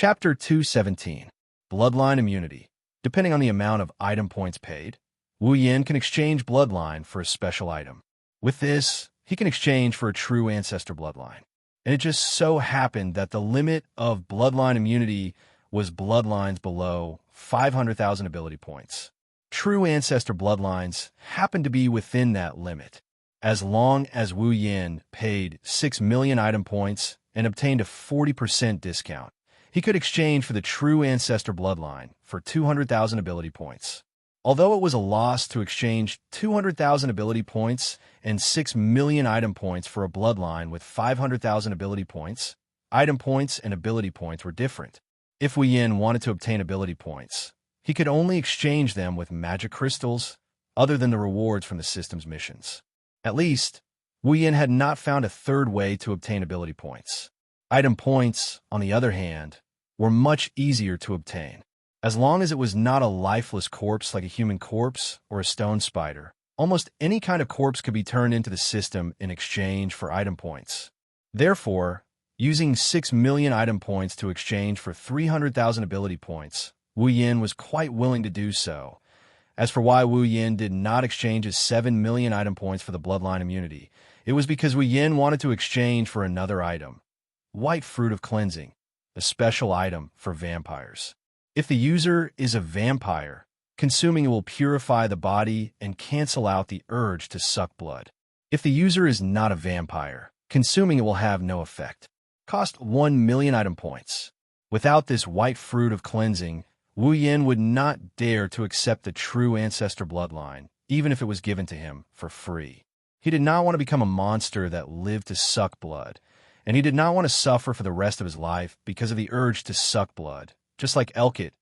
Chapter 217. Bloodline Immunity. Depending on the amount of item points paid, Wu Yin can exchange bloodline for a special item. With this, he can exchange for a true ancestor bloodline. And it just so happened that the limit of bloodline immunity was bloodlines below 500,000 ability points. True ancestor bloodlines happened to be within that limit. As long as Wu Yin paid 6 million item points and obtained a 40% discount, he could exchange for the true ancestor bloodline for 200,000 ability points. Although it was a loss to exchange 200,000 ability points and 6 million item points for a bloodline with 500,000 ability points, item points and ability points were different. If Wu Yin wanted to obtain ability points, he could only exchange them with magic crystals other than the rewards from the system's missions. At least, Wu Yin had not found a third way to obtain ability points. Item points, on the other hand, were much easier to obtain. As long as it was not a lifeless corpse like a human corpse or a stone spider, almost any kind of corpse could be turned into the system in exchange for item points. Therefore, using 6 million item points to exchange for 300,000 ability points, Wu Yin was quite willing to do so. As for why Wu Yin did not exchange his 7 million item points for the bloodline immunity, it was because Wu Yin wanted to exchange for another item, White Fruit of Cleansing, a special item for vampires. If the user is a vampire, consuming it will purify the body and cancel out the urge to suck blood. If the user is not a vampire, consuming it will have no effect. Cost 1 million item points. Without this White Fruit of Cleansing, Wu Yin would not dare to accept the true ancestor bloodline, even if it was given to him for free. He did not want to become a monster that lived to suck blood, and he did not want to suffer for the rest of his life because of the urge to suck blood. Just like Elkit,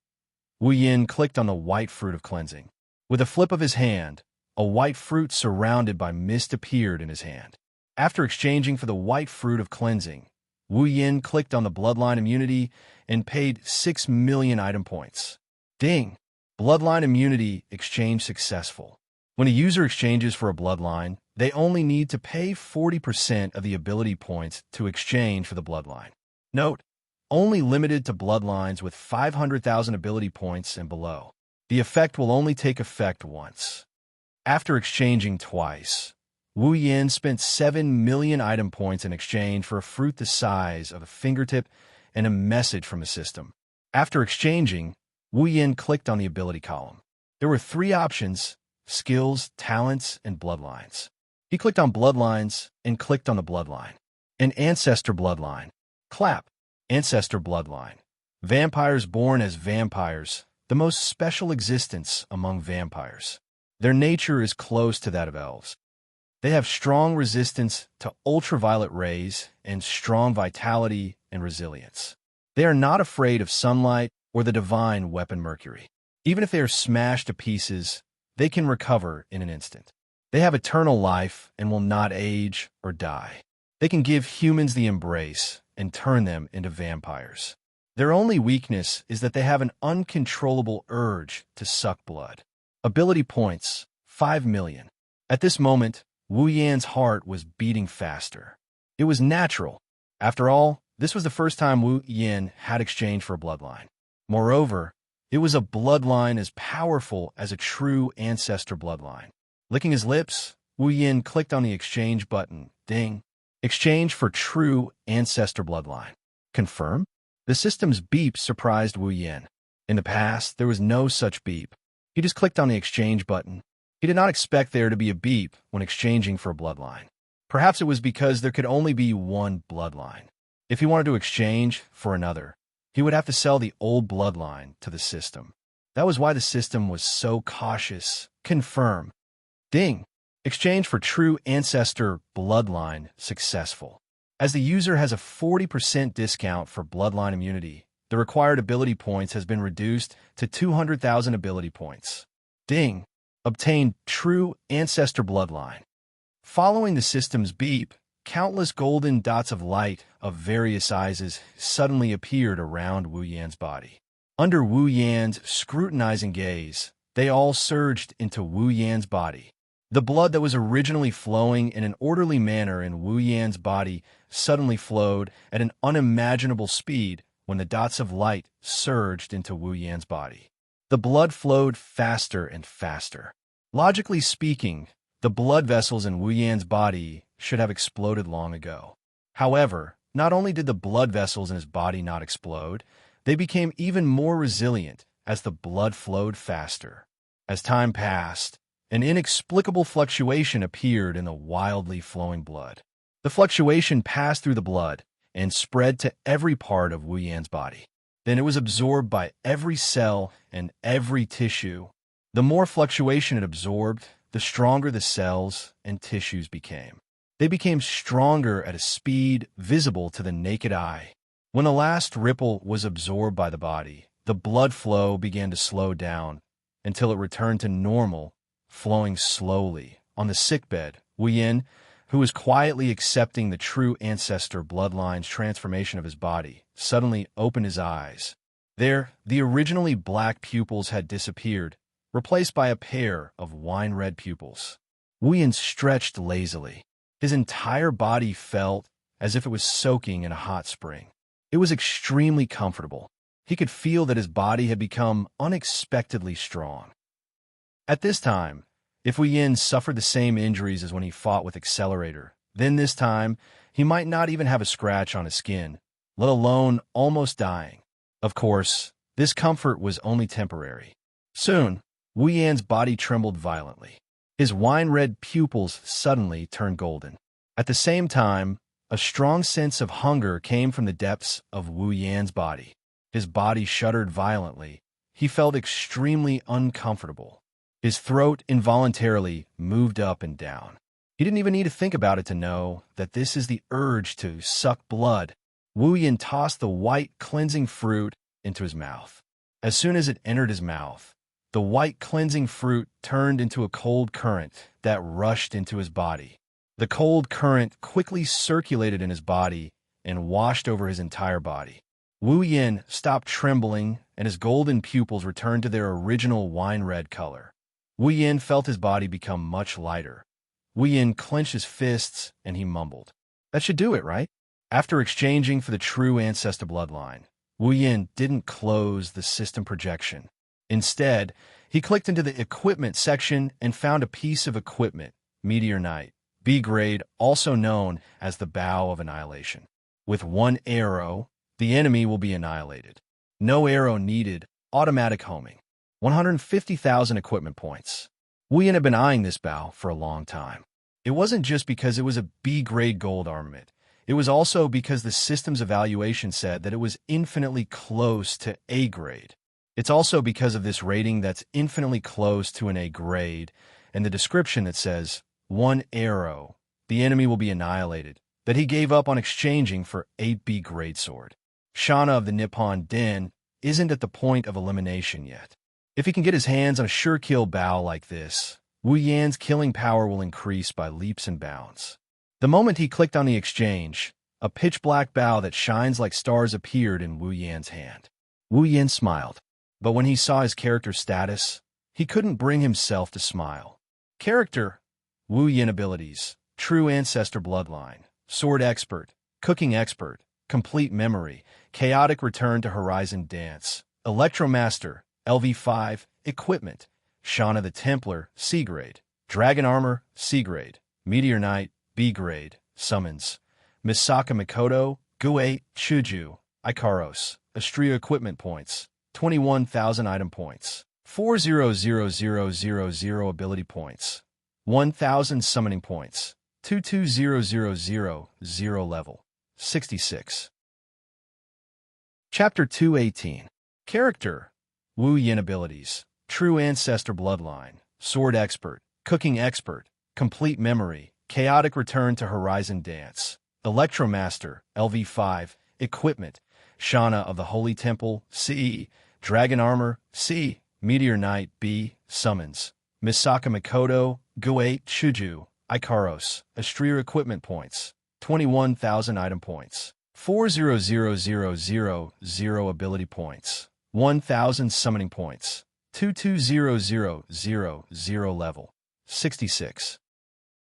Wu Yin clicked on the White Fruit of Cleansing. With a flip of his hand, a white fruit surrounded by mist appeared in his hand. After exchanging for the White Fruit of Cleansing, Wu Yin clicked on the Bloodline Immunity and paid 6 million item points. Ding! Bloodline Immunity exchange successful. When a user exchanges for a bloodline, they only need to pay 40% of the ability points to exchange for the bloodline. Note: only limited to bloodlines with 500,000 ability points and below. The effect will only take effect once. After exchanging twice, Wu Yin spent 7 million item points in exchange for a fruit the size of a fingertip and a message from the system. After exchanging, Wu Yin clicked on the ability column. There were 3 options: skills, talents, and bloodlines. He clicked on bloodlines and clicked on the bloodline. An ancestor bloodline. Clap. Ancestor bloodline. Vampires born as vampires, the most special existence among vampires. Their nature is close to that of elves. They have strong resistance to ultraviolet rays and strong vitality and resilience. They are not afraid of sunlight or the divine weapon Mercury. Even if they are smashed to pieces, they can recover in an instant. They have eternal life and will not age or die. They can give humans the embrace and turn them into vampires. Their only weakness is that they have an uncontrollable urge to suck blood. Ability points, 5 million. At this moment, Wu Yin's heart was beating faster. It was natural. After all, this was the first time Wu Yin had exchanged for a bloodline. Moreover, it was a bloodline as powerful as a true ancestor bloodline. Licking his lips, Wu Yin clicked on the exchange button. Ding. Exchange for true ancestor bloodline. Confirm? The system's beep surprised Wu Yin. In the past, there was no such beep. He just clicked on the exchange button. He did not expect there to be a beep when exchanging for a bloodline. Perhaps it was because there could only be one bloodline. If he wanted to exchange for another, he would have to sell the old bloodline to the system. That was why the system was so cautious. Confirm. Ding. Exchange for true ancestor bloodline successful. As the user has a 40% discount for bloodline immunity, the required ability points has been reduced to 200,000 ability points. Ding. Obtained true ancestor bloodline. Following the system's beep, countless golden dots of light of various sizes suddenly appeared around Wu Yan's body. Under Wu Yan's scrutinizing gaze, they all surged into Wu Yan's body. The blood that was originally flowing in an orderly manner in Wu Yan's body suddenly flowed at an unimaginable speed when the dots of light surged into Wu Yan's body. The blood flowed faster and faster. Logically speaking, the blood vessels in Wu Yan's body should have exploded long ago. However, not only did the blood vessels in his body not explode, they became even more resilient as the blood flowed faster. As time passed, an inexplicable fluctuation appeared in the wildly flowing blood. The fluctuation passed through the blood and spread to every part of Wu Yan's body. Then it was absorbed by every cell and every tissue. The more fluctuation it absorbed, the stronger the cells and tissues became. They became stronger at a speed visible to the naked eye. When the last ripple was absorbed by the body, the blood flow began to slow down until it returned to normal, flowing slowly. On the sickbed, Wu Yan, who was quietly accepting the true ancestor bloodline's transformation of his body, suddenly opened his eyes. There, the originally black pupils had disappeared, replaced by a pair of wine-red pupils. Wu Yan stretched lazily. His entire body felt as if it was soaking in a hot spring. It was extremely comfortable. He could feel that his body had become unexpectedly strong. At this time, if Wu Yan suffered the same injuries as when he fought with Accelerator, then this time he might not even have a scratch on his skin, let alone almost dying. Of course, this comfort was only temporary. Soon, Wu Yan's body trembled violently. His wine-red pupils suddenly turned golden. At the same time, a strong sense of hunger came from the depths of Wu Yan's body. His body shuddered violently. He felt extremely uncomfortable. His throat involuntarily moved up and down. He didn't even need to think about it to know that this is the urge to suck blood. Wu Yan tossed the white cleansing fruit into his mouth. As soon as it entered his mouth, the white cleansing fruit turned into a cold current that rushed into his body. The cold current quickly circulated in his body and washed over his entire body. Wu Yan stopped trembling, and his golden pupils returned to their original wine-red color. Wu Yan felt his body become much lighter. Wu Yan clenched his fists, and he mumbled, "That should do it, right?" After exchanging for the true ancestor bloodline, Wu Yan didn't close the system projection. Instead, he clicked into the equipment section and found a piece of equipment, Meteor Knight, B grade, also known as the Bow of Annihilation. With one arrow, the enemy will be annihilated. No arrow needed, automatic homing. 150,000 equipment points. Wu Yan had been eyeing this bow for a long time. It wasn't just because it was a B-grade gold armament. It was also because the system's evaluation said that it was infinitely close to A grade. It's also because of this rating that's infinitely close to an A grade, and the description that says, one arrow, the enemy will be annihilated, that he gave up on exchanging for 8B grade sword. Shana of the Nippon Den isn't at the point of elimination yet. If he can get his hands on a sure-kill bow like this, Wu Yan's killing power will increase by leaps and bounds. The moment he clicked on the exchange, a pitch-black bow that shines like stars appeared in Wu Yan's hand. Wu Yan smiled, but when he saw his character's status, he couldn't bring himself to smile. Character: Wu Yan abilities: True Ancestor Bloodline, Sword Expert, Cooking Expert, Complete Memory, Chaotic Return to Horizon Dance, Electromaster, LV5, Equipment, Shana the Templar, C grade, Dragon Armor, C grade, Meteor Knight, B grade, Summons, Misaka Mikoto, Gue, Chuju, Ikaros, Astria Equipment Points, 21,000 Item Points, 400,000 Ability Points, 1,000 Summoning Points, 22,000 Level, 66. Chapter 218. Character: Wu Yan abilities: True Ancestor Bloodline, Sword Expert, Cooking Expert, Complete Memory, Chaotic Return to Horizon Dance, Electromaster, LV5, Equipment, Shana of the Holy Temple, C, Dragon Armor, C, Meteor Knight, B, Summons, Misaka Mikoto, Gue, Chuju, Ikaros, Astria Equipment Points, 21,000 Item Points, 400,000 Ability Points, 1,000 Summoning Points, 22,000 Level, 66.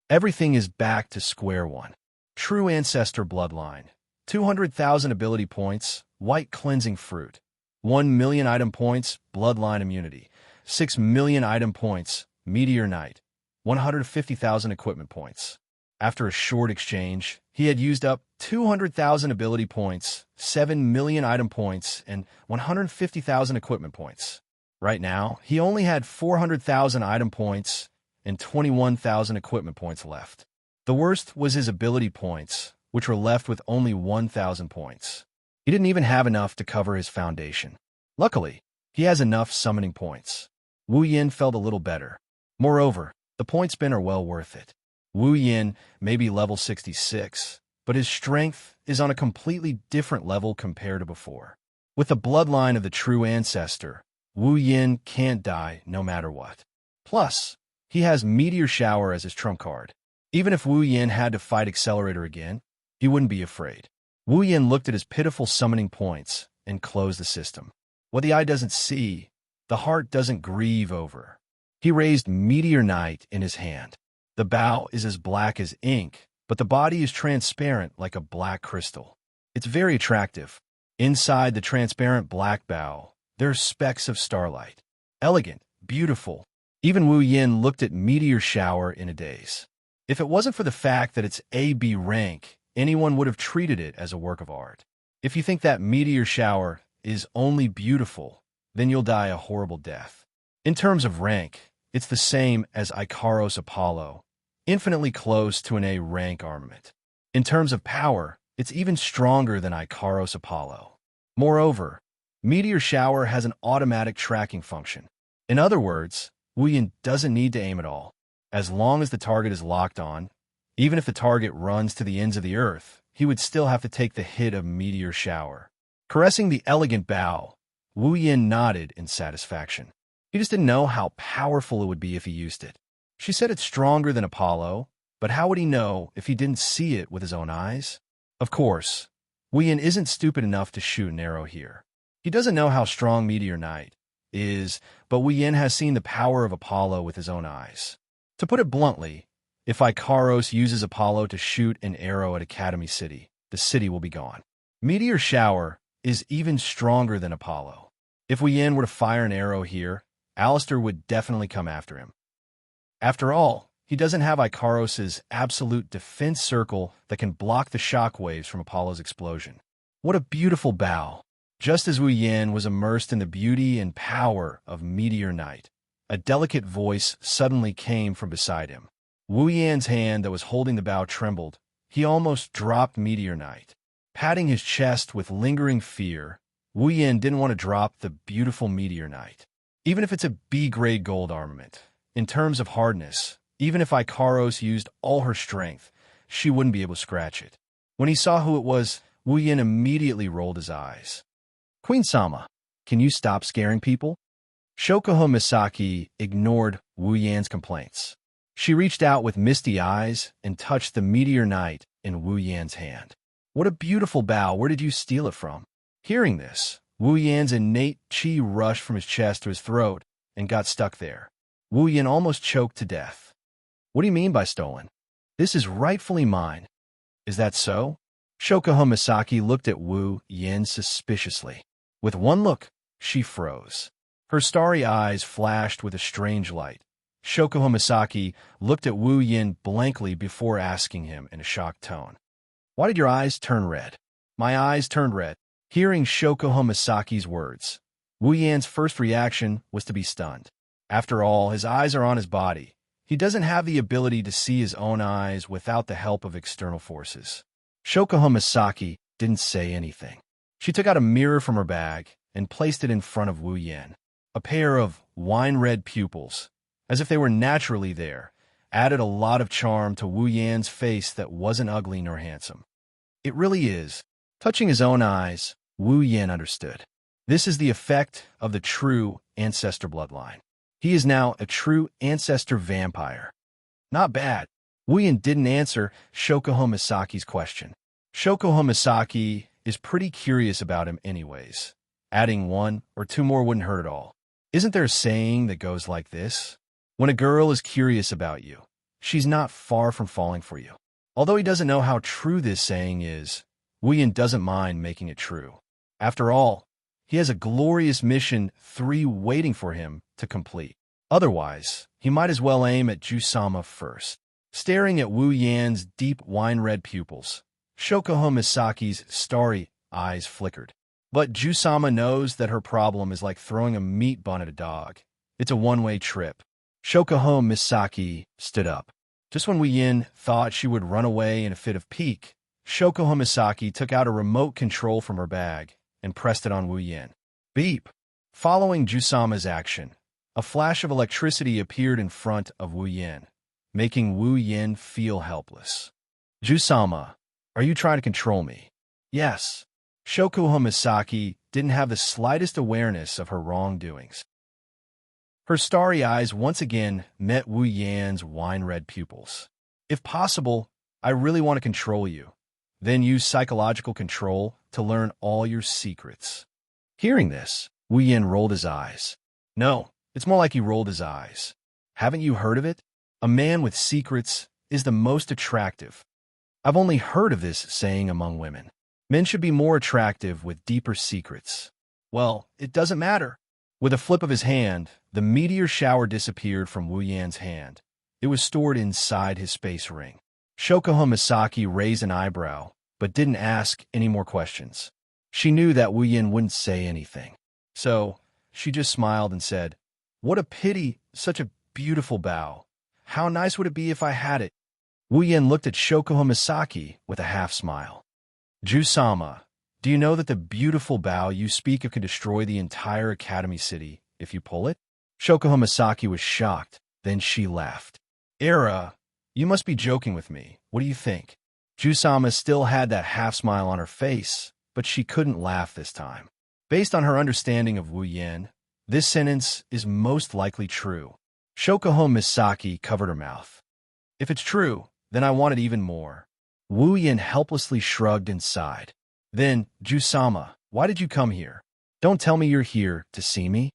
Everything is back to square one. True Ancestor Bloodline: 200,000 Ability Points, white cleansing fruit. 1 million item points, bloodline immunity. 6 million item points, meteor knight. 150,000 equipment points. After a short exchange, he had used up 200,000 ability points, 7 million item points, and 150,000 equipment points. Right now, he only had 400,000 item points and 21,000 equipment points left. The worst was his ability points, which were left with only 1,000 points. He didn't even have enough to cover his foundation. Luckily, he has enough summoning points. Wu Yin felt a little better. Moreover, the points spent are well worth it. Wu Yin may be level 66, but his strength is on a completely different level compared to before. With the bloodline of the true ancestor, Wu Yin can't die no matter what. Plus, he has Meteor Shower as his trump card. Even if Wu Yin had to fight Accelerator again, he wouldn't be afraid. Wu Yin looked at his pitiful summoning points and closed the system. What the eye doesn't see, the heart doesn't grieve over. He raised Meteor Knight in his hand. The bow is as black as ink, but the body is transparent like a black crystal. It's very attractive. Inside the transparent black bow, there are specks of starlight. Elegant, beautiful. Even Wu Yin looked at Meteor Shower in a daze. If it wasn't for the fact that it's AB rank, anyone would have treated it as a work of art. If you think that Meteor Shower is only beautiful, then you'll die a horrible death. In terms of rank, it's the same as Ikaros Apollo, infinitely close to an A rank armament. In terms of power, it's even stronger than Ikaros Apollo. Moreover, Meteor Shower has an automatic tracking function. In other words, Wu Yin doesn't need to aim at all. As long as the target is locked on, even if the target runs to the ends of the earth, he would still have to take the hit of Meteor Shower. Caressing the elegant bow, Wu Yin nodded in satisfaction. He just didn't know how powerful it would be if he used it. She said it's stronger than Apollo, but how would he know if he didn't see it with his own eyes? Of course, Wu Yin isn't stupid enough to shoot an arrow here. He doesn't know how strong Meteor Knight is, but Wu Yin has seen the power of Apollo with his own eyes. To put it bluntly, if Ikaros uses Apollo to shoot an arrow at Academy City, the city will be gone. Meteor Shower is even stronger than Apollo. If Wu Yin were to fire an arrow here, Alistair would definitely come after him. After all, he doesn't have Ikaros' absolute defense circle that can block the shockwaves from Apollo's explosion. What a beautiful bow! Just as Wu Yin was immersed in the beauty and power of Meteor Knight, a delicate voice suddenly came from beside him. Wu Yan's hand that was holding the bow trembled. He almost dropped Meteor Knight. Patting his chest with lingering fear, Wu Yin didn't want to drop the beautiful Meteor Knight. Even if it's a B-grade gold armament, in terms of hardness, even if Ikaros used all her strength, she wouldn't be able to scratch it. When he saw who it was, Wu Yin immediately rolled his eyes. Queen-sama, can you stop scaring people? Shokuho Misaki ignored Wu Yan's complaints. She reached out with misty eyes and touched the Meteor Knight in Wu Yan's hand. What a beautiful bow, where did you steal it from? Hearing this, Wu Yan's innate chi rushed from his chest to his throat and got stuck there. Wu Yan almost choked to death. What do you mean by stolen? This is rightfully mine. Is that so? Shokuho Misaki looked at Wu Yan suspiciously. With one look, she froze. Her starry eyes flashed with a strange light. Shokuho Misaki looked at Wu Yin blankly before asking him in a shocked tone. Why did your eyes turn red? My eyes turned red. Hearing Shokuho Misaki's words, Wu Yan's first reaction was to be stunned. After all, his eyes are on his body. He doesn't have the ability to see his own eyes without the help of external forces. Shokuho Misaki didn't say anything. She took out a mirror from her bag and placed it in front of Wu Yin. A pair of wine-red pupils, as if they were naturally there, added a lot of charm to Wu Yan's face that wasn't ugly nor handsome. It really is. Touching his own eyes, Wu Yin understood. This is the effect of the true ancestor bloodline. He is now a true ancestor vampire. Not bad. Wu Yin didn't answer Shokuho Misaki's question. Shokuho Misaki is pretty curious about him anyways. Adding 1 or 2 more wouldn't hurt at all. Isn't there a saying that goes like this? When a girl is curious about you, she's not far from falling for you. Although he doesn't know how true this saying is, Wu Yin doesn't mind making it true. After all, he has a glorious mission 3 waiting for him to complete. Otherwise, he might as well aim at Jusama first. Staring at Wu Yan's deep wine-red pupils, Shokuho Misaki's starry eyes flickered. But Jusama knows that her problem is like throwing a meat bun at a dog. It's a one-way trip. Shokuho Misaki stood up. Just when Wu Yan thought she would run away in a fit of pique, Shokuho Misaki took out a remote control from her bag and pressed it on Wu Yan. Beep! Following Jusama's action, a flash of electricity appeared in front of Wu Yan, making Wu Yan feel helpless. Jusama, are you trying to control me? Yes. Shokuho Misaki didn't have the slightest awareness of her wrongdoings. Her starry eyes once again met Wu Yan's wine-red pupils. If possible, I really want to control you. Then use psychological control to learn all your secrets. Hearing this, Wu Yan rolled his eyes. No, it's more like he rolled his eyes. Haven't you heard of it? A man with secrets is the most attractive. I've only heard of this saying among women. Men should be more attractive with deeper secrets. Well, it doesn't matter. With a flip of his hand, the meteor shower disappeared from Wu Yan's hand. It was stored inside his space ring. Shokuho Misaki raised an eyebrow, but didn't ask any more questions. She knew that Wu Yan wouldn't say anything. So, she just smiled and said, "What a pity, such a beautiful bow. How nice would it be if I had it?" Wu Yan looked at Shokuho Misaki with a half-smile. Jusama, do you know that the beautiful bow you speak of can destroy the entire Academy City if you pull it? Shokuho Misaki was shocked, then she laughed. Era, you must be joking with me. What do you think? Jusama still had that half-smile on her face, but she couldn't laugh this time. Based on her understanding of Wu Yan, this sentence is most likely true. Shokuho Misaki covered her mouth. If it's true, then I want it even more. Wu Yan helplessly shrugged and sighed. Then, Jusama, why did you come here? Don't tell me you're here to see me.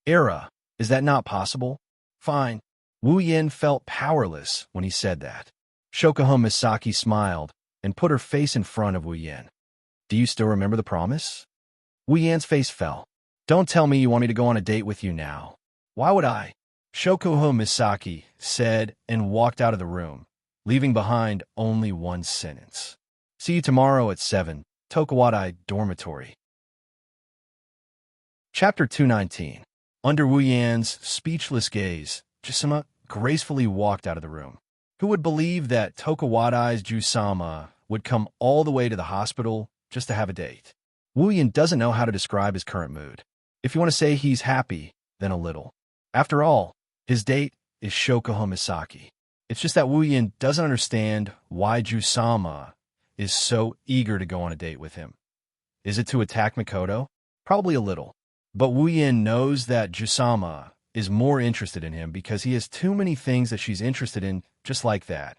Era, is that not possible? Fine. Wu Yan felt powerless when he said that. Shokuho Misaki smiled and put her face in front of Wu Yan. Do you still remember the promise? Wu Yan's face fell. Don't tell me you want me to go on a date with you now. Why would I? Shokuho Misaki said and walked out of the room, leaving behind only one sentence. See you tomorrow at 7, Tokuwadai Dormitory. Chapter 219. Under Wu Yan's speechless gaze, Jusama gracefully walked out of the room. Who would believe that Tokuwadai's Jusama would come all the way to the hospital just to have a date? Wu Yan doesn't know how to describe his current mood. If you want to say he's happy, then a little. After all, his date is Shokuho Misaki. It's just that Wu Yan doesn't understand why Jusama is so eager to go on a date with him. Is it to attack Mikoto? Probably a little. But Wu Yan knows that Jusama is more interested in him because he has too many things that she's interested in just like that.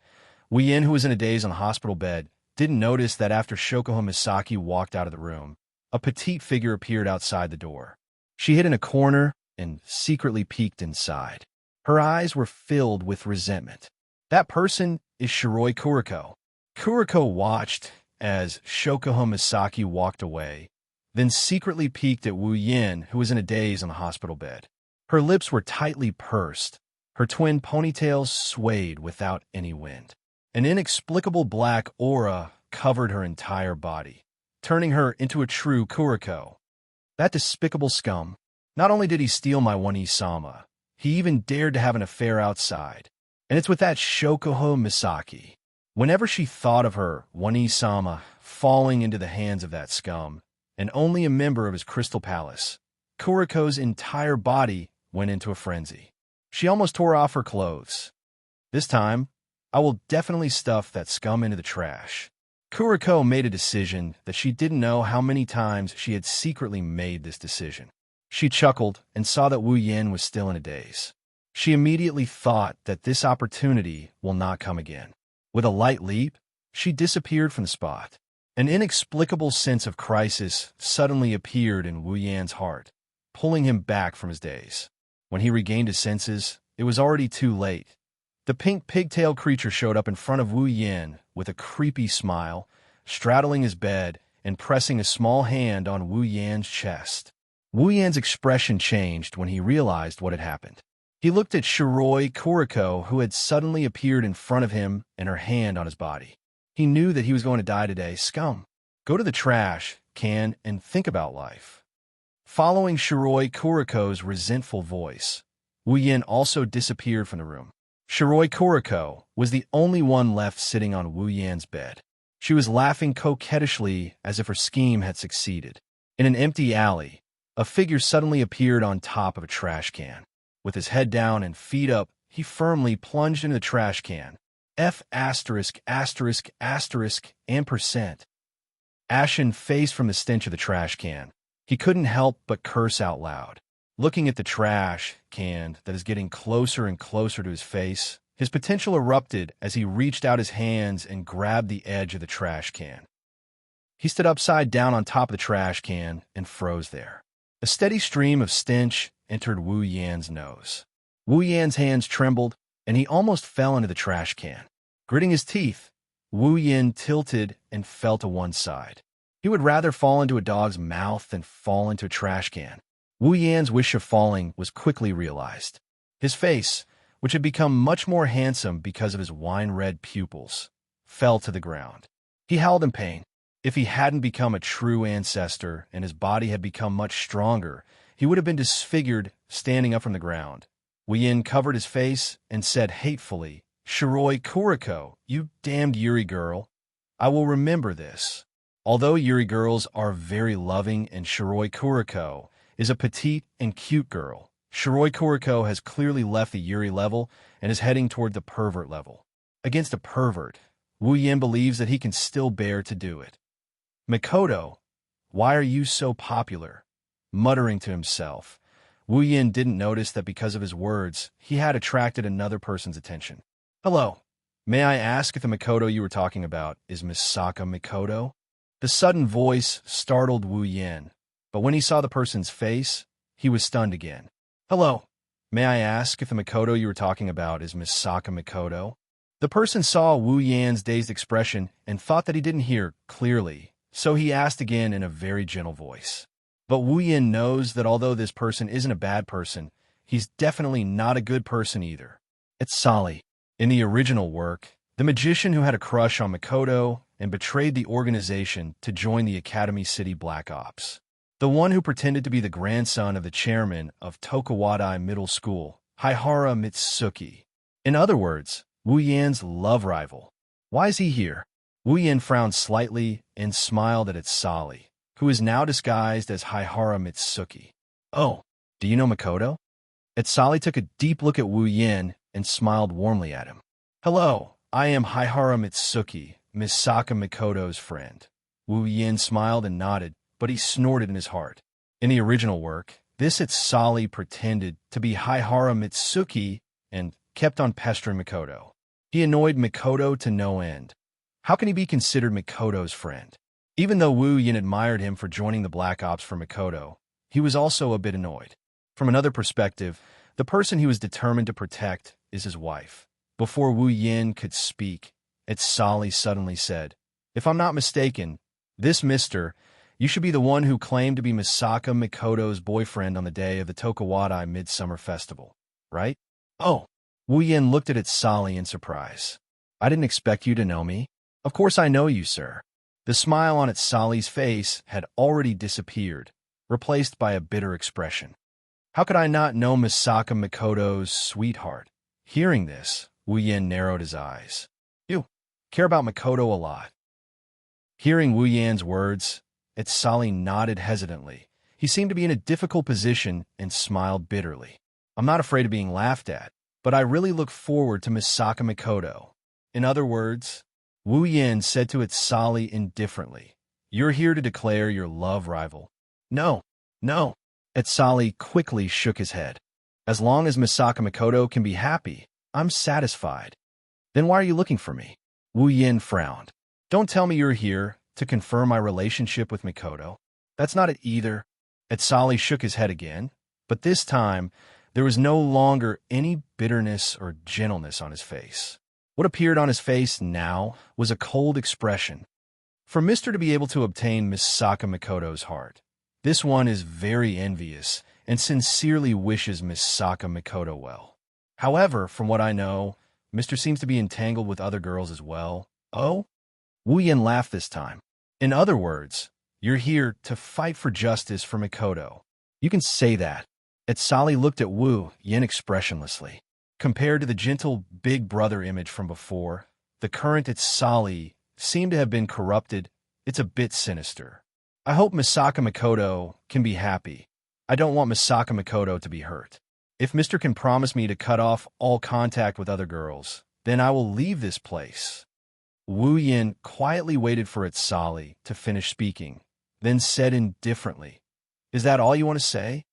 Wu Yan, who was in a daze on the hospital bed, didn't notice that after Shokuho Misaki walked out of the room, a petite figure appeared outside the door. She hid in a corner and secretly peeked inside. Her eyes were filled with resentment. That person is Shiroi Kuriko. Kuriko watched as Shokuho Misaki walked away, then secretly peeked at Wu Yan, who was in a daze on the hospital bed. Her lips were tightly pursed. Her twin ponytails swayed without any wind. An inexplicable black aura covered her entire body, turning her into a true Kuriko. That despicable scum. Not only did he steal my One-sama, he even dared to have an affair outside. And it's with that Shokuho Misaki. Whenever she thought of her One-sama falling into the hands of that scum, and only a member of his crystal palace, Kuriko's entire body went into a frenzy. She almost tore off her clothes. This time, I will definitely stuff that scum into the trash. Kuriko made a decision that she didn't know how many times she had secretly made this decision. She chuckled and saw that Wu Yan was still in a daze. She immediately thought that this opportunity will not come again. With a light leap, she disappeared from the spot. An inexplicable sense of crisis suddenly appeared in Wu Yan's heart, pulling him back from his daze. When he regained his senses, it was already too late. The pink pigtail creature showed up in front of Wu Yan with a creepy smile, straddling his bed and pressing a small hand on Wu Yan's chest. Wu Yan's expression changed when he realized what had happened. He looked at Shiroi Kuriko, who had suddenly appeared in front of him and her hand on his body. He knew that he was going to die today. Scum. Go to the trash can and think about life. Following Shiroi Kuriko's resentful voice, Wu Yan also disappeared from the room. Shiroi Kuriko was the only one left sitting on Wu Yan's bed. She was laughing coquettishly as if her scheme had succeeded. In an empty alley, a figure suddenly appeared on top of a trash can. With his head down and feet up, he firmly plunged into the trash can. F********, ampersand. Ashen faced from the stench of the trash can. He couldn't help but curse out loud. Looking at the trash can that is getting closer and closer to his face, his potential erupted as he reached out his hands and grabbed the edge of the trash can. He stood upside down on top of the trash can and froze there. A steady stream of stench entered Wu Yan's nose. Wu Yan's hands trembled, and he almost fell into the trash can. Gritting his teeth, Wu Yan tilted and fell to one side. He would rather fall into a dog's mouth than fall into a trash can. Wu Yan's wish of falling was quickly realized. His face, which had become much more handsome because of his wine-red pupils, fell to the ground. He howled in pain. If he hadn't become a true ancestor and his body had become much stronger, he would have been disfigured standing up from the ground. Wu Yan covered his face and said hatefully, "Shiroi Kuriko, you damned Yuri girl. I will remember this." Although Yuri girls are very loving and Shiroi Kuriko is a petite and cute girl, Shiroi Kuriko has clearly left the Yuri level and is heading toward the pervert level. Against a pervert, Wu Yan believes that he can still bear to do it. "Mikoto, why are you so popular?" Muttering to himself, Wu Yan didn't notice that because of his words, he had attracted another person's attention. "Hello, may I ask if the Mikoto you were talking about is Misaka Mikoto?" The sudden voice startled Wu Yan, but when he saw the person's face, he was stunned again. "Hello, may I ask if the Mikoto you were talking about is Misaka Mikoto?" The person saw Wu Yan's dazed expression and thought that he didn't hear clearly, so he asked again in a very gentle voice. But Wu Yan knows that although this person isn't a bad person, he's definitely not a good person either. It's Sally. In the original work, the magician who had a crush on Mikoto and betrayed the organization to join the Academy City Black Ops. The one who pretended to be the grandson of the chairman of Tokuwadai Middle School, Haihara Mitsuki. In other words, Wu Yan's love rival. Why is he here? Wu Yan frowned slightly and smiled at Sally, who is now disguised as Haihara Mitsuki. "Oh, do you know Mikoto?" Sally took a deep look at Wu Yan and smiled warmly at him. "Hello, I am Haihara Mitsuki, Misaka Mikoto's friend." Wu Yan smiled and nodded, but he snorted in his heart. In the original work, this Sally pretended to be Haihara Mitsuki and kept on pestering Mikoto. He annoyed Mikoto to no end. How can he be considered Mikoto's friend? Even though Wu Yan admired him for joining the Black Ops for Mikoto, he was also a bit annoyed. From another perspective, the person he was determined to protect is his wife. Before Wu Yan could speak, Sally suddenly said, "If I'm not mistaken, this mister, you should be the one who claimed to be Misaka Mikoto's boyfriend on the day of the Tokuwadai Midsummer Festival, right?" "Oh." Wu Yan looked at Sally in surprise. "I didn't expect you to know me." "Of course I know you, sir." The smile on Sally's face had already disappeared, replaced by a bitter expression. "How could I not know Misaka Mikoto's sweetheart?" Hearing this, Wu Yan narrowed his eyes. "You care about Mikoto a lot." Hearing Wu Yan's words, Sally nodded hesitantly. He seemed to be in a difficult position and smiled bitterly. "I'm not afraid of being laughed at, but I really look forward to Misaka Mikoto." In other words, Wu Yan said to Sally indifferently, "You're here to declare your love rival." "No, no." Sally quickly shook his head. "As long as Misaka Mikoto can be happy, I'm satisfied." "Then why are you looking for me?" Wu Yan frowned. "Don't tell me you're here to confirm my relationship with Mikoto." "That's not it either." Sally shook his head again, but this time there was no longer any bitterness or gentleness on his face. What appeared on his face now was a cold expression. For Mr. to be able to obtain Misaka Makoto's heart, this one is very envious and sincerely wishes Misaka Makoto well. However, from what I know, Mr. seems to be entangled with other girls as well. Oh? Wu Yin laughed this time. In other words, you're here to fight for justice for Makoto. You can say that. Etsali looked at Wu Yin expressionlessly. Compared to the gentle big brother image from before, the current Etsali seemed to have been corrupted. It's a bit sinister. I hope Misaka Makoto can be happy. I don't want Misaka Makoto to be hurt. If Mr. can promise me to cut off all contact with other girls, then I will leave this place. Wu Yin quietly waited for Etsali to finish speaking, then said indifferently, "Is that all you want to say?"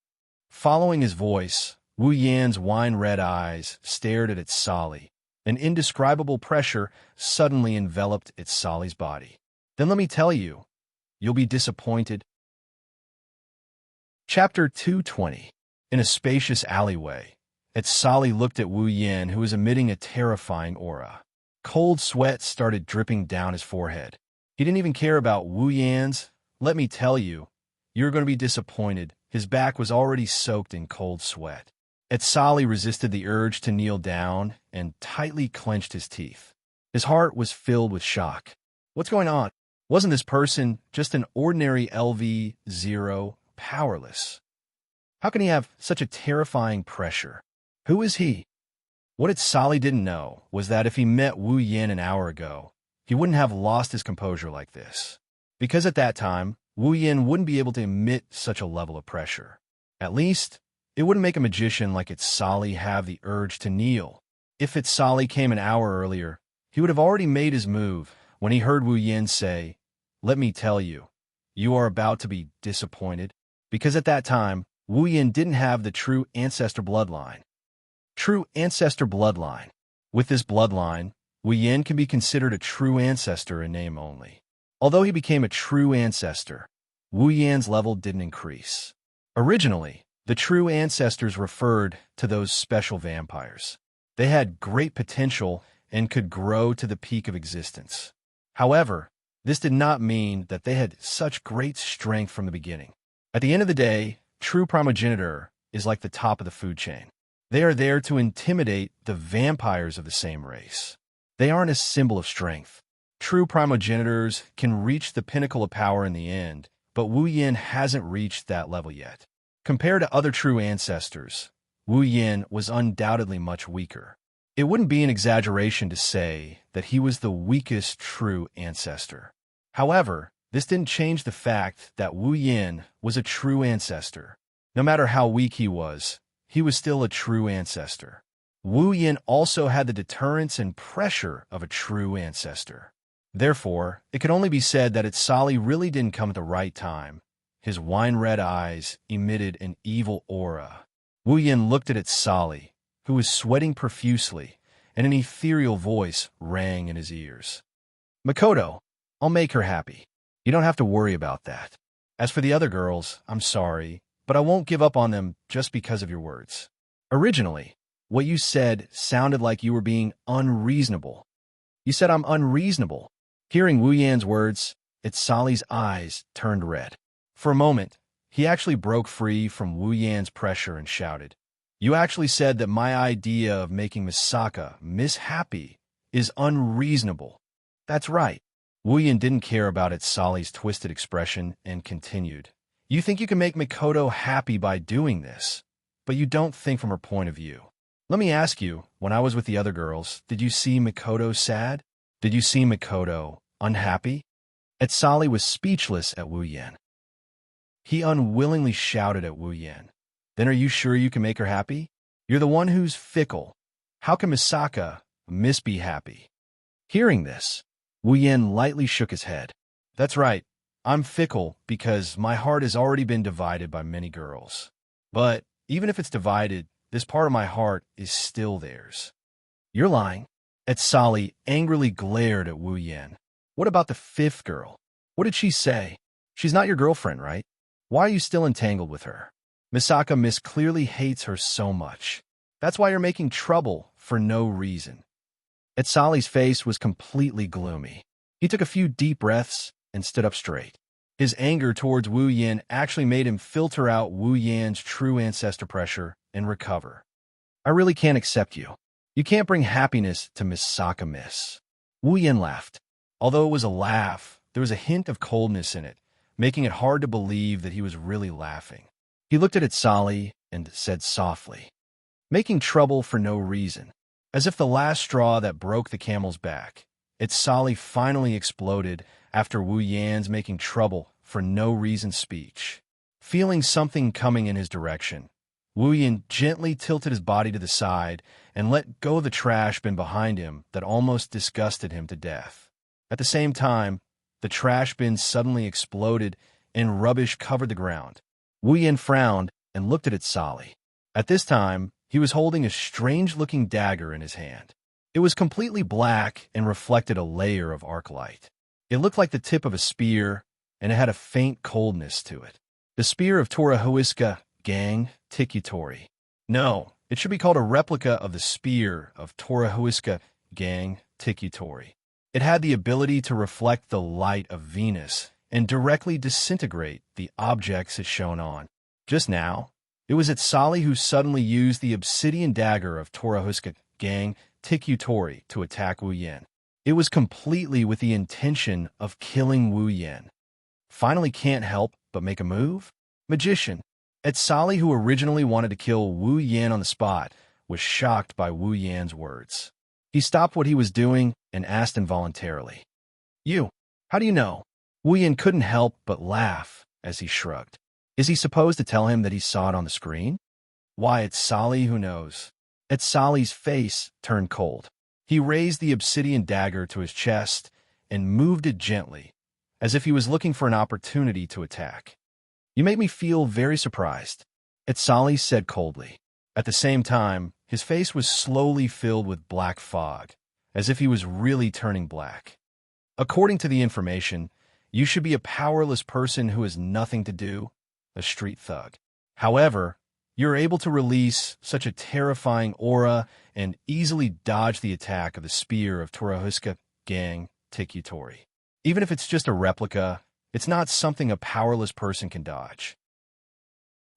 Following his voice, Wu Yin's wine-red eyes stared at Etsali. An indescribable pressure suddenly enveloped Etsali's body. "Then let me tell you, you'll be disappointed." Chapter 220. In a spacious alleyway, Etsali looked at Wu Yin, who was emitting a terrifying aura. Cold sweat started dripping down his forehead. He didn't even care about Wu Yin's. "Let me tell you, you're going to be disappointed." His back was already soaked in cold sweat. Etsali resisted the urge to kneel down and tightly clenched his teeth. His heart was filled with shock. What's going on? Wasn't this person just an ordinary LV0 powerless? How can he have such a terrifying pressure? Who is he? What Etsali didn't know was that if he met Wu Yin an hour ago, he wouldn't have lost his composure like this. Because at that time, Wu Yin wouldn't be able to emit such a level of pressure. At least, it wouldn't make a magician like Etsali have the urge to kneel. If Etsali came an hour earlier, he would have already made his move when he heard Wu Yin say, "Let me tell you, you are about to be disappointed." Because at that time, Wu Yin didn't have the true ancestor bloodline. True ancestor bloodline. With this bloodline, Wu Yin can be considered a true ancestor in name only. Although he became a true ancestor, Wu Yin's level didn't increase. Originally, the true ancestors referred to those special vampires. They had great potential and could grow to the peak of existence. However, this did not mean that they had such great strength from the beginning. At the end of the day, true primogeniture is like the top of the food chain. They are there to intimidate the vampires of the same race. They aren't a symbol of strength. True primogenitors can reach the pinnacle of power in the end, but Wu Yin hasn't reached that level yet. Compared to other true ancestors, Wu Yin was undoubtedly much weaker. It wouldn't be an exaggeration to say that he was the weakest true ancestor. However, this didn't change the fact that Wu Yin was a true ancestor. No matter how weak he was still a true ancestor. Wu Yin also had the deterrence and pressure of a true ancestor. Therefore, it could only be said that Etsali really didn't come at the right time. His wine-red eyes emitted an evil aura. Wu Yin looked at Etsali, who was sweating profusely, and an ethereal voice rang in his ears. "Makoto, I'll make her happy. You don't have to worry about that. As for the other girls, I'm sorry, but I won't give up on them just because of your words. Originally, what you said sounded like you were being unreasonable. You said I'm unreasonable." Hearing Wu Yan's words, Etsali's eyes turned red. For a moment, he actually broke free from Wu Yan's pressure and shouted, "You actually said that my idea of making Misaka happy is unreasonable." "That's right." Wu Yan didn't care about Etsali's twisted expression and continued, "You think you can make Makoto happy by doing this, but you don't think from her point of view. Let me ask you, when I was with the other girls, did you see Makoto sad? Did you see Makoto unhappy?" Etsali was speechless at Wu Yan. He unwillingly shouted at Wu Yan, "Then are you sure you can make her happy? You're the one who's fickle. How can Misaka be happy?" Hearing this, Wu Yan lightly shook his head. "That's right. I'm fickle because my heart has already been divided by many girls. But even if it's divided, this part of my heart is still theirs." "You're lying." Etsali angrily glared at Wu Yan. "What about the fifth girl? What did she say? She's not your girlfriend, right? Why are you still entangled with her? Misaka clearly hates her so much. That's why you're making trouble for no reason." Etsali's face was completely gloomy. He took a few deep breaths and stood up straight. His anger towards Wu Yin actually made him filter out Wu Yan's true ancestor pressure and recover. I really can't accept you. You can't bring happiness to Miss Sokka, miss. Wu Yin laughed. Although it was a laugh, there was a hint of coldness in it, making it hard to believe that he was really laughing. He looked at Itsali and said softly, "Making trouble for no reason." As if the last straw that broke the camel's back, Itsali finally exploded after Wu Yan's making trouble for no reason speech. Feeling something coming in his direction, Wu Yan gently tilted his body to the side and let go of the trash bin behind him that almost disgusted him to death. At the same time, the trash bin suddenly exploded and rubbish covered the ground. Wu Yan frowned and looked at Itsali. At this time, he was holding a strange-looking dagger in his hand. It was completely black and reflected a layer of arc light. It looked like the tip of a spear, and it had a faint coldness to it. The spear of Torohuiska Gang Tikutori. No, it should be called a replica of the spear of Torohuiska Gang Tikutori. It had the ability to reflect the light of Venus and directly disintegrate the objects it shone on. Just now, it was Itsali who suddenly used the obsidian dagger of Torohuiska Gang Tikutori to attack Wu Yan. It was completely with the intention of killing Wu Yan. Finally can't help but make a move? Magician. Itsali, who originally wanted to kill Wu Yan on the spot, was shocked by Wu Yan's words. He stopped what he was doing and asked involuntarily, "You, how do you know?" Wu Yan couldn't help but laugh as he shrugged. Is he supposed to tell him that he saw it on the screen? Why, Itsali, who knows? Itsali's face turned cold. He raised the obsidian dagger to his chest and moved it gently, as if he was looking for an opportunity to attack. "You make me feel very surprised," Itsali said coldly. At the same time, his face was slowly filled with black fog, as if he was really turning black. "According to the information, you should be a powerless person who has nothing to do, a street thug. However, you're able to release such a terrifying aura and easily dodge the attack of the spear of Torohuiska Gang Tikutori. Even if it's just a replica, it's not something a powerless person can dodge."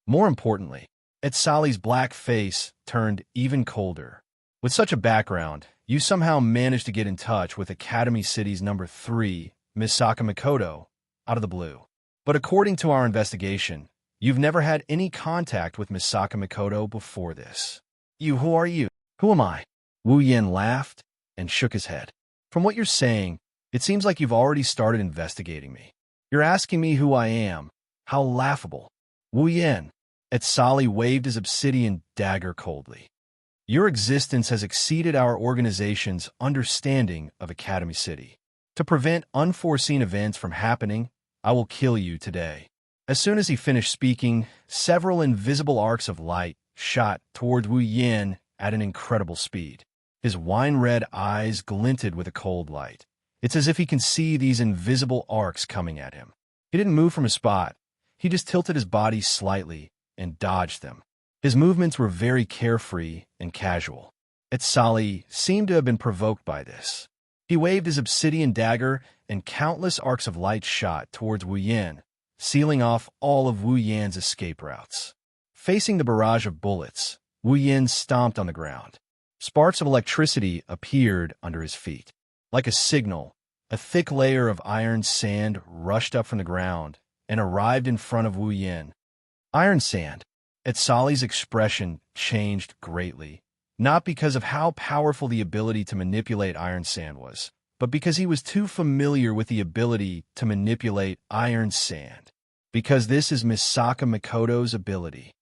More importantly, Itsali's black face turned even colder. "With such a background, you somehow managed to get in touch with Academy City's number 3, Misaka Mikoto, out of the blue. But according to our investigation, you've never had any contact with Misaka Mikoto before this." Who are you? Who am I?" Wu Yan laughed and shook his head. "From what you're saying, it seems like you've already started investigating me. You're asking me who I am. How laughable." "Wu Yan." Itsali waved his obsidian dagger coldly. "Your existence has exceeded our organization's understanding of Academy City. To prevent unforeseen events from happening, I will kill you today." As soon as he finished speaking, several invisible arcs of light shot toward Wu Yan at an incredible speed. His wine-red eyes glinted with a cold light. It's as if he can see these invisible arcs coming at him. He didn't move from his spot. He just tilted his body slightly and dodged them. His movements were very carefree and casual. Itsali seemed to have been provoked by this. He waved his obsidian dagger, and countless arcs of light shot towards Wu Yan, sealing off all of Wu Yan's escape routes. Facing the barrage of bullets, Wu Yan stomped on the ground. Sparks of electricity appeared under his feet. Like a signal, a thick layer of iron sand rushed up from the ground and arrived in front of Wu Yan. Iron sand. Itsali's expression changed greatly, not because of how powerful the ability to manipulate iron sand was, but because he was too familiar with the ability to manipulate iron sand. Because this is Misaka Mikoto's ability.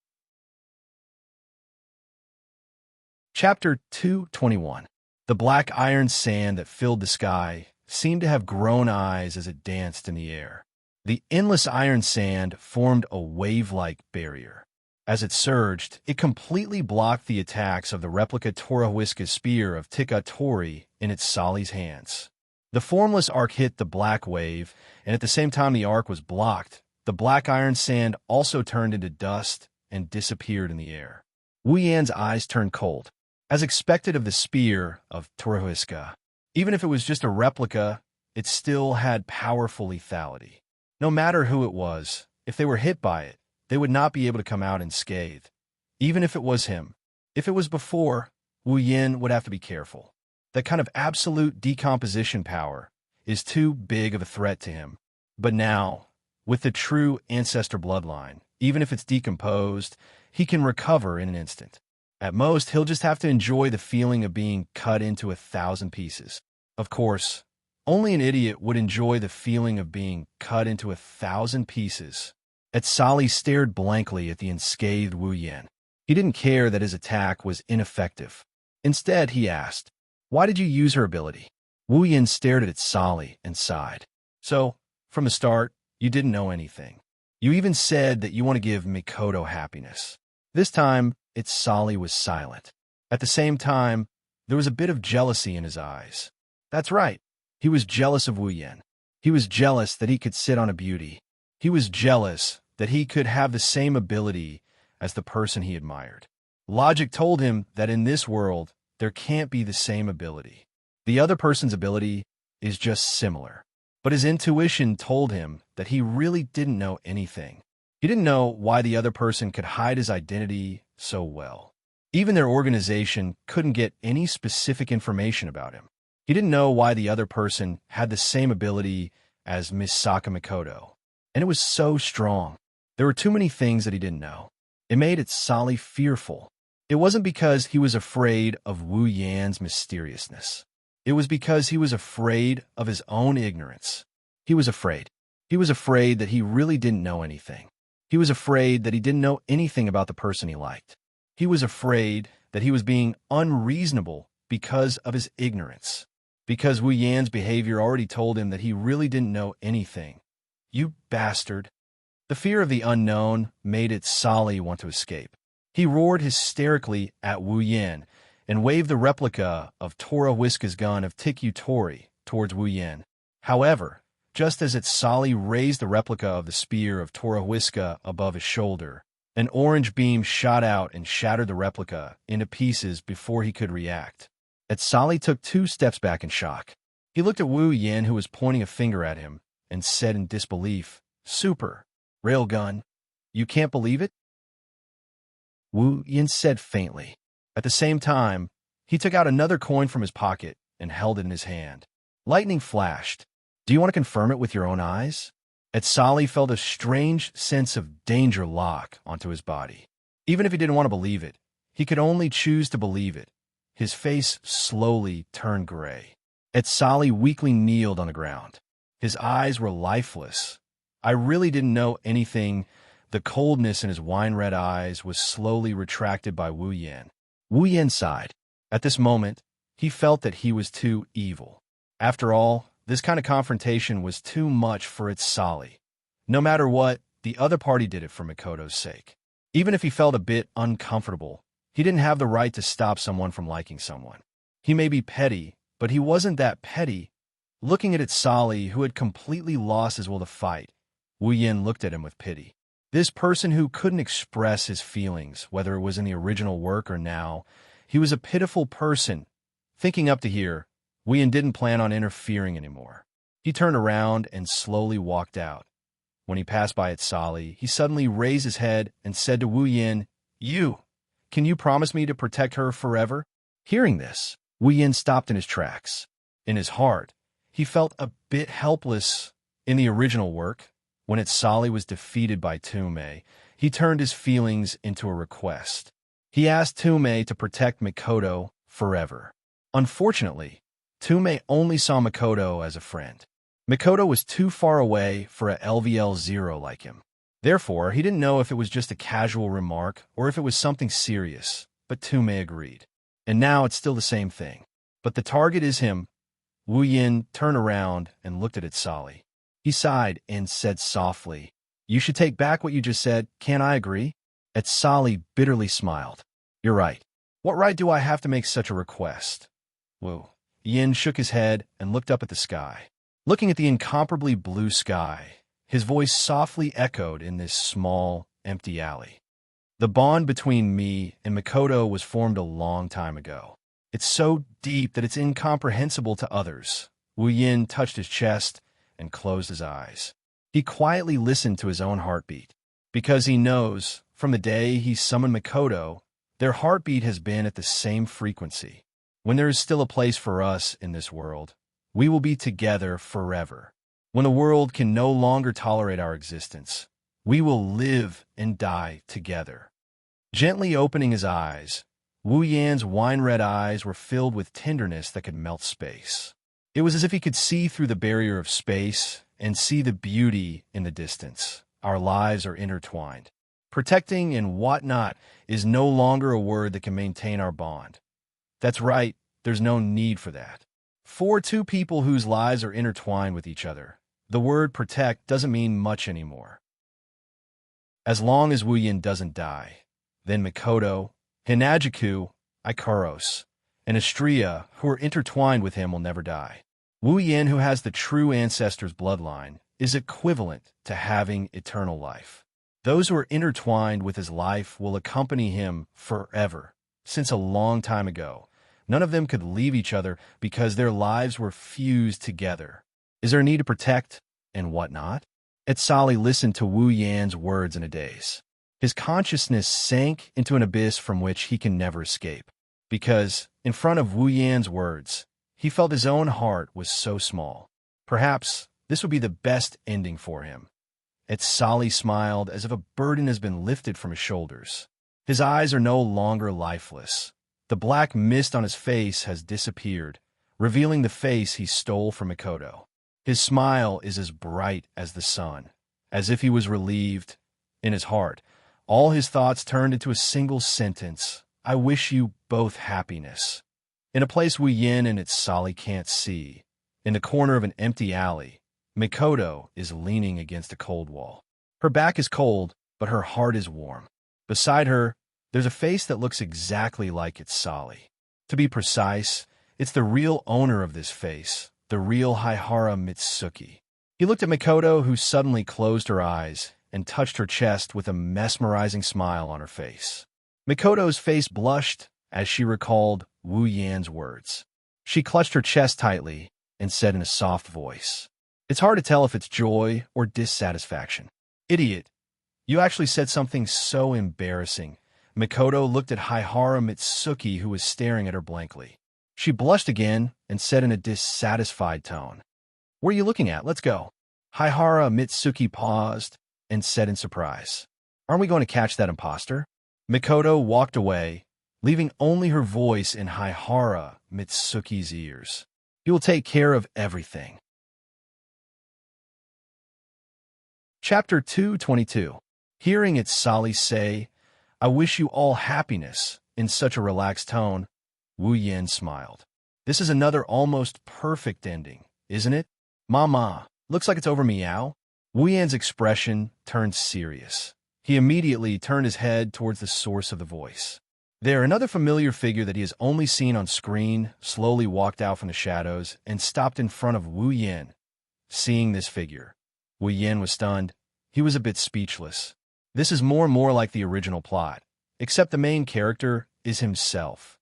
Chapter 221. The black iron sand that filled the sky seemed to have grown eyes as it danced in the air. The endless iron sand formed a wave-like barrier. As it surged, it completely blocked the attacks of the replica Torohuiska spear of Tikutori in Itsali's hands. The formless arc hit the black wave, and at the same time the arc was blocked, the black iron sand also turned into dust and disappeared in the air. Wu Yan's eyes turned cold. As expected of the spear of Torohuiska, even if it was just a replica, it still had powerful lethality. No matter who it was, if they were hit by it, they would not be able to come out unscathed. Even if it was him. If it was before, Wu Yin would have to be careful. That kind of absolute decomposition power is too big of a threat to him. But now, with the true ancestor bloodline, even if it's decomposed, he can recover in an instant. At most, he'll just have to enjoy the feeling of being cut into 1,000 pieces. Of course, only an idiot would enjoy the feeling of being cut into 1,000 pieces. Sali stared blankly at the unscathed Wu Yin. He didn't care that his attack was ineffective. Instead, he asked, "Why did you use her ability?" Wu Yin stared at Sali and sighed. "So, from the start, you didn't know anything. You even said that you want to give Mikoto happiness." This time, Sali was silent. At the same time, there was a bit of jealousy in his eyes. That's right. He was jealous of Wu Yin. He was jealous that he could sit on a beauty. He was jealous that he could have the same ability as the person he admired. Logic told him that in this world, there can't be the same ability. The other person's ability is just similar. But his intuition told him that he really didn't know anything. He didn't know why the other person could hide his identity so well. Even their organization couldn't get any specific information about him. He didn't know why the other person had the same ability as Miss Mikoto. And it was so strong. There were too many things that he didn't know. It made Sali fearful. It wasn't because he was afraid of Wu Yan's mysteriousness. It was because he was afraid of his own ignorance. He was afraid. He was afraid that he really didn't know anything. He was afraid that he didn't know anything about the person he liked. He was afraid that he was being unreasonable because of his ignorance. Because Wu Yan's behavior already told him that he really didn't know anything. You bastard. The fear of the unknown made Sali want to escape. He roared hysterically at Wu Yan and waved the replica of Tora Whiska's gun of Tikutori towards Wu Yan. However, just as Sali raised the replica of the spear of Tora Whiska above his shoulder, an orange beam shot out and shattered the replica into pieces before he could react. Sali took 2 steps back in shock. He looked at Wu Yan, who was pointing a finger at him, and said in disbelief, "Super. Railgun. You can't believe it?" Wu Yan said faintly. At the same time, he took out another coin from his pocket and held it in his hand. Lightning flashed. "Do you want to confirm it with your own eyes?" Sali felt a strange sense of danger lock onto his body. Even if he didn't want to believe it, he could only choose to believe it. His face slowly turned gray. Sali weakly kneeled on the ground. His eyes were lifeless. I really didn't know anything. The coldness in his wine-red eyes was slowly retracted by Wu Yan. Wu Yan sighed. At this moment, he felt that he was too evil. After all, this kind of confrontation was too much for Sali. No matter what, the other party did it for Mikoto's sake. Even if he felt a bit uncomfortable, he didn't have the right to stop someone from liking someone. He may be petty, but he wasn't that petty. Looking at Sali, who had completely lost his will to fight, Wu Yan looked at him with pity. This person who couldn't express his feelings, whether it was in the original work or now, he was a pitiful person. Thinking up to here, Wu Yan didn't plan on interfering anymore. He turned around and slowly walked out. When he passed by Sali, he suddenly raised his head and said to Wu Yan, Can you promise me to protect her forever?" Hearing this, Wu Yan stopped in his tracks. In his heart, he felt a bit helpless. In the original work, when Sali was defeated by Tumei, he turned his feelings into a request. He asked Tumei to protect Mikoto forever. Unfortunately, Tumei only saw Mikoto as a friend. Mikoto was too far away for a LVL0 like him. Therefore, he didn't know if it was just a casual remark or if it was something serious, but Tumei agreed. And now it's still the same thing. But the target is him. Wu Yan turned around and looked at Sali. He sighed and said softly, "You should take back what you just said. Can't I agree?" Sali bitterly smiled. "You're right. What right do I have to make such a request?" Wu Yan shook his head and looked up at the sky. Looking at the incomparably blue sky, his voice softly echoed in this small, empty alley. "The bond between me and Mikoto was formed a long time ago. It's so deep that it's incomprehensible to others. Wu Yin touched his chest and closed his eyes. He quietly listened to his own heartbeat, because he knows, from the day he summoned Mikoto, their heartbeat has been at the same frequency. When there is still a place for us in this world, we will be together forever. When the world can no longer tolerate our existence, we will live and die together. Gently opening his eyes, Wu Yan's wine-red eyes were filled with tenderness that could melt space. It was as if he could see through the barrier of space and see the beauty in the distance. Our lives are intertwined. Protecting and whatnot is no longer a word that can maintain our bond. That's right, there's no need for that. For two people whose lives are intertwined with each other, the word protect doesn't mean much anymore. As long as Wu Yin doesn't die, then Mikoto, Hinajiku, Ikaros, and Astria, who are intertwined with him, will never die. Wu Yin, who has the true ancestor's bloodline, is equivalent to having eternal life. Those who are intertwined with his life will accompany him forever. Since a long time ago, none of them could leave each other because their lives were fused together. Is there a need to protect and whatnot? Etsali listened to Wu Yan's words in a daze. His consciousness sank into an abyss from which he can never escape. Because, in front of Wu Yan's words, he felt his own heart was so small. Perhaps this would be the best ending for him. Etsali smiled as if a burden has been lifted from his shoulders. His eyes are no longer lifeless. The black mist on his face has disappeared, revealing the face he stole from Mikoto. His smile is as bright as the sun, as if he was relieved. In his heart, all his thoughts turned into a single sentence: I wish you both happiness. In a place Wu Yin and Etsali can't see, in the corner of an empty alley, Mikoto is leaning against a cold wall. Her back is cold, but her heart is warm. Beside her, there's a face that looks exactly like Etsali. To be precise, it's the real owner of this face, the real Haihara Mitsuki. He looked at Mikoto, who suddenly closed her eyes and touched her chest with a mesmerizing smile on her face. Mikoto's face blushed as she recalled Wu Yan's words. She clutched her chest tightly and said in a soft voice, It's hard to tell if it's joy or dissatisfaction. Idiot, you actually said something so embarrassing. Mikoto looked at Haihara Mitsuki, who was staring at her blankly. She blushed again and said in a dissatisfied tone, What are you looking at? Let's go. Haihara Mitsuki paused and said in surprise, Aren't we going to catch that imposter? Mikoto walked away, leaving only her voice in Haihara Mitsuki's ears. He will take care of everything. Chapter 222. Hearing Etsali say, I wish you all happiness, in such a relaxed tone, Wu Yin smiled. This is another almost perfect ending, isn't it? Mama, looks like it's over, meow. Wu Yan's expression turned serious. He immediately turned his head towards the source of the voice. There, another familiar figure that he has only seen on screen slowly walked out from the shadows and stopped in front of Wu Yin. Seeing this figure, Wu Yin was stunned. He was a bit speechless. This is more and more like the original plot, except the main character is himself.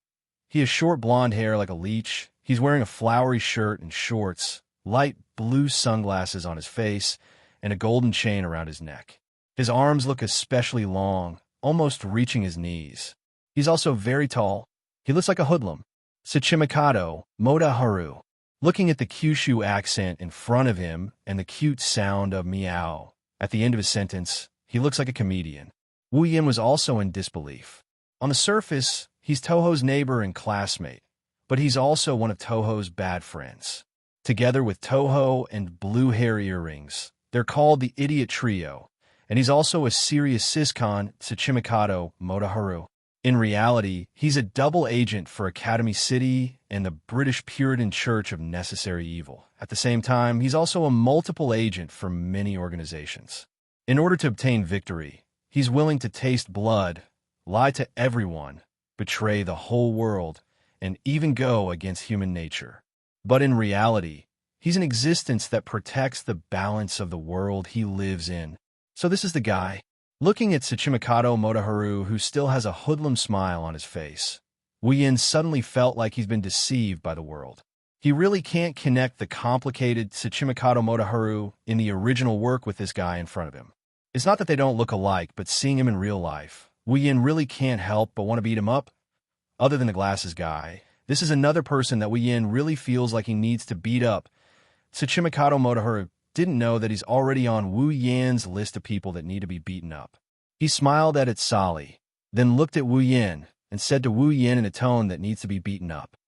He has short blonde hair like a leech. He's wearing a flowery shirt and shorts, light blue sunglasses on his face, and a golden chain around his neck. His arms look especially long, almost reaching his knees. He's also very tall. He looks like a hoodlum. Tsuchimikado, Moda Haru. Looking at the Kyushu accent in front of him and the cute sound of meow at the end of his sentence, he looks like a comedian. Wu Yin was also in disbelief. On the surface, he's Toho's neighbor and classmate, but he's also one of Toho's bad friends. Together with Toho and blue hair earrings, they're called the Idiot Trio, and he's also a serious siscon, Tsuchimikado Motoharu. In reality, he's a double agent for Academy City and the British Puritan Church of Necessary Evil. At the same time, he's also a multiple agent for many organizations. In order to obtain victory, he's willing to taste blood, lie to everyone, betray the whole world, and even go against human nature. But in reality, he's an existence that protects the balance of the world he lives in. So this is the guy. Looking at Tsuchimikado Motoharu, who still has a hoodlum smile on his face, Wu Yin suddenly felt like he's been deceived by the world. He really can't connect the complicated Tsuchimikado Motoharu in the original work with this guy in front of him. It's not that they don't look alike, but seeing him in real life, Wu Yin really can't help but want to beat him up. Other than the glasses guy, this is another person that Wu Yin really feels like he needs to beat up. Tsuchimikado Motoharu didn't know that he's already on Wu Yan's list of people that need to be beaten up. He smiled at Sally, then looked at Wu Yin and said to Wu Yin in a tone that needs to be beaten up.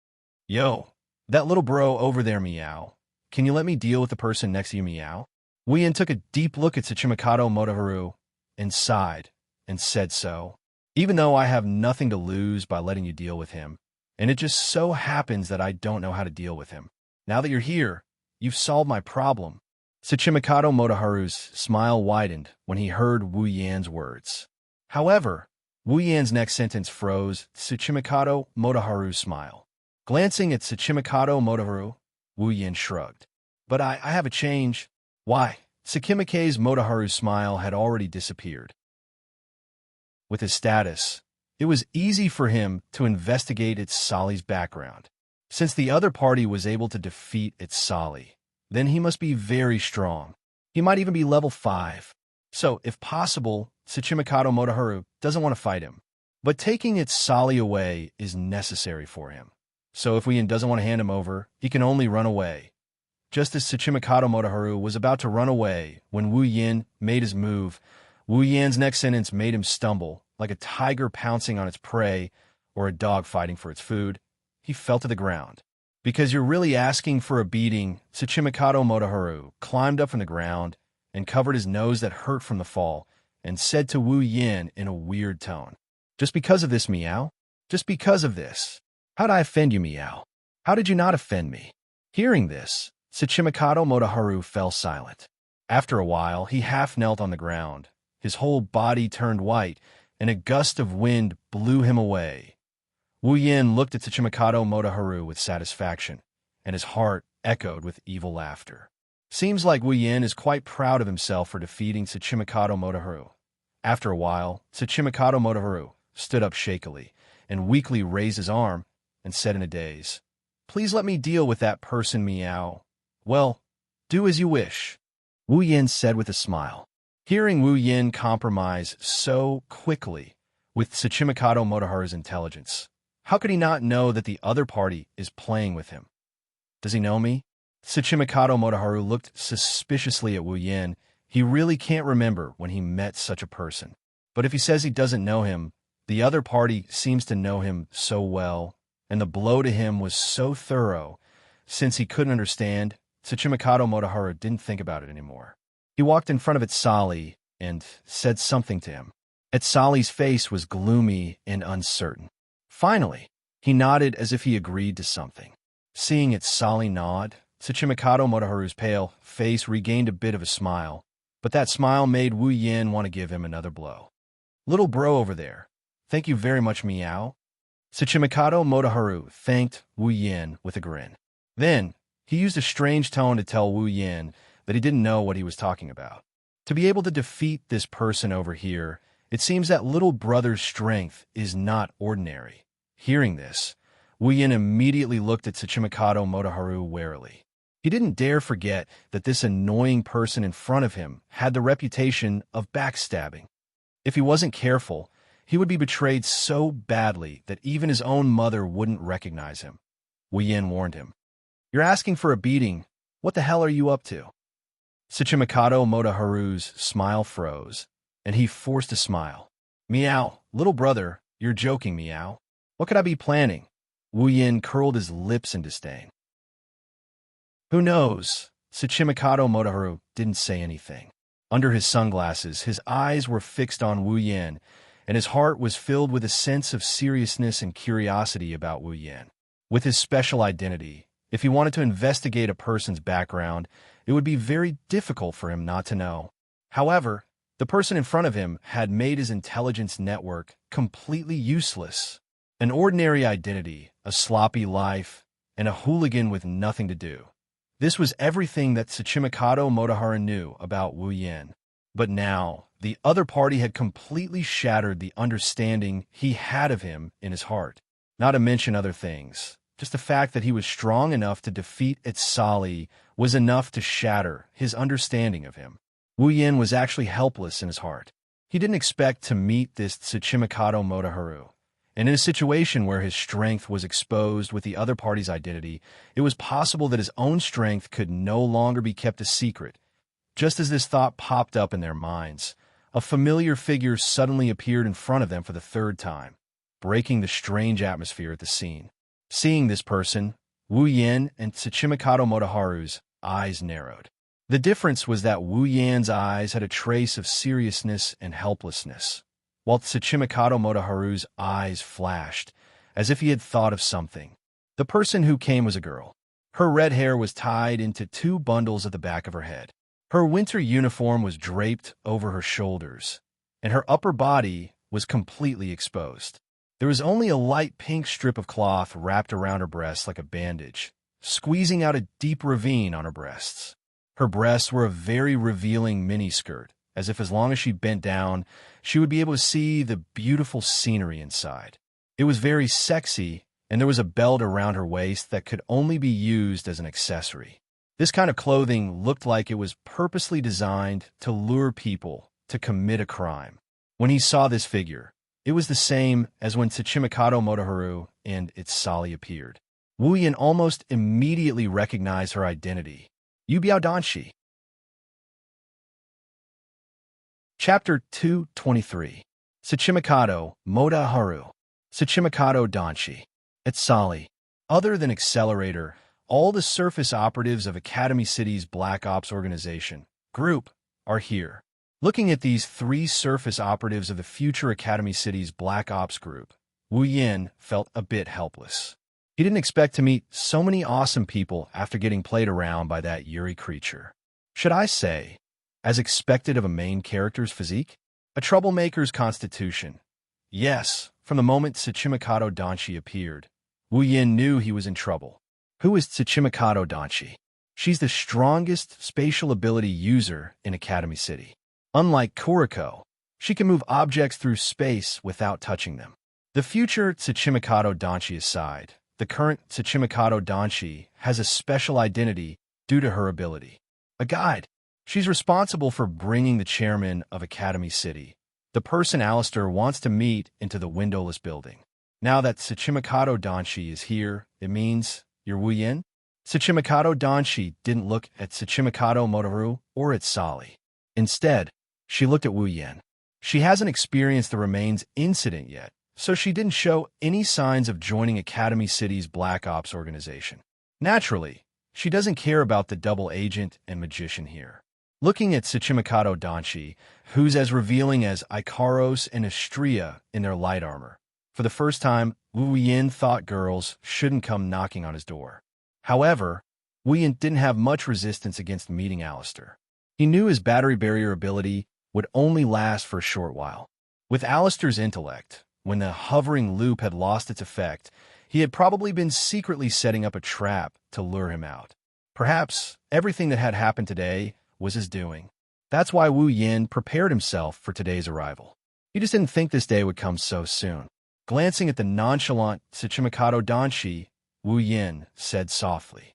Yo, that little bro over there, Meow. Can you let me deal with the person next to you, Meow? Wu Yin took a deep look at Tsuchimikado Motoharu and sighed and said so. Even though I have nothing to lose by letting you deal with him, and it just so happens that I don't know how to deal with him. Now that you're here, you've solved my problem. Tsuchimikado Motoharu's smile widened when he heard Wu Yan's words. However, Wu Yan's next sentence froze Tsuchimikado Motoharu's smile. Glancing at Tsuchimikado Motoharu, Wu Yan shrugged. But I have a change. Why? Tsukimike's Motoharu's smile had already disappeared. With his status, it was easy for him to investigate Itsali's background. Since the other party was able to defeat Itsali, then he must be very strong. He might even be level 5. So, if possible, Tsuchimikado Motoharu doesn't want to fight him. But taking Itsali away is necessary for him. So if Wu Yin doesn't want to hand him over, he can only run away. Just as Tsuchimikado Motoharu was about to run away when Wu Yin made his move, Wu Yan's next sentence made him stumble, like a tiger pouncing on its prey or a dog fighting for its food. He fell to the ground. Because you're really asking for a beating, Tsuchimikado Motoharu climbed up from the ground and covered his nose that hurt from the fall and said to Wu Yin in a weird tone, "Just because of this, Meow? Just because of this? How'd I offend you, Meow? How did you not offend me?" Hearing this, Tsuchimikado Motoharu fell silent. After a while, he half knelt on the ground. His whole body turned white, and a gust of wind blew him away. Wu Yin looked at Tsuchimikado Motoharu with satisfaction, and his heart echoed with evil laughter. Seems like Wu Yin is quite proud of himself for defeating Tsuchimikado Motoharu. After a while, Tsuchimikado Motoharu stood up shakily and weakly raised his arm and said in a daze, "Please let me deal with that person, Meow." "Well, do as you wish," Wu Yin said with a smile. Hearing Wu Yin compromise so quickly with Tsuchimikado Motoharu's intelligence, how could he not know that the other party is playing with him? Does he know me? Tsuchimikado Motoharu looked suspiciously at Wu Yin. He really can't remember when he met such a person. But if he says he doesn't know him, the other party seems to know him so well, and the blow to him was so thorough. Since he couldn't understand, Tsuchimikado Motoharu didn't think about it anymore. He walked in front of Itsali and said something to him. Itsali's face was gloomy and uncertain. Finally, he nodded as if he agreed to something. Seeing Itsali nod, Tsuchimikado Motoharu's pale face regained a bit of a smile, but that smile made Wu Yin want to give him another blow. "Little bro over there, thank you very much, Meow." Tsuchimikado Motoharu thanked Wu Yin with a grin. Then, he used a strange tone to tell Wu Yin that he didn't know what he was talking about. To be able to defeat this person over here, it seems that little brother's strength is not ordinary. Hearing this, Wu Yin immediately looked at Tsuchimikado Motoharu warily. He didn't dare forget that this annoying person in front of him had the reputation of backstabbing. If he wasn't careful, he would be betrayed so badly that even his own mother wouldn't recognize him. Wu Yin warned him, "You're asking for a beating. What the hell are you up to?" Tsuchimikado Motoharu's smile froze, and he forced a smile. "Meow, little brother, you're joking, Meow. What could I be planning?" Wu Yin curled his lips in disdain. "Who knows?" Tsuchimikado Motoharu didn't say anything. Under his sunglasses, his eyes were fixed on Wu Yin, and his heart was filled with a sense of seriousness and curiosity about Wu Yin. With his special identity, if he wanted to investigate a person's background, it would be very difficult for him not to know. However, the person in front of him had made his intelligence network completely useless. An ordinary identity, a sloppy life, and a hooligan with nothing to do. This was everything that Tsuchimikado Motoharu knew about Wu Yin. But now, the other party had completely shattered the understanding he had of him in his heart. Not to mention other things. Just the fact that he was strong enough to defeat Itsali was enough to shatter his understanding of him. Wu Yin was actually helpless in his heart. He didn't expect to meet this Tsuchimikado Motoharu, and in a situation where his strength was exposed with the other party's identity, it was possible that his own strength could no longer be kept a secret. Just as this thought popped up in their minds, a familiar figure suddenly appeared in front of them for the third time, breaking the strange atmosphere at the scene. Seeing this person, Wu Yin and Tsuchimikado Motoharu's eyes narrowed. The difference was that Wu Yan's eyes had a trace of seriousness and helplessness, while Tsuchimikado Motoharu's eyes flashed, as if he had thought of something. The person who came was a girl. Her red hair was tied into 2 bundles at the back of her head. Her winter uniform was draped over her shoulders, and her upper body was completely exposed. There was only a light pink strip of cloth wrapped around her breasts like a bandage, squeezing out a deep ravine on her breasts. Her breasts were a very revealing miniskirt, as if as long as she bent down, she would be able to see the beautiful scenery inside. It was very sexy, and there was a belt around her waist that could only be used as an accessory. This kind of clothing looked like it was purposely designed to lure people to commit a crime. When he saw this figure, it was the same as when Tsuchimikado Motoharu and Itsali appeared. Wu Yin almost immediately recognized her identity. Yubiao Danshi. Chapter 223. Tsuchimikado Motoharu. Tsuchimikado Danshi. Itsali. Other than Accelerator, all the surface operatives of Academy City's Black Ops organization, group, are here. Looking at these 3 surface operatives of the future Academy City's Black Ops group, Wu Yin felt a bit helpless. He didn't expect to meet so many awesome people after getting played around by that Yuri creature. Should I say, as expected of a main character's physique? A troublemaker's constitution. Yes, from the moment Tsuchimikado Danshi appeared, Wu Yin knew he was in trouble. Who is Tsuchimikado Danshi? She's the strongest spatial ability user in Academy City. Unlike Kuriko, she can move objects through space without touching them. The future Tsuchimikado Danshi aside, the current Tsuchimikado Danshi has a special identity due to her ability. A guide. She's responsible for bringing the chairman of Academy City, the person Alistair wants to meet, into the windowless building. Now that Tsuchimikado Danshi is here, it means you're Wu Yin? Tsuchimikado Danshi didn't look at Tsuchimikado Motoharu or at Sali. Instead, she looked at Wu Yin. She hasn't experienced the Remains incident yet, so she didn't show any signs of joining Academy City's Black Ops organization. Naturally, she doesn't care about the double agent and magician here. Looking at Tsuchimikado Danshi, who's as revealing as Ikaros and Astria in their light armor, for the first time, Wu Yin thought girls shouldn't come knocking on his door. However, Wu Yin didn't have much resistance against meeting Alistair. He knew his battery barrier ability would only last for a short while. With Alistair's intellect, when the hovering loop had lost its effect, he had probably been secretly setting up a trap to lure him out. Perhaps everything that had happened today was his doing. That's why Wu Yin prepared himself for today's arrival. He just didn't think this day would come so soon. Glancing at the nonchalant Tsuchimikado Danshi, Wu Yin said softly,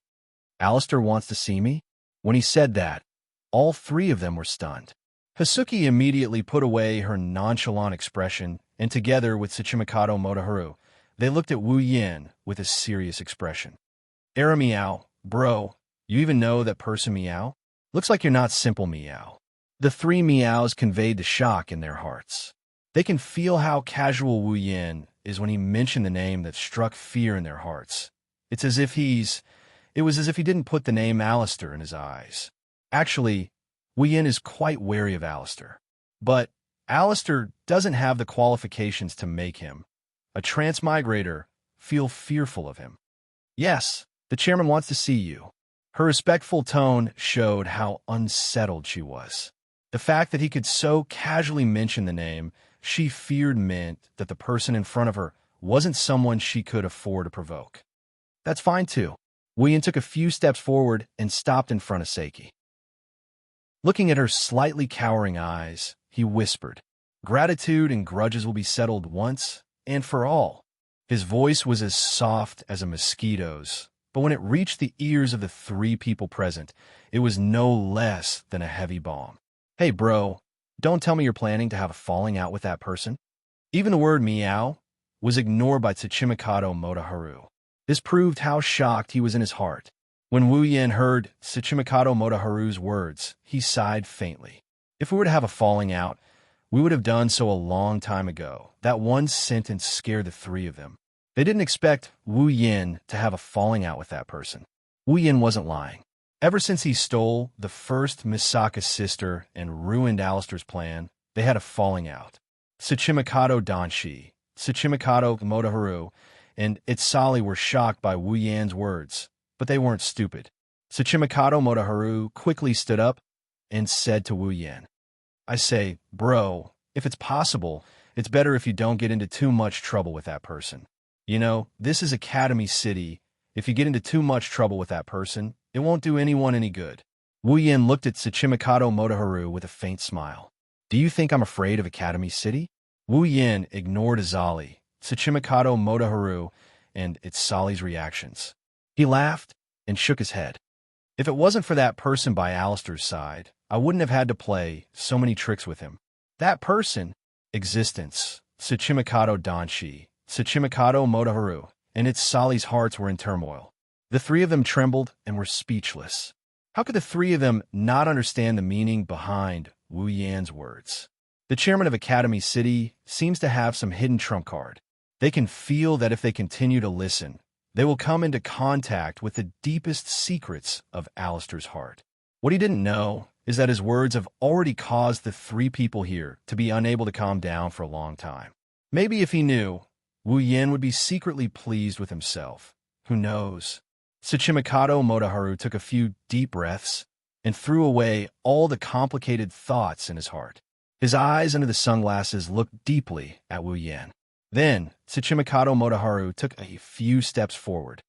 "Alistair wants to see me?" When he said that, all 3 of them were stunned. Hasuki immediately put away her nonchalant expression, and together with Tsuchimikado Motoharu, they looked at Wu Yin with a serious expression. "Era Meow, bro, you even know that person Meow? Looks like you're not simple Meow." The 3 Meows conveyed the shock in their hearts. They can feel how casual Wu Yin is when he mentioned the name that struck fear in their hearts. It was as if he didn't put the name Alistair in his eyes. Actually, Wu Yin is quite wary of Alistair. But Alistair doesn't have the qualifications to make him, a transmigrator, feel fearful of him. "Yes, the chairman wants to see you." Her respectful tone showed how unsettled she was. The fact that he could so casually mention the name she feared meant that the person in front of her wasn't someone she could afford to provoke. "That's fine too." Wu Yin took a few steps forward and stopped in front of Seiki. Looking at her slightly cowering eyes, he whispered, "Gratitude and grudges will be settled once and for all." His voice was as soft as a mosquito's, but when it reached the ears of the three people present, it was no less than a heavy bomb. Hey, bro, don't tell me you're planning to have a falling out with that person? Even the word meow was ignored by Tsuchimikado Motoharu. This proved how shocked he was in his heart. When Wu Yin heard Tsuchimikado Motoharu's words, he sighed faintly. If we were to have a falling out, we would have done so a long time ago. That one sentence scared the three of them. They didn't expect Wu Yin to have a falling out with that person. Wu Yin wasn't lying. Ever since he stole the first Misaka's sister and ruined Alistair's plan, they had a falling out. Tsuchimikado Danshi, Tsuchimikado Motoharu, and Itsali were shocked by Wu Yan's words, but they weren't stupid. Tsuchimikado Motoharu quickly stood up and said to Wu Yan, I say, bro, if it's possible, it's better if you don't get into too much trouble with that person. You know, this is Academy City. If you get into too much trouble with that person, it won't do anyone any good. Wu Yin looked at Tsuchimikado Motoharu with a faint smile. Do you think I'm afraid of Academy City? Wu Yin ignored Azali, Tsuchimikado Motoharu, and Itsali's reactions. He laughed and shook his head. If it wasn't for that person by Alistair's side, I wouldn't have had to play so many tricks with him. That person, existence, Tsuchimikado Danshi, Tsuchimikado Motoharu, and Itsali's hearts were in turmoil. The three of them trembled and were speechless. How could the three of them not understand the meaning behind Wu Yan's words? The chairman of Academy City seems to have some hidden trump card. They can feel that if they continue to listen, they will come into contact with the deepest secrets of Alistair's heart. What he didn't know is that his words have already caused the three people here to be unable to calm down for a long time. Maybe if he knew, Wu Yin would be secretly pleased with himself. Who knows? Tsuchimikado Motoharu took a few deep breaths and threw away all the complicated thoughts in his heart. His eyes under the sunglasses looked deeply at Wu Yin. Then, Tsuchimikado Motoharu took a few steps forward.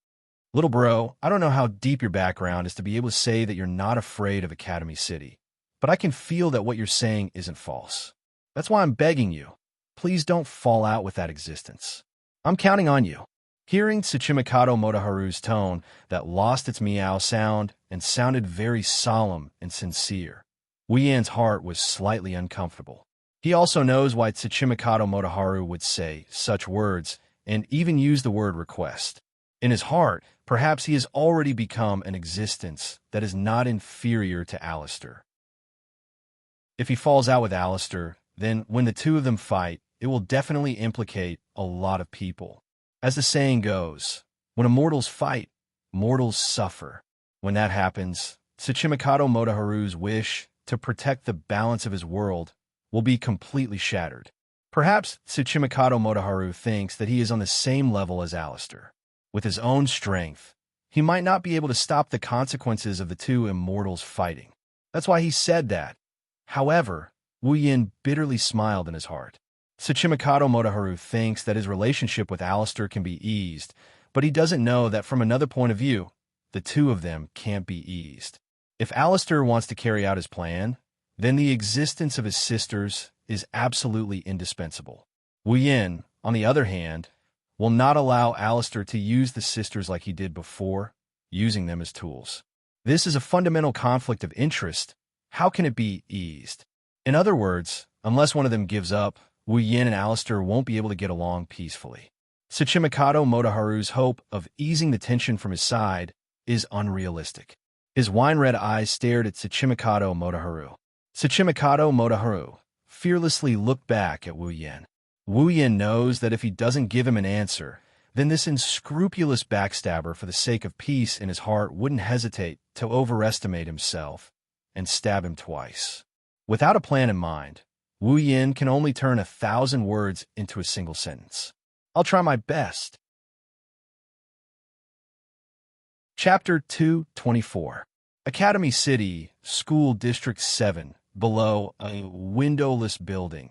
Little bro, I don't know how deep your background is to be able to say that you're not afraid of Academy City, but I can feel that what you're saying isn't false. That's why I'm begging you. Please don't fall out with that existence. I'm counting on you. Hearing Tsuchimikado Motoharu's tone that lost its meow sound and sounded very solemn and sincere, Wu Yan's heart was slightly uncomfortable. He also knows why Tsuchimikado Motoharu would say such words and even use the word request. In his heart, perhaps he has already become an existence that is not inferior to Alistair. If he falls out with Alistair, then when the two of them fight, it will definitely implicate a lot of people. As the saying goes, when immortals fight, mortals suffer. When that happens, Tsuchimikado Motoharu's wish to protect the balance of his world will be completely shattered. Perhaps Tsuchimikado Motoharu thinks that he is on the same level as Alistair. With his own strength, he might not be able to stop the consequences of the two immortals fighting. That's why he said that. However, Wu Yin bitterly smiled in his heart. Tsuchimikado Motoharu thinks that his relationship with Alistair can be eased, but he doesn't know that from another point of view, the two of them can't be eased. If Alistair wants to carry out his plan, then the existence of his sisters is absolutely indispensable. Wu Yin, on the other hand, will not allow Alistair to use the sisters like he did before, using them as tools. This is a fundamental conflict of interest. How can it be eased? In other words, unless one of them gives up, Wu Yin and Alistair won't be able to get along peacefully. Tsuchimikado Motoharu's hope of easing the tension from his side is unrealistic. His wine-red eyes stared at Tsuchimikado Motoharu. Tsuchimikado Motoharu fearlessly looked back at Wu Yin. Wu Yin knows that if he doesn't give him an answer, then this unscrupulous backstabber for the sake of peace in his heart wouldn't hesitate to overestimate himself and stab him twice. Without a plan in mind, Wu Yin can only turn 1,000 words into a single sentence. I'll try my best. Chapter 224. Academy City, School District 7, below a windowless building.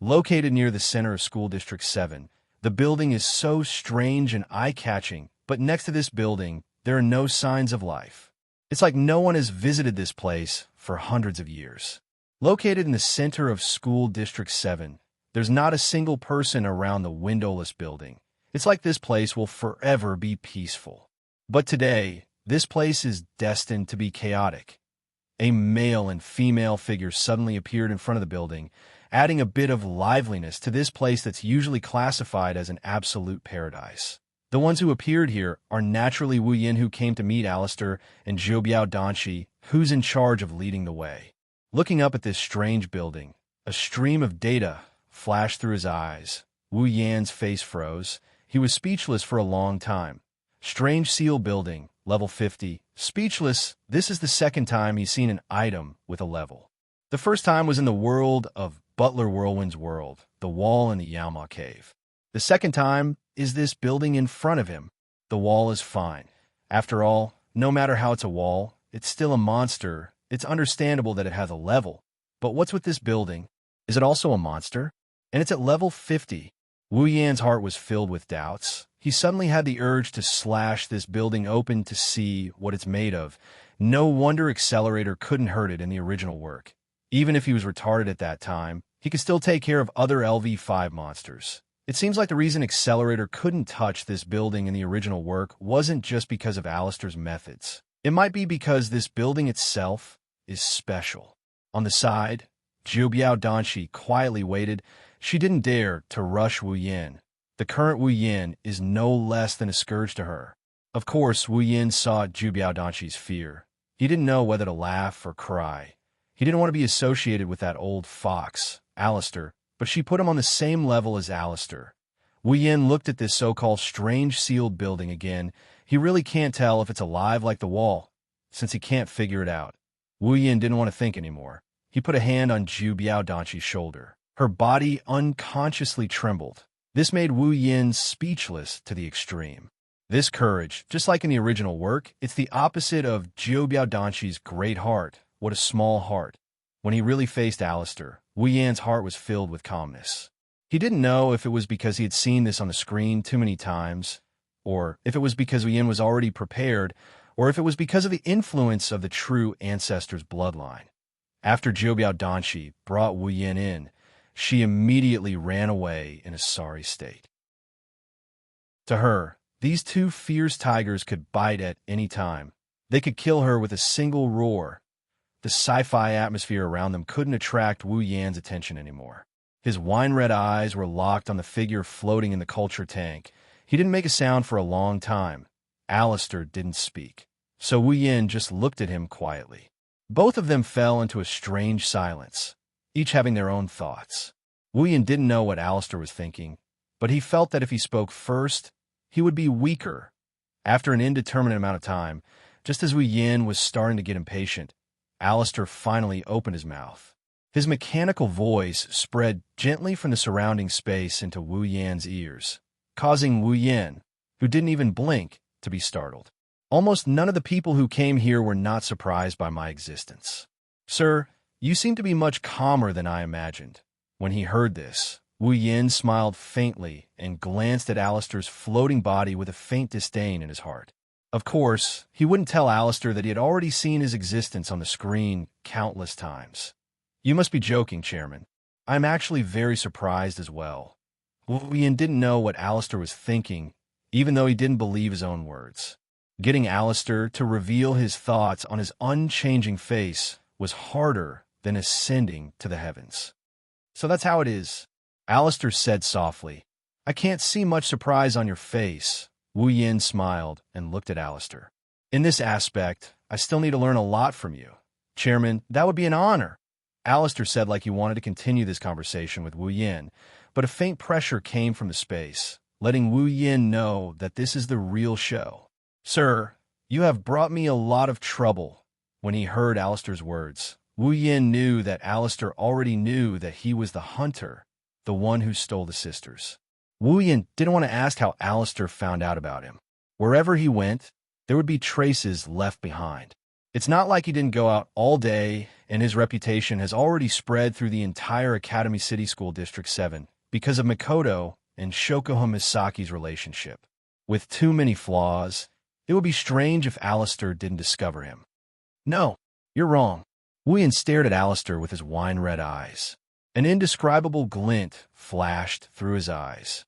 Located near the center of School District 7, the building is so strange and eye-catching, but next to this building, there are no signs of life. It's like no one has visited this place for hundreds of years. Located in the center of School District 7, there's not a single person around the windowless building, It's like this place will forever be peaceful. But today, this place is destined to be chaotic. A male and female figure suddenly appeared in front of the building, adding a bit of liveliness to this place that's usually classified as an absolute paradise. The ones who appeared here are naturally Wu Yin, who came to meet Alistair, and Zhou Biao Danshi, who's in charge of leading the way. Looking up at this strange building, a stream of data flashed through his eyes. Wu Yan's face froze. He was speechless for a long time. Strange seal building, level 50. Speechless, this is the second time he's seen an item with a level. The first time was in the world of Butler Whirlwind's world, the wall in the Yaoma cave. The second time is this building in front of him. The wall is fine. After all, no matter how it's a wall, it's still a monster. It's understandable that it has a level. But what's with this building? Is it also a monster? And it's at level 50. Wu Yan's heart was filled with doubts. He suddenly had the urge to slash this building open to see what it's made of. No wonder Accelerator couldn't hurt it in the original work. Even if he was retarded at that time, he could still take care of other LV5 monsters. It seems like the reason Accelerator couldn't touch this building in the original work wasn't just because of Alistair's methods. It might be because this building itself is special. On the side, Zhou Biao Danshi quietly waited. She didn't dare to rush Wu Yin. The current Wu Yin is no less than a scourge to her. Of course, Wu Yin saw Zhou Biao Danshi's fear. He didn't know whether to laugh or cry. He didn't want to be associated with that old fox, Alistair, but she put him on the same level as Alistair. Wu Yin looked at this so-called strange sealed building again. He really can't tell if it's alive like the wall, since he can't figure it out. Wu Yin didn't want to think anymore. He put a hand on Zhou Biao Danshi's shoulder. Her body unconsciously trembled. This made Wu Yin speechless to the extreme. This courage, just like in the original work, it's the opposite of Zhou Biao Danshi's great heart. What a small heart. When he really faced Alistair, Wu Yan's heart was filled with calmness. He didn't know if it was because he had seen this on the screen too many times, or if it was because Wu Yin was already prepared, or if it was because of the influence of the true ancestor's bloodline. After Zhou Biao Danshi brought Wu Yin in, she immediately ran away in a sorry state. To her, these two fierce tigers could bite at any time. They could kill her with a single roar. The sci-fi atmosphere around them couldn't attract Wu Yan's attention anymore. His wine-red eyes were locked on the figure floating in the culture tank. He didn't make a sound for a long time. Alistair didn't speak. So Wu Yin just looked at him quietly. Both of them fell into a strange silence, each having their own thoughts. Wu Yin didn't know what Alistair was thinking, but he felt that if he spoke first, he would be weaker. After an indeterminate amount of time, just as Wu Yin was starting to get impatient, Alistair finally opened his mouth. His mechanical voice spread gently from the surrounding space into Wu Yan's ears, causing Wu Yin, who didn't even blink, to be startled. Almost none of the people who came here were not surprised by my existence. Sir, you seem to be much calmer than I imagined. When he heard this, Wu Yin smiled faintly and glanced at Alistair's floating body with a faint disdain in his heart. Of course, he wouldn't tell Alistair that he had already seen his existence on the screen countless times. You must be joking, Chairman. I'm actually very surprised as well. Wu Yin didn't know what Alistair was thinking, even though he didn't believe his own words. Getting Alistair to reveal his thoughts on his unchanging face was harder than ascending to the heavens. So that's how it is, Alistair said softly. I can't see much surprise on your face. Wu Yin smiled and looked at Alistair. In this aspect, I still need to learn a lot from you. Chairman, that would be an honor. Alistair said like he wanted to continue this conversation with Wu Yin, but a faint pressure came from the space, letting Wu Yin know that this is the real show. Sir, you have brought me a lot of trouble. When he heard Alistair's words, Wu Yin knew that Alistair already knew that he was the hunter, the one who stole the sisters. Wu Yin didn't want to ask how Alistair found out about him. Wherever he went, there would be traces left behind. It's not like he didn't go out all day, and his reputation has already spread through the entire Academy City School District 7 because of Mikoto and Shokuha Misaki's relationship. With too many flaws, it would be strange if Alistair didn't discover him. No, you're wrong. Wu Yin stared at Alistair with his wine-red eyes. An indescribable glint flashed through his eyes.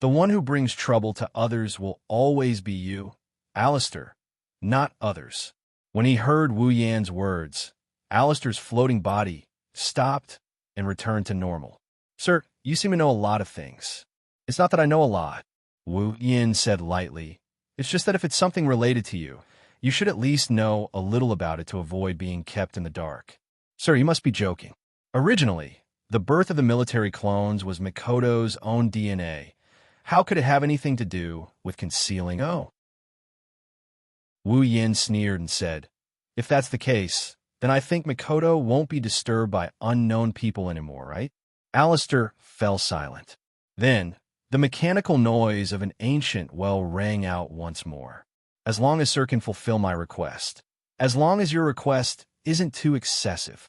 The one who brings trouble to others will always be you, Alistair, not others. When he heard Wu Yan's words, Alistair's floating body stopped and returned to normal. Sir, you seem to know a lot of things. It's not that I know a lot, Wu Yan said lightly. It's just that if it's something related to you, you should at least know a little about it to avoid being kept in the dark. Sir, you must be joking. Originally, the birth of the military clones was Mikoto's own DNA. How could it have anything to do with concealing? Oh. Wu Yin sneered and said, if that's the case, then I think Mikoto won't be disturbed by unknown people anymore, right? Alistair fell silent. Then, the mechanical noise of an ancient well rang out once more. As long as Sir can fulfill my request. As long as your request isn't too excessive.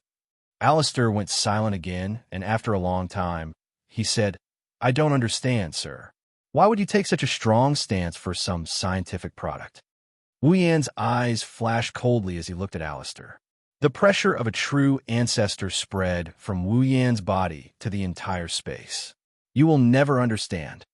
Alistair went silent again, and after a long time, he said, I don't understand, sir. Why would you take such a strong stance for some scientific product? Wu Yan's eyes flashed coldly as he looked at Alistair. The pressure of a true ancestor spread from Wu Yan's body to the entire space. You will never understand.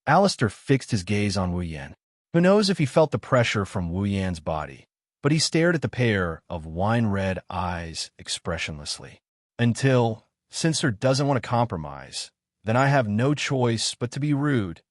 Alistair fixed his gaze on Wu Yan. Who knows if he felt the pressure from Wu Yan's body, but he stared at the pair of wine-red eyes expressionlessly. Until, since Sir doesn't want to compromise, then I have no choice but to be rude.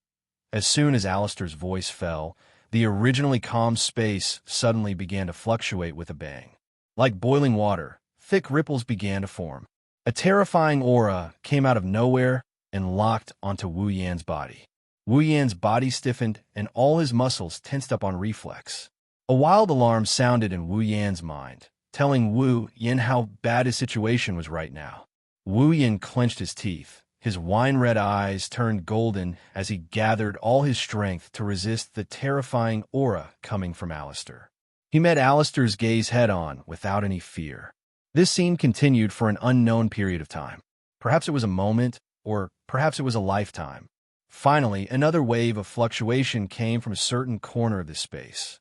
As soon as Alistair's voice fell, the originally calm space suddenly began to fluctuate with a bang. Like boiling water, thick ripples began to form. A terrifying aura came out of nowhere and locked onto Wu Yan's body. Wu Yan's body stiffened and all his muscles tensed up on reflex. A wild alarm sounded in Wu Yan's mind, telling Wu Yan how bad his situation was right now. Wu Yan clenched his teeth. His wine-red eyes turned golden as he gathered all his strength to resist the terrifying aura coming from Alistair. He met Alistair's gaze head-on without any fear. This scene continued for an unknown period of time. Perhaps it was a moment, or perhaps it was a lifetime. Finally, another wave of fluctuation came from a certain corner of the space.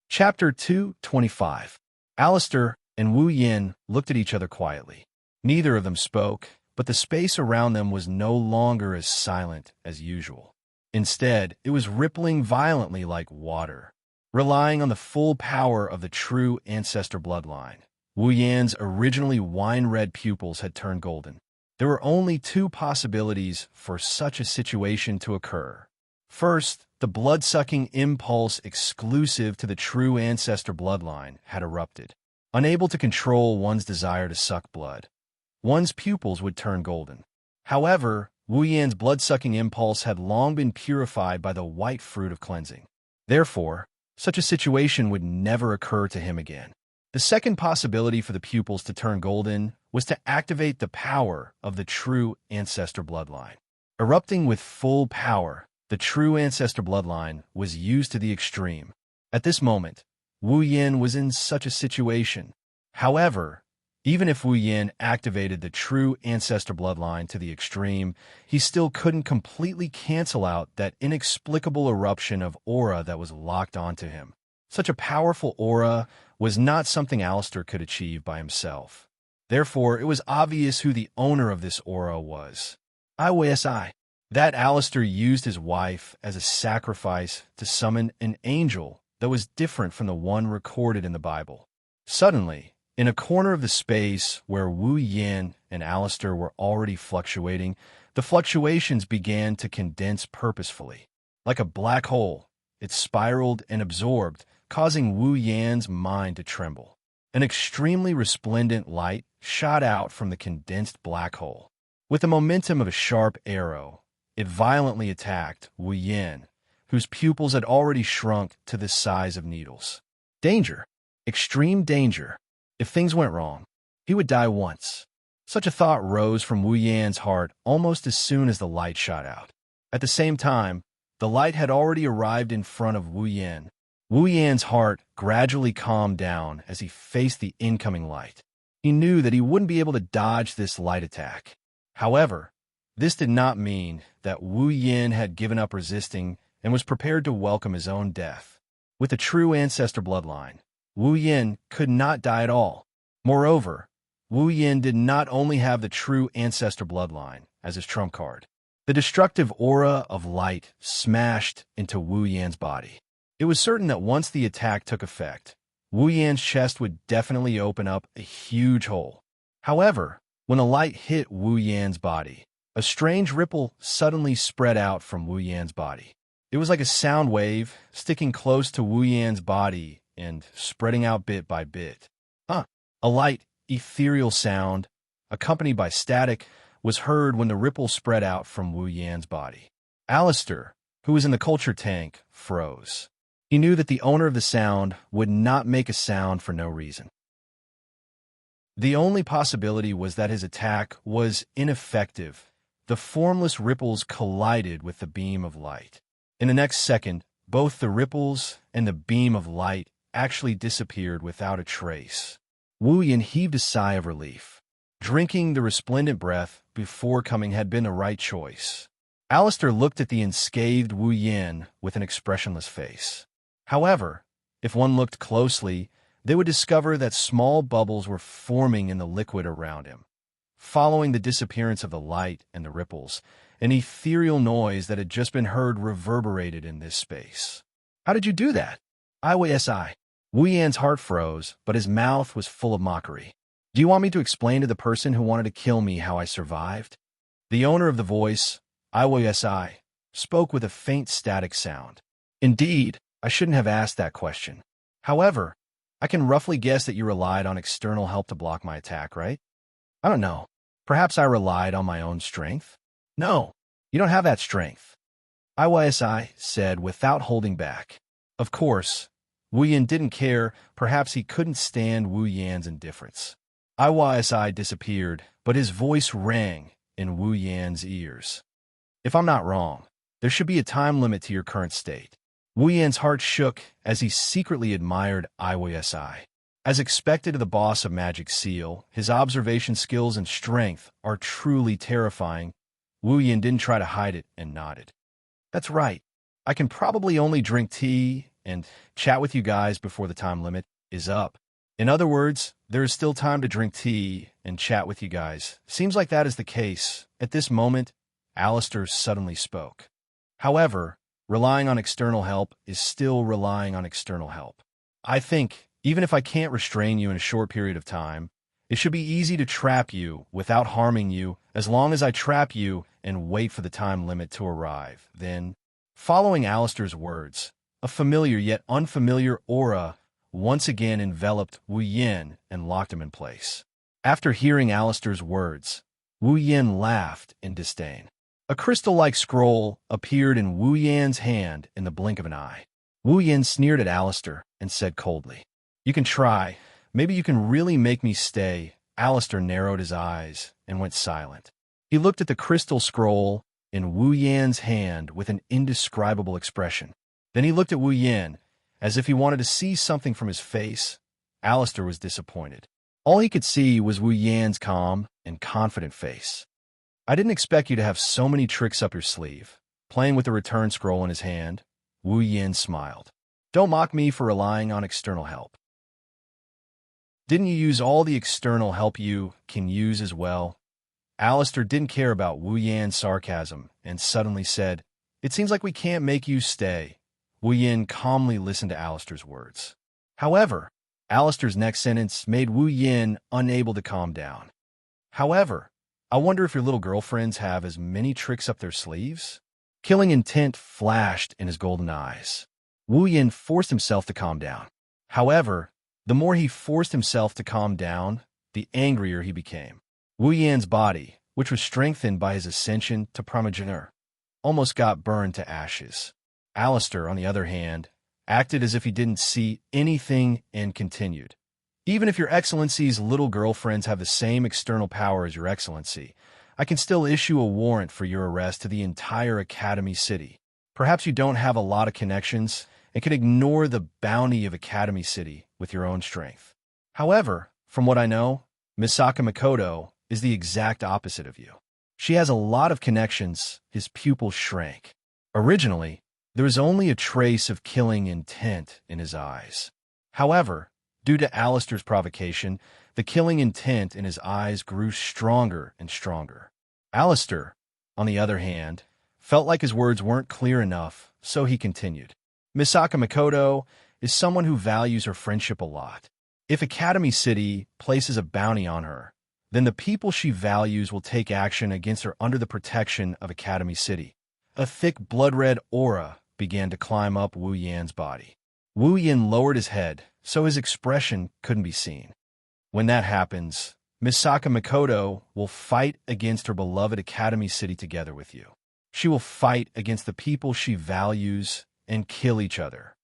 Chapter 2:25. Alistair and Wu Yin looked at each other quietly. Neither of them spoke, but the space around them was no longer as silent as usual. Instead, it was rippling violently like water. Relying on the full power of the true ancestor bloodline, Wu Yan's originally wine-red pupils had turned golden. There were only two possibilities for such a situation to occur. First, the blood-sucking impulse exclusive to the true ancestor bloodline had erupted. Unable to control one's desire to suck blood, one's pupils would turn golden. However, Wu Yan's blood-sucking impulse had long been purified by the white fruit of cleansing. Therefore, such a situation would never occur to him again. The second possibility for the pupils to turn golden was to activate the power of the true ancestor bloodline. Erupting with full power, the true ancestor bloodline was used to the extreme. At this moment, Wu Yan was in such a situation. However, even if Wu Yan activated the true ancestor bloodline to the extreme, he still couldn't completely cancel out that inexplicable eruption of aura that was locked onto him. Such a powerful aura was not something Alistair could achieve by himself. Therefore, it was obvious who the owner of this aura was. IWSI. That Alistair used his wife as a sacrifice to summon an angel that was different from the one recorded in the Bible. Suddenly, in a corner of the space where Wu Yan and Alistair were already fluctuating, the fluctuations began to condense purposefully. Like a black hole, it spiraled and absorbed, causing Wu Yan's mind to tremble. An extremely resplendent light shot out from the condensed black hole. With the momentum of a sharp arrow, it violently attacked Wu Yan, whose pupils had already shrunk to the size of needles. Danger. Extreme danger. If things went wrong, he would die once. Such a thought rose from Wu Yan's heart almost as soon as the light shot out. At the same time, the light had already arrived in front of Wu Yan. Wu Yan's heart gradually calmed down as he faced the incoming light. He knew that he wouldn't be able to dodge this light attack. However, this did not mean that Wu Yan had given up resisting and was prepared to welcome his own death. With a true ancestor bloodline, Wu Yan could not die at all. Moreover, Wu Yin did not only have the true ancestor bloodline as his trump card. The destructive aura of light smashed into Wu Yan's body. It was certain that once the attack took effect, Wu Yan's chest would definitely open up a huge hole. However, when the light hit Wu Yan's body, a strange ripple suddenly spread out from Wu Yan's body. It was like a sound wave sticking close to Wu Yan's body and spreading out bit by bit. A light, ethereal sound, accompanied by static, was heard when the ripple spread out from Wu Yan's body. Alistair, who was in the culture tank, froze. He knew that the owner of the sound would not make a sound for no reason. The only possibility was that his attack was ineffective. The formless ripples collided with the beam of light. In the next second, both the ripples and the beam of light actually disappeared without a trace. Wu Yan heaved a sigh of relief. Drinking the resplendent breath before coming had been the right choice. Alistair looked at the unscathed Wu Yan with an expressionless face. However, if one looked closely, they would discover that small bubbles were forming in the liquid around him. Following the disappearance of the light and the ripples, an ethereal noise that had just been heard reverberated in this space. "How did you do that?" "IWSI." Wu Yan's heart froze, but his mouth was full of mockery. "Do you want me to explain to the person who wanted to kill me how I survived?" The owner of the voice, IWSI, spoke with a faint static sound. "Indeed, I shouldn't have asked that question. However, I can roughly guess that you relied on external help to block my attack, right?" "I don't know. Perhaps I relied on my own strength?" "No, you don't have that strength," IYSI said without holding back. Of course, Wu Yan didn't care. Perhaps he couldn't stand Wu Yan's indifference. IYSI disappeared, but his voice rang in Wu Yan's ears. "If I'm not wrong, there should be a time limit to your current state." Wu Yan's heart shook as he secretly admired IYSI. As expected of the boss of Magic Seal, his observation skills and strength are truly terrifying. Wu Yan didn't try to hide it and nodded. "That's right. I can probably only drink tea and chat with you guys before the time limit is up." In other words, there is still time to drink tea and chat with you guys. Seems like that is the case. At this moment, Alistair suddenly spoke. However, relying on external help is still relying on external help. I think, even if I can't restrain you in a short period of time, it should be easy to trap you without harming you as long as I trap you and wait for the time limit to arrive. Then, following Alistair's words, a familiar yet unfamiliar aura once again enveloped Wu Yan and locked him in place. After hearing Alistair's words, Wu Yan laughed in disdain. A crystal-like scroll appeared in Wu Yan's hand in the blink of an eye. Wu Yan sneered at Alistair and said coldly, "You can try. Maybe you can really make me stay." Alistair narrowed his eyes and went silent. He looked at the crystal scroll in Wu Yan's hand with an indescribable expression. Then he looked at Wu Yan, as if he wanted to see something from his face. Alistair was disappointed. All he could see was Wu Yan's calm and confident face. "I didn't expect you to have so many tricks up your sleeve." Playing with the return scroll in his hand, Wu Yan smiled. "Don't mock me for relying on external help. Didn't you use all the external help you can use as well?" Alistair didn't care about Wu Yan's sarcasm and suddenly said, "It seems like we can't make you stay." Wu Yan calmly listened to Alistair's words. However, Alistair's next sentence made Wu Yan unable to calm down. "However, I wonder if your little girlfriends have as many tricks up their sleeves?" Killing intent flashed in his golden eyes. Wu Yan forced himself to calm down. However, the more he forced himself to calm down, the angrier he became. Wu Yan's body, which was strengthened by his ascension to primogeniture, almost got burned to ashes. Alistair, on the other hand, acted as if he didn't see anything and continued. "Even if your Excellency's little girlfriends have the same external power as your Excellency, I can still issue a warrant for your arrest to the entire Academy City. Perhaps you don't have a lot of connections and can ignore the bounty of Academy City with your own strength. However, from what I know, Misaka Makoto is the exact opposite of you. She has a lot of connections." His pupil shrank. Originally, there was only a trace of killing intent in his eyes. However, Due to Alistair's provocation, the killing intent in his eyes grew stronger and stronger. Alistair, on the other hand, felt like his words weren't clear enough, so he continued. Misaka Makoto is someone who values her friendship a lot. If Academy City places a bounty on her, then the people she values will take action against her under the protection of Academy City. A thick blood-red aura began to climb up Wu Yan's body. Wu Yan lowered his head, so his expression couldn't be seen. When that happens, Misaka Makoto will fight against her beloved Academy City together with you. She will fight against the people she values and kill each other.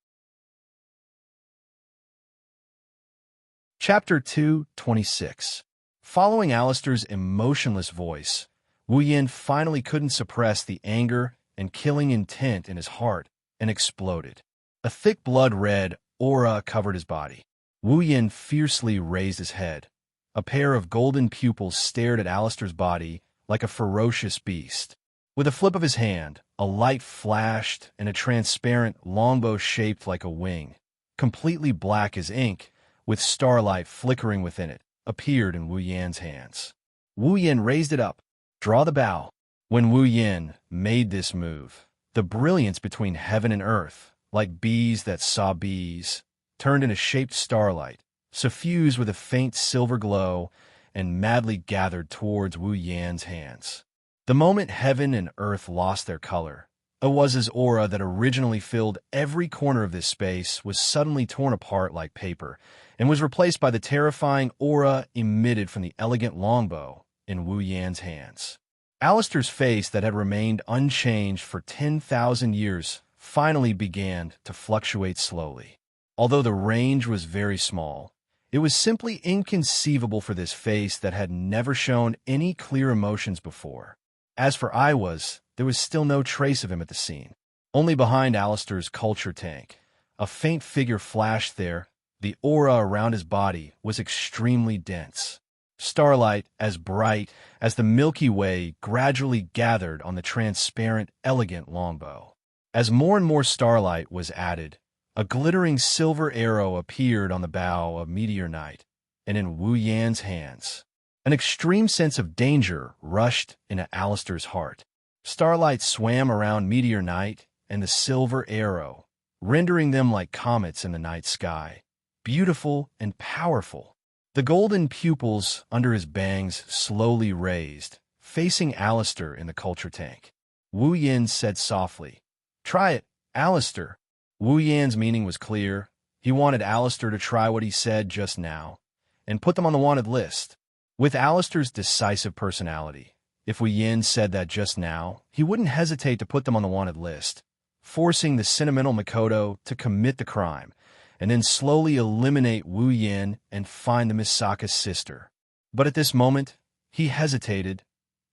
Chapter 2:26. Following Alistair's emotionless voice, Wu Yan finally couldn't suppress the anger and killing intent in his heart and exploded. A thick blood-red aura covered his body. Wu Yan fiercely raised his head. A pair of golden pupils stared at Alistair's body like a ferocious beast. With a flip of his hand, a light flashed and a transparent longbow shaped like a wing, completely black as ink, with starlight flickering within it, appeared in Wu Yan's hands. Wu Yan raised it up. Draw the bow. When Wu Yan made this move, the brilliance between heaven and earth, like bees that saw bees, turned into shaped starlight, suffused with a faint silver glow, and madly gathered towards Wu Yan's hands. The moment heaven and earth lost their color, Awaza's aura that originally filled every corner of this space was suddenly torn apart like paper, and was replaced by the terrifying aura emitted from the elegant longbow in Wu Yan's hands. Alistair's face that had remained unchanged for 10,000 years finally began to fluctuate slowly. Although the range was very small, it was simply inconceivable for this face that had never shown any clear emotions before. As for Iwas, there was still no trace of him at the scene. Only behind Alistair's culture tank, a faint figure flashed there. The aura around his body was extremely dense. Starlight, as bright as the Milky Way, gradually gathered on the transparent, elegant longbow. As more and more starlight was added, a glittering silver arrow appeared on the bow of Meteor Knight and in Wu Yan's hands. An extreme sense of danger rushed into Alistair's heart. Starlight swam around Meteor Knight and the silver arrow, rendering them like comets in the night sky, beautiful and powerful. The golden pupils under his bangs slowly raised, facing Alistair in the culture tank. Wu Yan said softly, "Try it, Alistair." Wu Yan's meaning was clear. He wanted Alistair to try what he said just now, and put them on the wanted list. With Alistair's decisive personality, if Wu Yan said that just now, he wouldn't hesitate to put them on the wanted list, forcing the sentimental Makoto to commit the crime, and then slowly eliminate Wu Yan and find the Misaka's sister. But at this moment, he hesitated.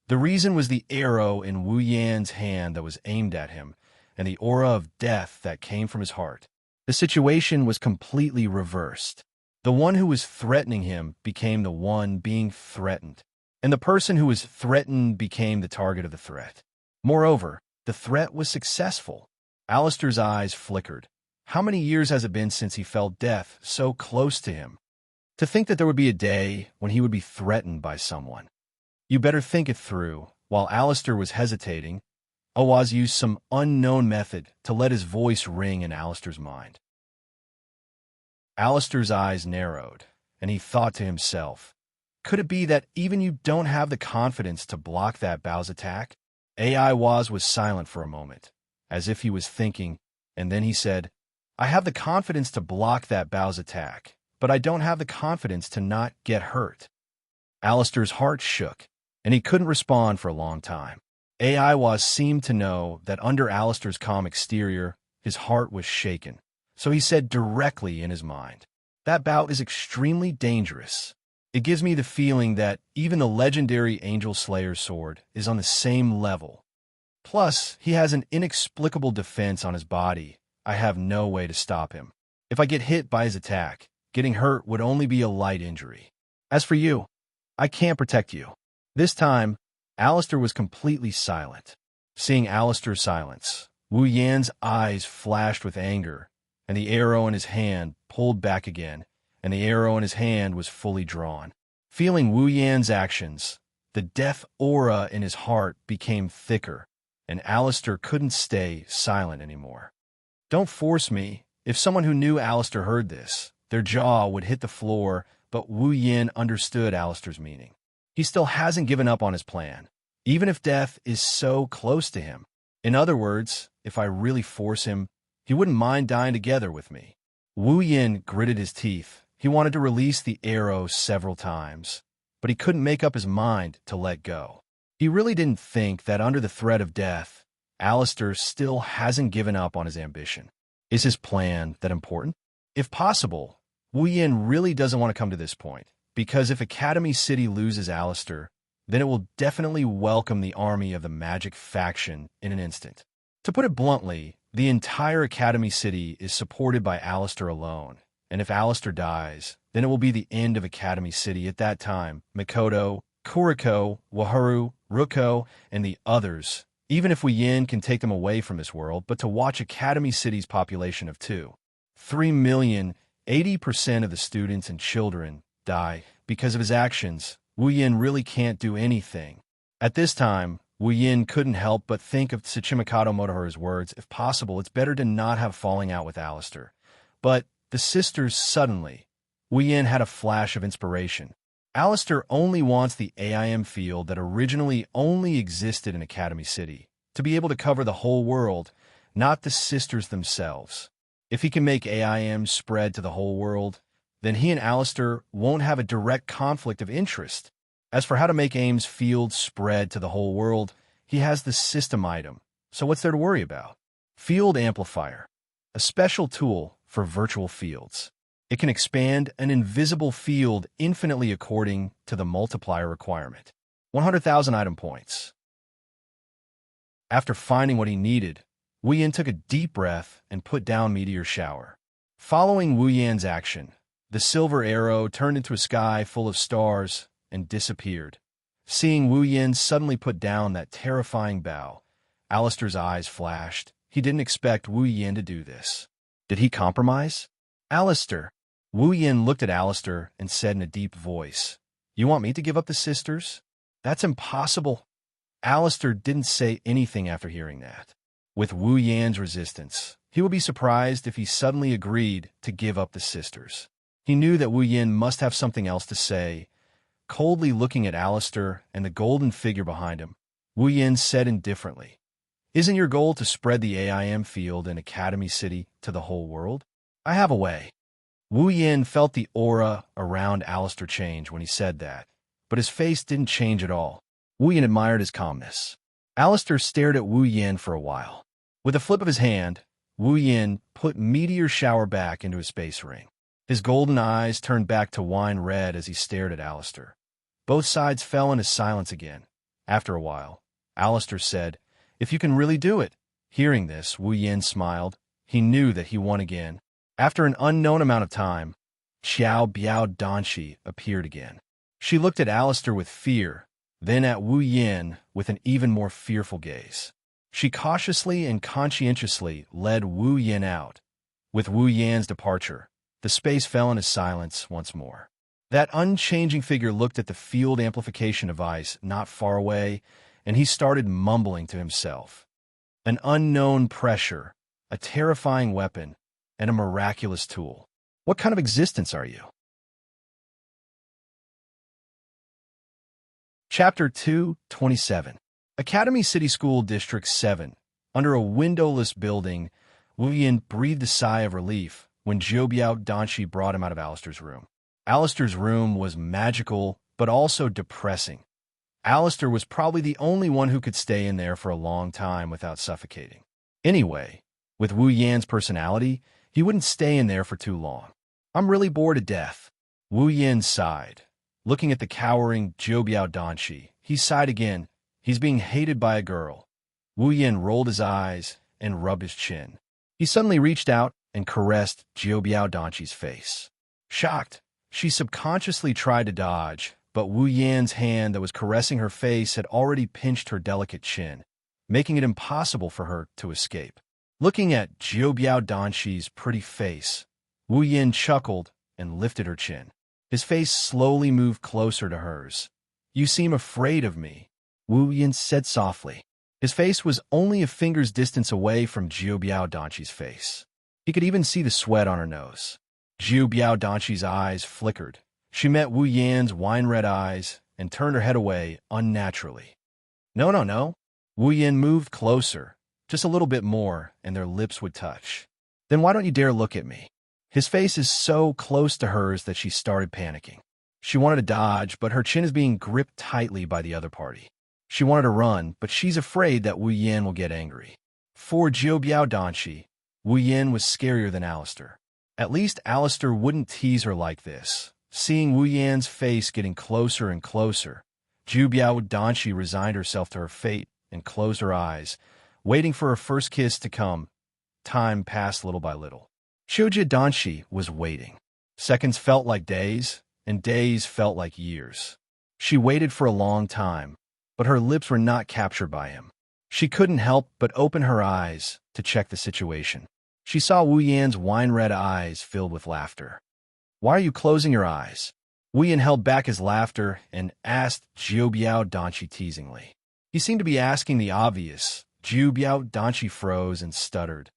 The reason was the arrow in Wu Yan's hand that was aimed at him, and the aura of death that came from his heart. The situation was completely reversed. The one who was threatening him became the one being threatened, and the person who was threatened became the target of the threat. Moreover, the threat was successful. Alistair's eyes flickered. How many years has it been since he felt death so close to him? To think that there would be a day when he would be threatened by someone. You better think it through. While Alistair was hesitating, Awaz used some unknown method to let his voice ring in Alistair's mind. Alistair's eyes narrowed, and he thought to himself, could it be that even you don't have the confidence to block that bow's attack? AI Waz was silent for a moment, as if he was thinking, and then he said, I have the confidence to block that bow's attack, but I don't have the confidence to not get hurt. Alistair's heart shook, and he couldn't respond for a long time. Aiwas seemed to know that under Alistair's calm exterior, his heart was shaken, so he said directly in his mind, that bout is extremely dangerous. It gives me the feeling that even the legendary Angel Slayer's sword is on the same level. Plus, he has an inexplicable defense on his body. I have no way to stop him. If I get hit by his attack, getting hurt would only be a light injury. As for you, I can't protect you. This time, Alistair was completely silent. Seeing Alistair's silence, Wu Yan's eyes flashed with anger, and the arrow in his hand pulled back again, and the arrow in his hand was fully drawn. Feeling Wu Yan's actions, the death aura in his heart became thicker, and Alistair couldn't stay silent anymore. "Don't force me." If someone who knew Alistair heard this, their jaw would hit the floor, but Wu Yin understood Alistair's meaning. He still hasn't given up on his plan, even if death is so close to him. In other words, if I really force him, he wouldn't mind dying together with me. Wu Yin gritted his teeth. He wanted to release the arrow several times, but he couldn't make up his mind to let go. He really didn't think that under the threat of death, Alistair still hasn't given up on his ambition. Is his plan that important? If possible, Wu Yin really doesn't want to come to this point, because if Academy City loses Alistair, then it will definitely welcome the army of the magic faction in an instant. To put it bluntly, the entire Academy City is supported by Alistair alone, and if Alistair dies, then it will be the end of Academy City at that time. Mikoto, Kuriko, Wahuru, Ruko, and the others, even if Wu Yin can take them away from this world, but to watch Academy City's population of 3 million, 80% of the students and children die because of his actions, Wu Yin really can't do anything. At this time, Wu Yin couldn't help but think of Tsuchimikato Motohara's words. If possible, it's better to not have falling out with Alistair. But the sisters suddenly, Wu Yin had a flash of inspiration. Alistair only wants the AIM field that originally only existed in Academy City to be able to cover the whole world, not the sisters themselves. If he can make AIM spread to the whole world, then he and Alistair won't have a direct conflict of interest. As for how to make AIM's field spread to the whole world, he has the system item, so what's there to worry about? Field Amplifier, a special tool for virtual fields. It can expand an invisible field infinitely according to the multiplier requirement. 100,000 item points. After finding what he needed, Wu Yin took a deep breath and put down Meteor Shower. Following Wu Yan's action, the silver arrow turned into a sky full of stars and disappeared. Seeing Wu Yin suddenly put down that terrifying bow, Alistair's eyes flashed. He didn't expect Wu Yin to do this. Did he compromise? Alistair. Wu Yin looked at Alistair and said in a deep voice, "You want me to give up the sisters? That's impossible." Alistair didn't say anything after hearing that. With Wu Yan's resistance, he would be surprised if he suddenly agreed to give up the sisters. He knew that Wu Yin must have something else to say. Coldly looking at Alistair and the golden figure behind him, Wu Yin said indifferently, "Isn't your goal to spread the AIM field in Academy City to the whole world? I have a way." Wu Yin felt the aura around Alistair change when he said that, but his face didn't change at all. Wu Yin admired his calmness. Alistair stared at Wu Yin for a while. With a flip of his hand, Wu Yin put Meteor Shower back into his space ring. His golden eyes turned back to wine red as he stared at Alistair. Both sides fell into silence again. After a while, Alistair said, "If you can really do it." Hearing this, Wu Yin smiled. He knew that he won again. After an unknown amount of time, Xiao Biao Danshi appeared again. She looked at Alistair with fear, then at Wu Yin with an even more fearful gaze. She cautiously and conscientiously led Wu Yin out. With Wu Yan's departure, the space fell into silence once more. That unchanging figure looked at the field amplification device not far away, and he started mumbling to himself. An unknown pressure, a terrifying weapon, and a miraculous tool. What kind of existence are you? Chapter 227. Academy City School District 7. Under a windowless building, Wu Yin breathed a sigh of relief when Zhoubiao Danshi brought him out of Alistair's room. Alistair's room was magical, but also depressing. Alistair was probably the only one who could stay in there for a long time without suffocating. Anyway, with Wu Yan's personality, he wouldn't stay in there for too long. "I'm really bored to death." Wu Yin sighed. Looking at the cowering Zhoubiao Danshi, he sighed again. He's being hated by a girl. Wu Yin rolled his eyes and rubbed his chin. He suddenly reached out and caressed Zhoubiao Danshi's face. Shocked, she subconsciously tried to dodge, but Wu Yan's hand that was caressing her face had already pinched her delicate chin, making it impossible for her to escape. Looking at Zhoubiao Danshi's pretty face, Wu Yin chuckled and lifted her chin. His face slowly moved closer to hers. "You seem afraid of me," Wu Yin said softly. His face was only a finger's distance away from Jiu Biao Danqi's face. He could even see the sweat on her nose. Jiu Biao Danqi's eyes flickered. She met Wu Yan's wine-red eyes and turned her head away unnaturally. "No, no, no." Wu Yan moved closer, just a little bit more, and their lips would touch. "Then why don't you dare look at me?" His face is so close to hers that she started panicking. She wanted to dodge, but her chin is being gripped tightly by the other party. She wanted to run, but she's afraid that Wu Yan will get angry. For Jiu Biao Danqi, Wu Yan was scarier than Alistair. At least Alistair wouldn't tease her like this. Seeing Wu Yan's face getting closer and closer, Jiu Biao Danqi resigned herself to her fate and closed her eyes, waiting for her first kiss to come. Time passed little by little. Jiu Biao Danqi was waiting. Seconds felt like days, and days felt like years. She waited for a long time, but her lips were not captured by him. She couldn't help but open her eyes to check the situation. She saw Wu Yan's wine-red eyes filled with laughter. "Why are you closing your eyes?" Wu Yan held back his laughter and asked Jiu Biao Danqi teasingly. He seemed to be asking the obvious. Jiu Biao Danqi froze and stuttered.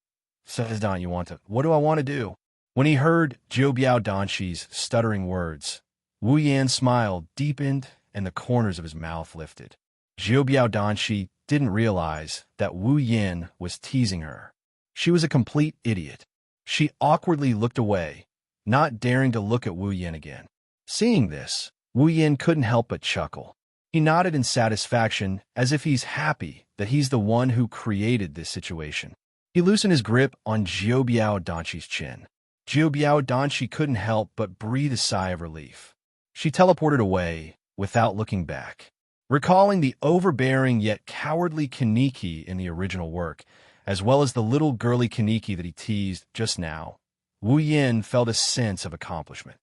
"Says don't you want to? What do I want to do?" When he heard Jiu Biao Danqi's stuttering words, Wu Yan smiled deepened and the corners of his mouth lifted. Jiu Biao Danqi didn't realize that Wu Yan was teasing her. She was a complete idiot. She awkwardly looked away, not daring to look at Wu Yan again. Seeing this, Wu Yan couldn't help but chuckle. He nodded in satisfaction, as if he's happy that he's the one who created this situation. He loosened his grip on Jiu Biao Danqi's chin. Jiu Biao Danqi couldn't help but breathe a sigh of relief. She teleported away without looking back. Recalling the overbearing yet cowardly Kaneki in the original work, as well as the little girly Kaneki that he teased just now, Wu Yan felt a sense of accomplishment.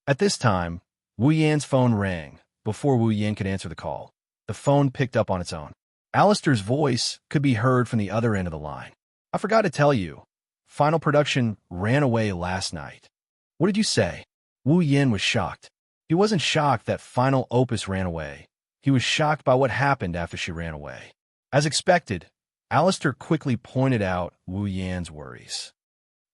At this time, Wu Yan's phone rang. Before Wu Yan could answer the call, the phone picked up on its own. Alistair's voice could be heard from the other end of the line. "I forgot to tell you, final production ran away last night." "What did you say?" Wu Yan was shocked. He wasn't shocked that Final Opus ran away. He was shocked by what happened after she ran away. As expected, Alistair quickly pointed out Wu Yan's worries.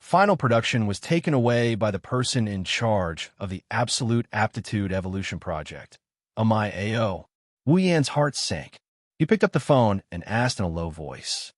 Final production was taken away by the person in charge of the Absolute Aptitude Evolution Project, Amai AO. Wu Yan's heart sank. He picked up the phone and asked in a low voice,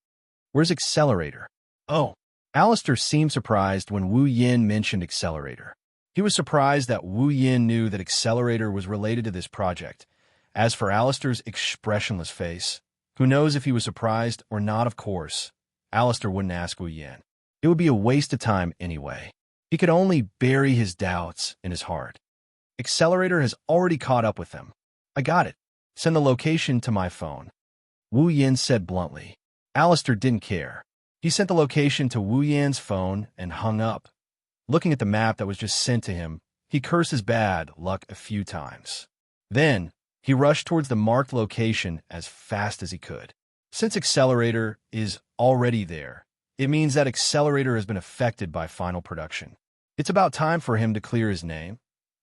"Where's Accelerator?" "Oh." Alistair seemed surprised when Wu Yan mentioned Accelerator. He was surprised that Wu Yan knew that Accelerator was related to this project. As for Alistair's expressionless face, who knows if he was surprised or not, of course. Alistair wouldn't ask Wu Yan. It would be a waste of time anyway. He could only bury his doubts in his heart. Accelerator has already caught up with them. "I got it. Send the location to my phone," Wu Yan said bluntly. Alistair didn't care. He sent the location to Wu Yan's phone and hung up. Looking at the map that was just sent to him, he cursed his bad luck a few times. Then, he rushed towards the marked location as fast as he could. Since Accelerator is already there, it means that Accelerator has been affected by final production. It's about time for him to clear his name.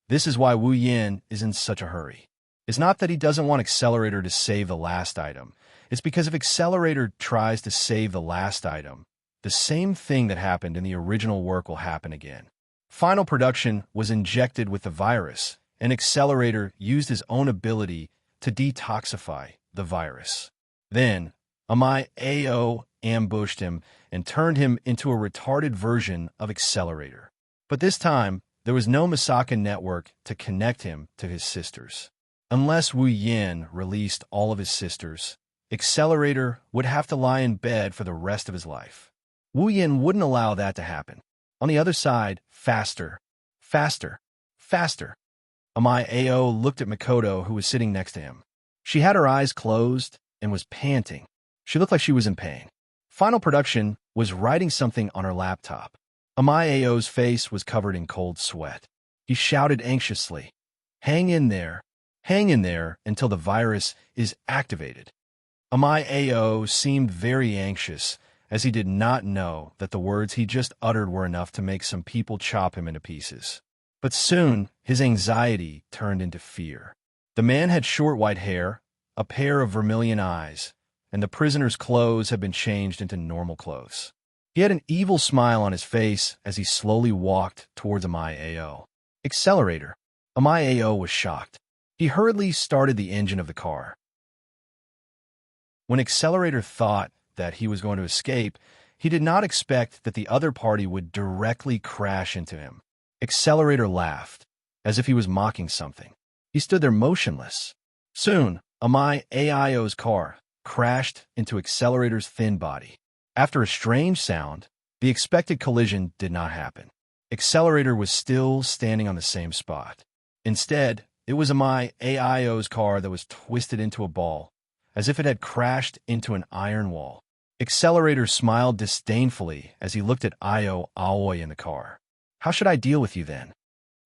This is why Wu Yan is in such a hurry. It's not that he doesn't want Accelerator to save the last item. It's because if Accelerator tries to save the last item, the same thing that happened in the original work will happen again. Final production was injected with the virus, and Accelerator used his own ability to detoxify the virus. Then, Amai AO ambushed him and turned him into a retarded version of Accelerator. But this time, there was no Misaka network to connect him to his sisters. Unless Wu Yan released all of his sisters, Accelerator would have to lie in bed for the rest of his life. Wu Yan wouldn't allow that to happen. On the other side, faster, faster, faster. Amai AO looked at Makoto, who was sitting next to him. She had her eyes closed and was panting. She looked like she was in pain. Final production was writing something on her laptop. Amai AO's face was covered in cold sweat. He shouted anxiously, hang in there until the virus is activated." Amai AO seemed very anxious as he did not know that the words he just uttered were enough to make some people chop him into pieces. But soon, his anxiety turned into fear. The man had short white hair, a pair of vermilion eyes, and the prisoner's clothes had been changed into normal clothes. He had an evil smile on his face as he slowly walked towards Amai Ao. Accelerator. Amai Ao was shocked. He hurriedly started the engine of the car. When Accelerator thought that he was going to escape, he did not expect that the other party would directly crash into him. Accelerator laughed, as if he was mocking something. He stood there motionless. Soon, Amai Ao's car crashed into Accelerator's thin body. After a strange sound, the expected collision did not happen. Accelerator was still standing on the same spot. Instead, it was Amai Ao's car that was twisted into a ball, as if it had crashed into an iron wall. Accelerator smiled disdainfully as he looked at Io Aoi in the car. How should I deal with you then?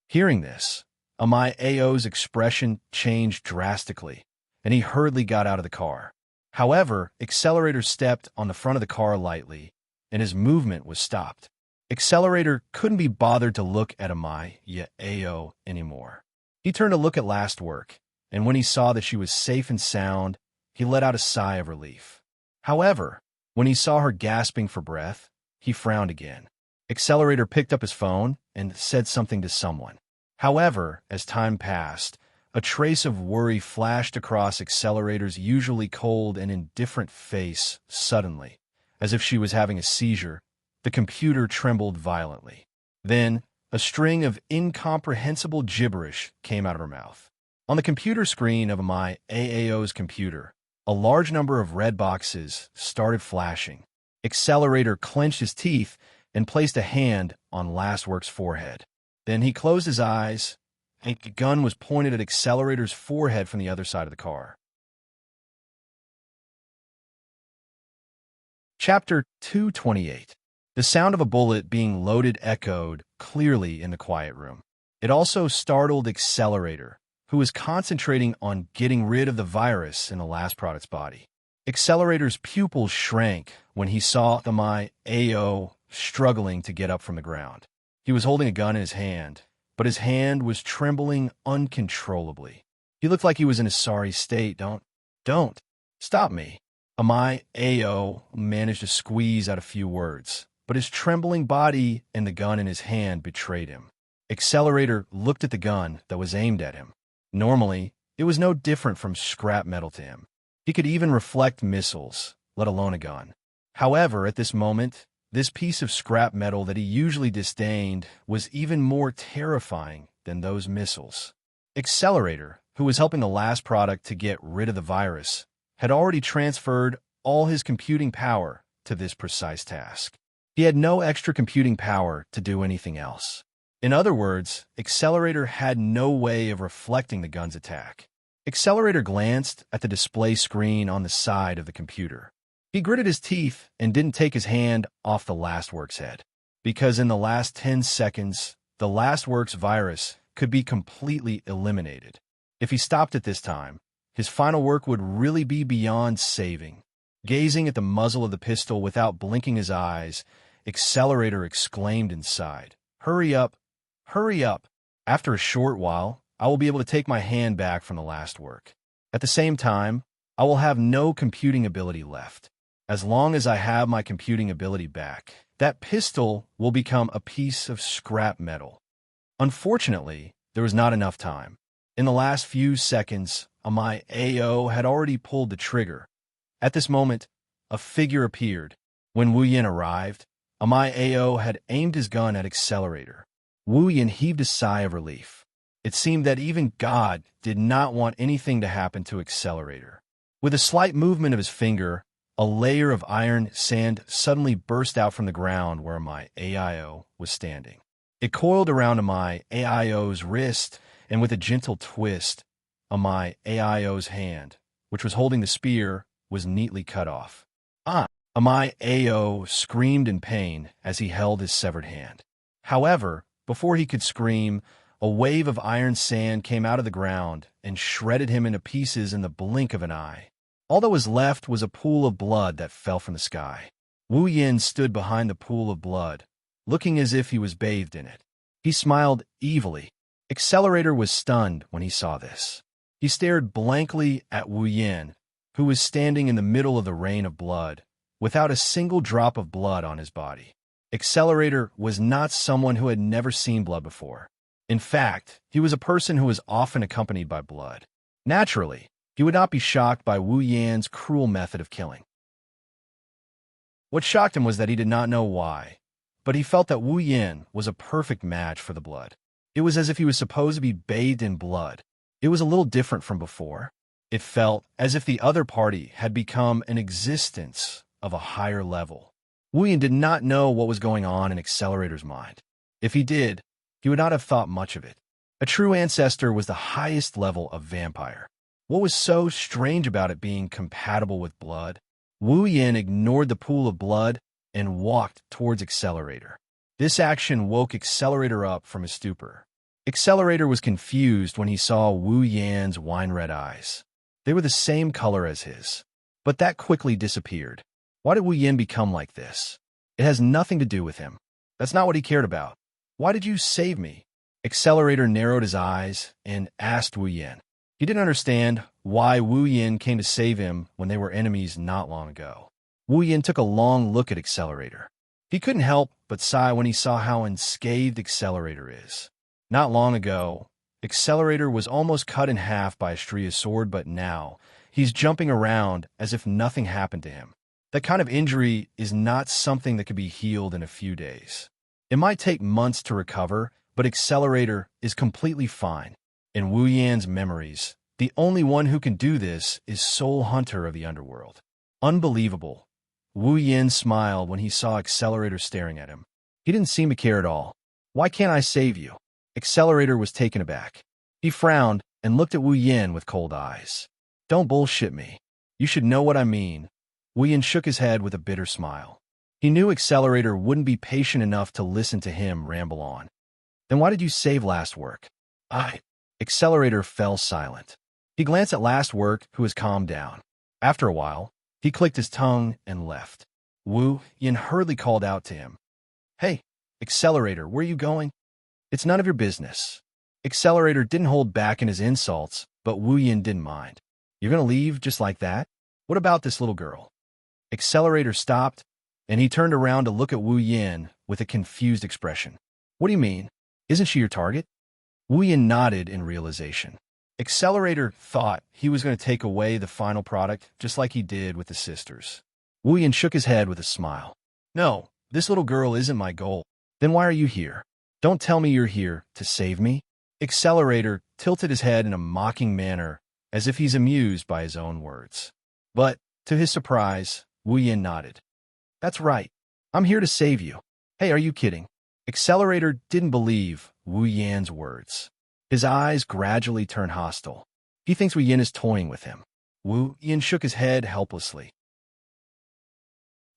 Hearing this, Amai Ao's expression changed drastically, and he hurriedly got out of the car. However, Accelerator stepped on the front of the car lightly, and his movement was stopped. Accelerator couldn't be bothered to look at Amai Ao anymore. He turned to look at Last Work, and when he saw that she was safe and sound, he let out a sigh of relief. However, when he saw her gasping for breath, he frowned again. Accelerator picked up his phone and said something to someone. However, as time passed, a trace of worry flashed across Accelerator's usually cold and indifferent face suddenly, as if she was having a seizure. The computer trembled violently. Then, a string of incomprehensible gibberish came out of her mouth. On the computer screen of my AAO's computer, a large number of red boxes started flashing. Accelerator clenched his teeth and placed a hand on Last Work's forehead. Then he closed his eyes, and the gun was pointed at Accelerator's forehead from the other side of the car. Chapter 228. The sound of a bullet being loaded echoed clearly in the quiet room. It also startled Accelerator, who was concentrating on getting rid of the virus in the last product's body. Accelerator's pupils shrank when he saw the My AO struggling to get up from the ground. He was holding a gun in his hand, but his hand was trembling uncontrollably. He looked like he was in a sorry state. Don't, stop me. Amai Ao managed to squeeze out a few words, but his trembling body and the gun in his hand betrayed him. Accelerator looked at the gun that was aimed at him. Normally, it was no different from scrap metal to him. He could even reflect missiles, let alone a gun. However, at this moment, this piece of scrap metal that he usually disdained was even more terrifying than those missiles. Accelerator, who was helping the last product to get rid of the virus, had already transferred all his computing power to this precise task. He had no extra computing power to do anything else. In other words, Accelerator had no way of reflecting the gun's attack. Accelerator glanced at the display screen on the side of the computer. He gritted his teeth and didn't take his hand off the Last Work's head, because in the last 10 seconds, the Last Work's virus could be completely eliminated. If he stopped at this time, his final work would really be beyond saving. Gazing at the muzzle of the pistol without blinking his eyes, Accelerator exclaimed inside, "Hurry up! Hurry up! After a short while, I will be able to take my hand back from the Last Work. At the same time, I will have no computing ability left. As long as I have my computing ability back, that pistol will become a piece of scrap metal." Unfortunately, there was not enough time. In the last few seconds, Amai Ao had already pulled the trigger. At this moment, a figure appeared. When Wu Yin arrived, Amai Ao had aimed his gun at Accelerator. Wu Yin heaved a sigh of relief. It seemed that even God did not want anything to happen to Accelerator. With a slight movement of his finger, a layer of iron sand suddenly burst out from the ground where Amai Ao was standing. It coiled around Amai Ao's wrist, and with a gentle twist, Amai Ao's hand, which was holding the spear, was neatly cut off. Amai Ao screamed in pain as he held his severed hand. However, before he could scream, a wave of iron sand came out of the ground and shredded him into pieces in the blink of an eye. All that was left was a pool of blood that fell from the sky. Wu Yin stood behind the pool of blood, looking as if he was bathed in it. He smiled evilly. Accelerator was stunned when he saw this. He stared blankly at Wu Yin, who was standing in the middle of the rain of blood, without a single drop of blood on his body. Accelerator was not someone who had never seen blood before. In fact, he was a person who was often accompanied by blood. Naturally, he would not be shocked by Wu Yan's cruel method of killing. What shocked him was that he did not know why, but he felt that Wu Yin was a perfect match for the blood. It was as if he was supposed to be bathed in blood. It was a little different from before. It felt as if the other party had become an existence of a higher level. Wu Yin did not know what was going on in Accelerator's mind. If he did, he would not have thought much of it. A true ancestor was the highest level of vampire. What was so strange about it being compatible with blood? Wu Yin ignored the pool of blood and walked towards Accelerator. This action woke Accelerator up from his stupor. Accelerator was confused when he saw Wu Yan's wine-red eyes. They were the same color as his. But that quickly disappeared. Why did Wu Yin become like this? It has nothing to do with him. That's not what he cared about. Why did you save me? Accelerator narrowed his eyes and asked Wu Yin. He didn't understand why Wu Yin came to save him when they were enemies not long ago. Wu Yin took a long look at Accelerator. He couldn't help but sigh when he saw how unscathed Accelerator is. Not long ago, Accelerator was almost cut in half by Astria's sword, but now he's jumping around as if nothing happened to him. That kind of injury is not something that could be healed in a few days. It might take months to recover, but Accelerator is completely fine. In Wu Yan's memories, the only one who can do this is Soul Hunter of the Underworld. Unbelievable. Wu Yin smiled when he saw Accelerator staring at him. He didn't seem to care at all. Why can't I save you? Accelerator was taken aback. He frowned and looked at Wu Yin with cold eyes. Don't bullshit me. You should know what I mean. Wu Yin shook his head with a bitter smile. He knew Accelerator wouldn't be patient enough to listen to him ramble on. Then why did you save Last Work? Accelerator fell silent. He glanced at Last Work, who was calmed down. After a while, he clicked his tongue and left. Wu Yin hurriedly called out to him. Hey, Accelerator, where are you going? It's none of your business. Accelerator didn't hold back in his insults, but Wu Yin didn't mind. You're gonna leave just like that? What about this little girl? Accelerator stopped, and he turned around to look at Wu Yin with a confused expression. What do you mean? Isn't she your target? Wu Yin nodded in realization. Accelerator thought he was going to take away the final product just like he did with the sisters. Wu Yin shook his head with a smile. No, this little girl isn't my goal. Then why are you here? Don't tell me you're here to save me. Accelerator tilted his head in a mocking manner as if he's amused by his own words. But, to his surprise, Wu Yin nodded. That's right. I'm here to save you. Hey, are you kidding? Accelerator didn't believe Wu Yan's words. His eyes gradually turned hostile. He thinks Wu Yin is toying with him. Wu Yin shook his head helplessly.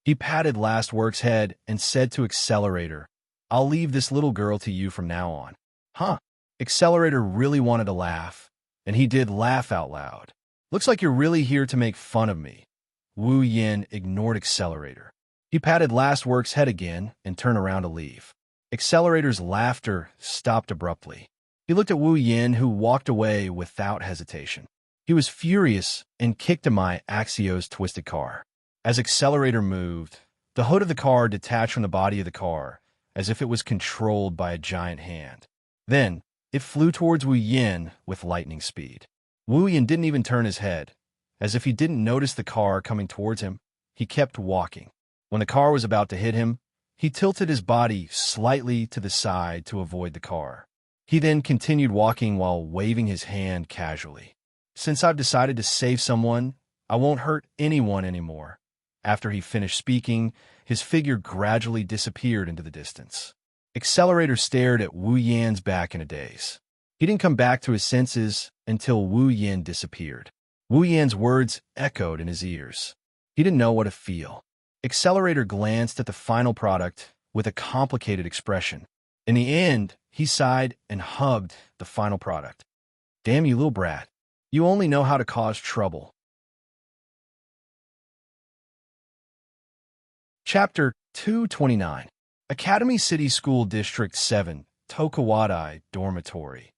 He patted Last Work's head and said to Accelerator, I'll leave this little girl to you from now on. Huh? Accelerator really wanted to laugh, and he did laugh out loud. Looks like you're really here to make fun of me. Wu Yin ignored Accelerator. He patted Last Work's head again and turned around to leave. Accelerator's laughter stopped abruptly. He looked at Wu Yin, who walked away without hesitation. He was furious and kicked my Axio's twisted car. As Accelerator moved, the hood of the car detached from the body of the car, as if it was controlled by a giant hand. Then, it flew towards Wu Yin with lightning speed. Wu Yin didn't even turn his head. As if he didn't notice the car coming towards him, he kept walking. When the car was about to hit him, he tilted his body slightly to the side to avoid the car. He then continued walking while waving his hand casually. Since I've decided to save someone, I won't hurt anyone anymore. After he finished speaking, his figure gradually disappeared into the distance. Accelerator stared at Wu Yan's back in a daze. He didn't come back to his senses until Wu Yin disappeared. Wu Yan's words echoed in his ears. He didn't know what to feel. Accelerator glanced at the final product with a complicated expression. In the end, he sighed and hugged the final product. Damn you, little brat. You only know how to cause trouble. Chapter 229. Academy City School District 7, Tokawadai Dormitory.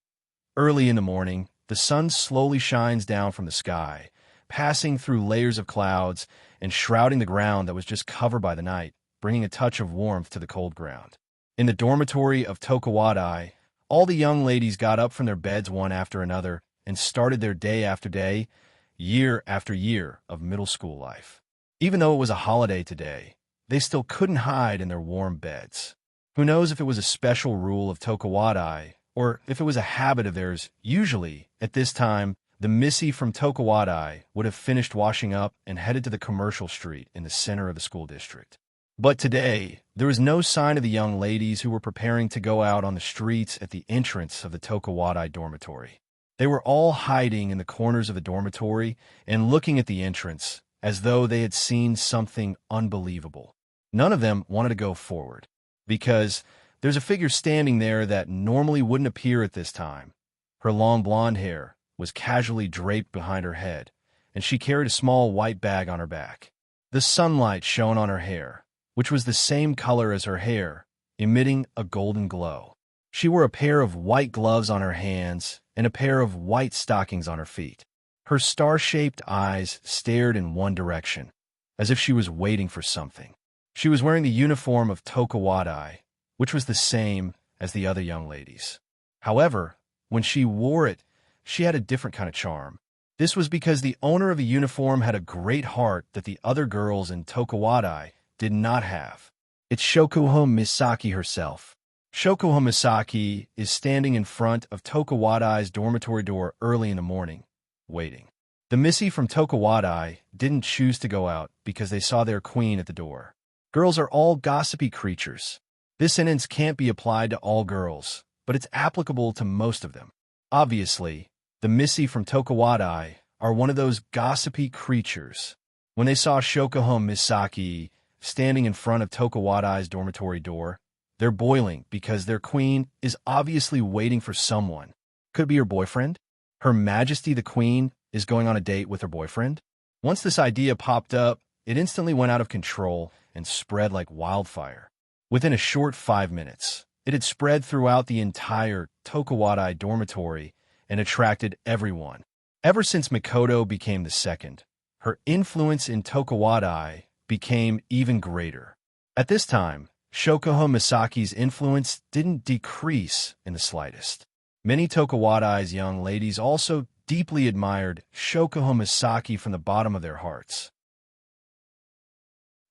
Early in the morning, the sun slowly shines down from the sky, passing through layers of clouds and shrouding the ground that was just covered by the night, bringing a touch of warmth to the cold ground. In the dormitory of Tokawadai, all the young ladies got up from their beds one after another and started their day after day, year after year of middle school life. Even though it was a holiday today, they still couldn't hide in their warm beds. Who knows if it was a special rule of Tokawadai or if it was a habit of theirs. Usually, at this time, the Missy from Tokawadai would have finished washing up and headed to the commercial street in the center of the school district. But today, there was no sign of the young ladies who were preparing to go out on the streets at the entrance of the Tokawadai dormitory. They were all hiding in the corners of the dormitory and looking at the entrance as though they had seen something unbelievable. None of them wanted to go forward, because there's a figure standing there that normally wouldn't appear at this time. Her long blonde hair was casually draped behind her head, and she carried a small white bag on her back. The sunlight shone on her hair, which was the same color as her hair, emitting a golden glow. She wore a pair of white gloves on her hands and a pair of white stockings on her feet. Her star-shaped eyes stared in one direction, as if she was waiting for something. She was wearing the uniform of Tokawadai, which was the same as the other young ladies. However, when she wore it, she had a different kind of charm. This was because the owner of the uniform had a great heart that the other girls in Tokawadai did not have. It's Shokuho Misaki herself. Shokuho Misaki is standing in front of Tokawadai's dormitory door early in the morning, waiting. The Missy from Tokawadai didn't choose to go out because they saw their queen at the door. Girls are all gossipy creatures. This sentence can't be applied to all girls, but it's applicable to most of them. Obviously, the Missy from Tokawadai are one of those gossipy creatures. When they saw Shokuho Misaki standing in front of Tokawadai's dormitory door, they're boiling because their queen is obviously waiting for someone. Could it be her boyfriend? Her Majesty the Queen is going on a date with her boyfriend? Once this idea popped up, it instantly went out of control and spread like wildfire. Within a short 5 minutes, it had spread throughout the entire Tokawadai dormitory and attracted everyone. Ever since Mikoto became the second, her influence in Tokawadai became even greater. At this time, Shokuho Misaki's influence didn't decrease in the slightest. Many Tokawadai's young ladies also deeply admired Shokuho Misaki from the bottom of their hearts.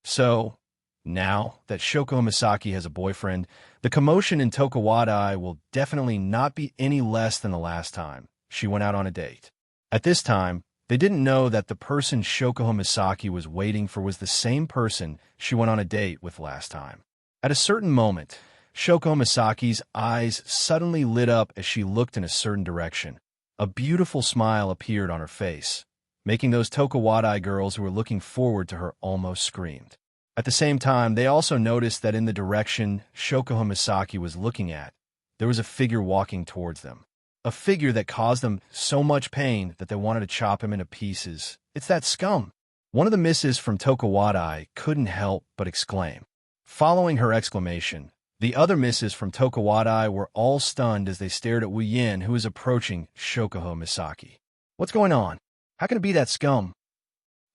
So, now that Shokuho Misaki has a boyfriend, the commotion in Tokawadai will definitely not be any less than the last time she went out on a date. At this time, they didn't know that the person Shokuho Misaki was waiting for was the same person she went on a date with last time. At a certain moment, Shokuho Misaki's eyes suddenly lit up as she looked in a certain direction. A beautiful smile appeared on her face, making those Tokawadai girls who were looking forward to her almost screamed. At the same time, they also noticed that in the direction Shokuho Misaki was looking at, there was a figure walking towards them. A figure that caused them so much pain that they wanted to chop him into pieces. It's that scum! One of the misses from Tokawadai couldn't help but exclaim. Following her exclamation, the other misses from Tokawadai were all stunned as they stared at Wu Yin, who was approaching Shokuho Misaki. What's going on? How can it be that scum?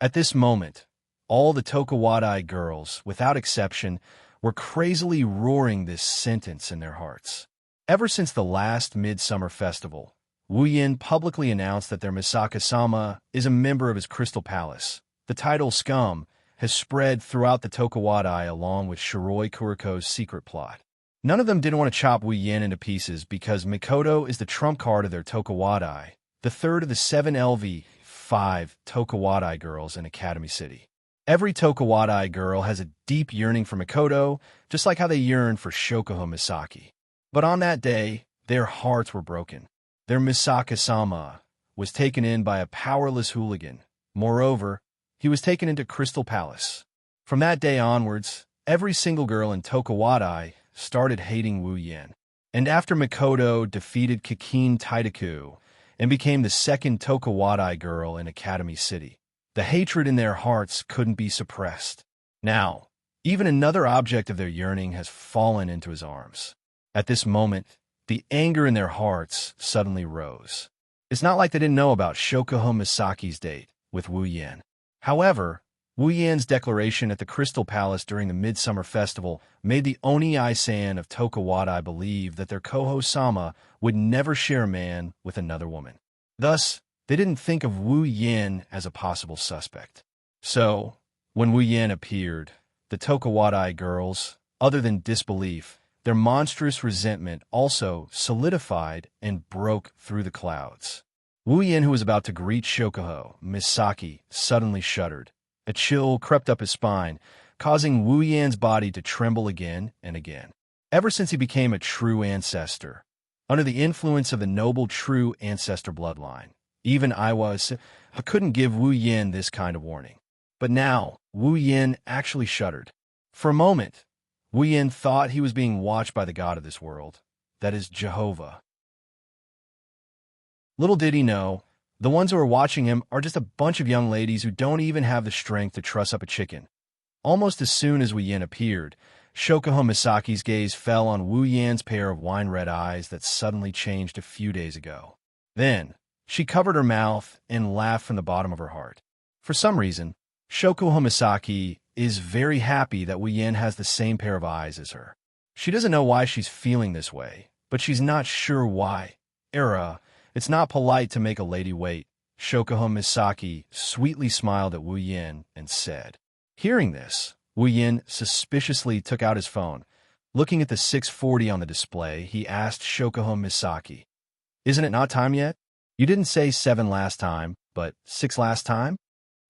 At this moment, all the Tokawadai girls, without exception, were crazily roaring this sentence in their hearts. Ever since the last Midsummer Festival, Wu Yin publicly announced that their Misaka-sama is a member of his Crystal Palace. The title Scum has spread throughout the Tokawadai along with Shiroi Kuriko's secret plot. None of them didn't want to chop Wu Yin into pieces because Mikoto is the trump card of their Tokawadai, the third of the 7 LV5 Tokawadai girls in Academy City. Every Tokawadai girl has a deep yearning for Mikoto, just like how they yearn for Shokuho Misaki. But on that day, their hearts were broken. Their Misaka-sama was taken in by a powerless hooligan. Moreover, he was taken into Crystal Palace. From that day onwards, every single girl in Tokawadai started hating Wu Yin. And after Mikoto defeated Kikin Taidaku and became the second Tokawadai girl in Academy City, the hatred in their hearts couldn't be suppressed. Now, Even another object of their yearning has fallen into his arms. At this moment, the anger in their hearts suddenly rose. It's not like they didn't know about Shokuho Misaki's date with Wu Yin. However, Wu Yin's declaration at the Crystal Palace during the Midsummer Festival made the Oni Isan of Tokuwadai believe that their Koho-sama would never share a man with another woman. Thus, they didn't think of Wu Yin as a possible suspect. So, when Wu Yin appeared, the Tokuwadai girls, other than disbelief, their monstrous resentment also solidified and broke through the clouds. Wu Yin, who was about to greet Shokuho Misaki, suddenly shuddered. A chill crept up his spine, causing Wu Yan's body to tremble again and again. Ever since he became a true ancestor, under the influence of the noble true ancestor bloodline, even I couldn't give Wu Yin this kind of warning. But now, Wu Yin actually shuddered. For a moment, Wu Yin thought he was being watched by the god of this world, that is Jehovah. Little did he know, the ones who are watching him are just a bunch of young ladies who don't even have the strength to truss up a chicken. Almost as soon as Wu Yin appeared, Shokuho Misaki's gaze fell on Wu Yan's pair of wine-red eyes that suddenly changed a few days ago. Then, she covered her mouth and laughed from the bottom of her heart. For some reason, Shokuho Misaki is very happy that Wu Yin has the same pair of eyes as her. She doesn't know why she's feeling this way, but she's not sure why. It's not polite to make a lady wait. Shokuho Misaki sweetly smiled at Wu Yin and said. Hearing this, Wu Yin suspiciously took out his phone. Looking at the 6:40 on the display, he asked Shokuho Misaki, "Isn't it not time yet? You didn't say 7 last time, but 6 last time?"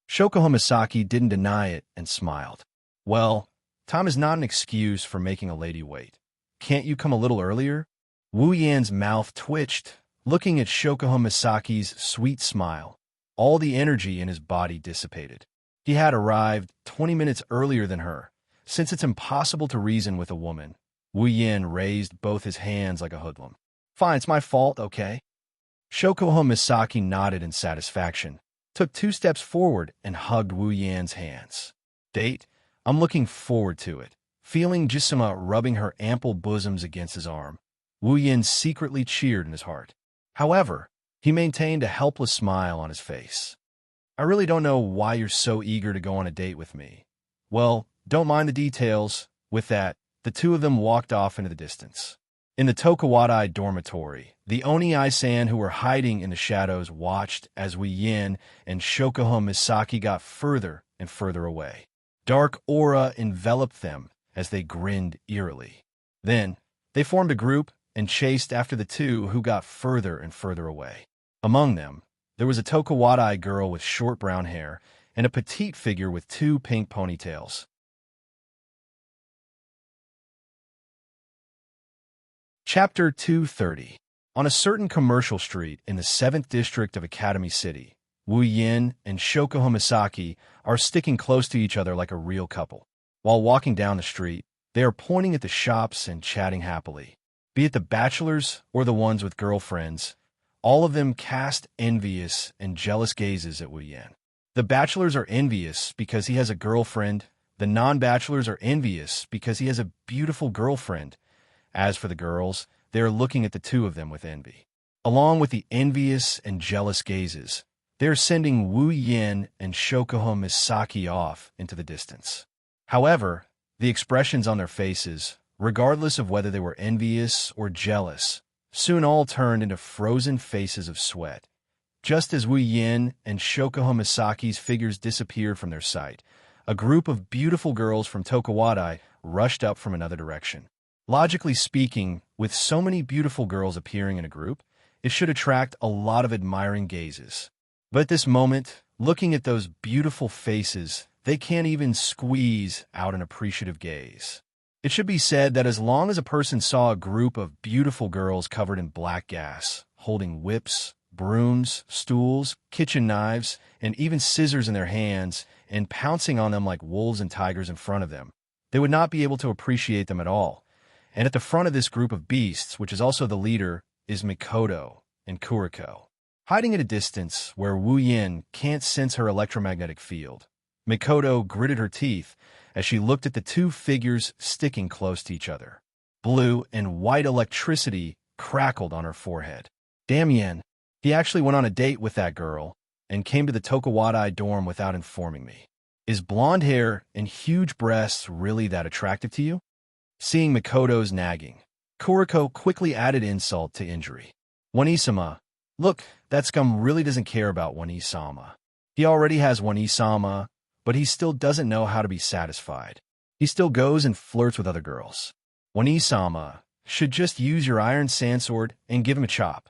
Shokuho Misaki didn't deny it and smiled. "Well, time is not an excuse for making a lady wait. Can't you come a little earlier?" Wu Yan's mouth twitched, looking at Shokuho Misaki's sweet smile. All the energy in his body dissipated. He had arrived 20 minutes earlier than her. Since it's impossible to reason with a woman, Wu Yin raised both his hands like a hoodlum. "Fine, it's my fault, okay?" Shokuho Misaki nodded in satisfaction, took 2 steps forward and hugged Wu Yan's hands. "Date? I'm looking forward to it." Feeling Jisuma rubbing her ample bosoms against his arm, Wu Yin secretly cheered in his heart. However, he maintained a helpless smile on his face. "I really don't know why you're so eager to go on a date with me." "Well, don't mind the details." With that, the two of them walked off into the distance. In the Tokuwadai dormitory, the Oni Isan who were hiding in the shadows watched as Wu Yin and Shokuho Misaki got further and further away. Dark aura enveloped them as they grinned eerily. Then, they formed a group and chased after the two who got further and further away. Among them, there was a Tokuwadai girl with short brown hair and a petite figure with 2 pink ponytails. Chapter 230. On a certain commercial street in the 7th district of Academy City, Wu Yin and Shokuho Misaki are sticking close to each other like a real couple. While walking down the street, they are pointing at the shops and chatting happily. Be it the bachelors or the ones with girlfriends, all of them cast envious and jealous gazes at Wu Yin. The bachelors are envious because he has a girlfriend. The non-bachelors are envious because he has a beautiful girlfriend. As for the girls, they are looking at the two of them with envy. Along with the envious and jealous gazes, they are sending Wu Yin and Shokuho Misaki off into the distance. However, the expressions on their faces, regardless of whether they were envious or jealous, soon all turned into frozen faces of sweat. Just as Wu Yin and Shokuho Misaki's figures disappeared from their sight, a group of beautiful girls from Tokuwadai rushed up from another direction. Logically speaking, with so many beautiful girls appearing in a group, it should attract a lot of admiring gazes. But at this moment, looking at those beautiful faces, they can't even squeeze out an appreciative gaze. It should be said that as long as a person saw a group of beautiful girls covered in black gas, holding whips, brooms, stools, kitchen knives, and even scissors in their hands, and pouncing on them like wolves and tigers in front of them, they would not be able to appreciate them at all. And at the front of this group of beasts, which is also the leader, is Mikoto and Kuriko. Hiding at a distance where Wu Yin can't sense her electromagnetic field, Mikoto gritted her teeth as she looked at the two figures sticking close to each other. Blue and white electricity crackled on her forehead. Damn Yen, he actually went on a date with that girl and came to the Tokuwadai dorm without informing me. Is blonde hair and huge breasts really that attractive to you? Seeing Mikoto's nagging, Kuriko quickly added insult to injury. One-isama, look, that scum really doesn't care about One-isama. He already has One-isama, but he still doesn't know how to be satisfied. He still goes and flirts with other girls. One-isama should just use your iron sandsword and give him a chop.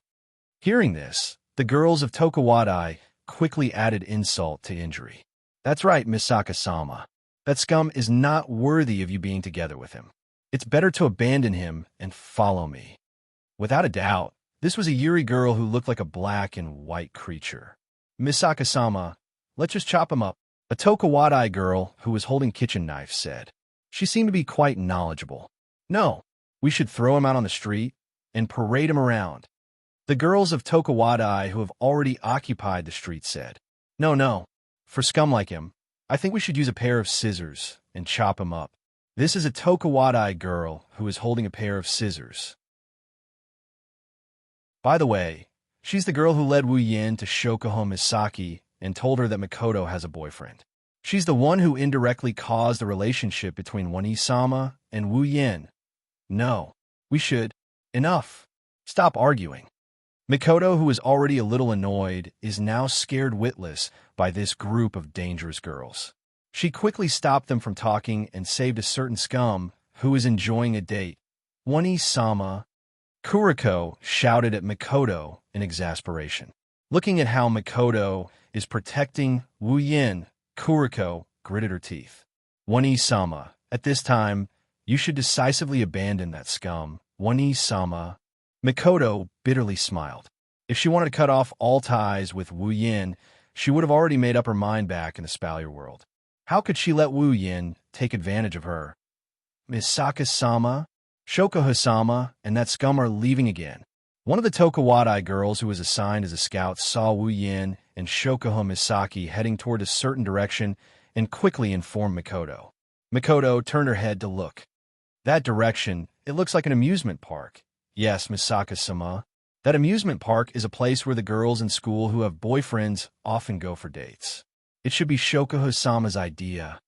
Hearing this, the girls of Tokuwadai quickly added insult to injury. That's right, Misaka-sama. That scum is not worthy of you being together with him. It's better to abandon him and follow me. Without a doubt, this was a Yuri girl who looked like a black and white creature. Misaka-sama, let's just chop him up. A Tokuwadai girl who was holding kitchen knives said. She seemed to be quite knowledgeable. No, we should throw him out on the street and parade him around. The girls of Tokuwadai who have already occupied the street said. No. For scum like him, I think we should use a pair of scissors and chop him up. This is a Tokuwadai girl who is holding a pair of scissors. By the way, she's the girl who led Wu Yin to Shokuho Misaki and told her that Mikoto has a boyfriend. She's the one who indirectly caused the relationship between One-isama and Wu Yin. No, we should. Enough. Stop arguing. Mikoto, who is already a little annoyed, is now scared witless by this group of dangerous girls. She quickly stopped them from talking and saved a certain scum who is enjoying a date. One-isama. Kuriko shouted at Mikoto in exasperation. Looking at how Mikoto is protecting Wu Yin, Kuriko gritted her teeth. One-isama, at this time, you should decisively abandon that scum. One-isama. Mikoto bitterly smiled. If she wanted to cut off all ties with Wu Yin, she would have already made up her mind back in the Spalier world. How could she let Wu Yin take advantage of her? Misaka-sama, Shokuho-sama, and that scum are leaving again. One of the Tokuwadai girls who was assigned as a scout saw Wu Yin and Shokuho Misaki heading toward a certain direction and quickly informed Mikoto. Mikoto turned her head to look. That direction, it looks like an amusement park. Yes, Misaka-sama. That amusement park is a place where the girls in school who have boyfriends often go for dates. It should be Shokuho-sama's idea.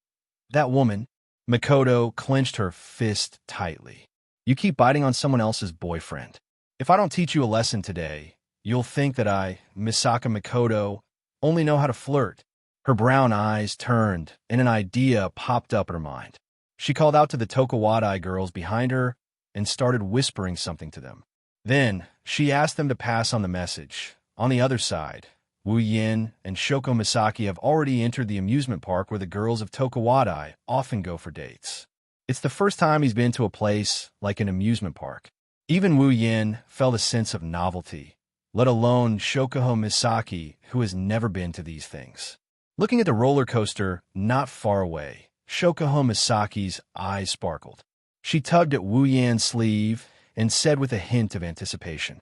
That woman, Mikoto clenched her fist tightly. You keep biting on someone else's boyfriend. If I don't teach you a lesson today, you'll think that I, Misaka Mikoto, only know how to flirt. Her brown eyes turned, and an idea popped up in her mind. She called out to the Tokuwadai girls behind her and started whispering something to them. Then, she asked them to pass on the message. On the other side, Wu Yin and Shoko Misaki have already entered the amusement park where the girls of Tokuwadai often go for dates. It's the first time he's been to a place like an amusement park. Even Wu Yin felt a sense of novelty, let alone Shokuho Misaki, who has never been to these things. Looking at the roller coaster not far away, Shokuho Misaki's eyes sparkled. She tugged at Wu Yin's sleeve and said with a hint of anticipation,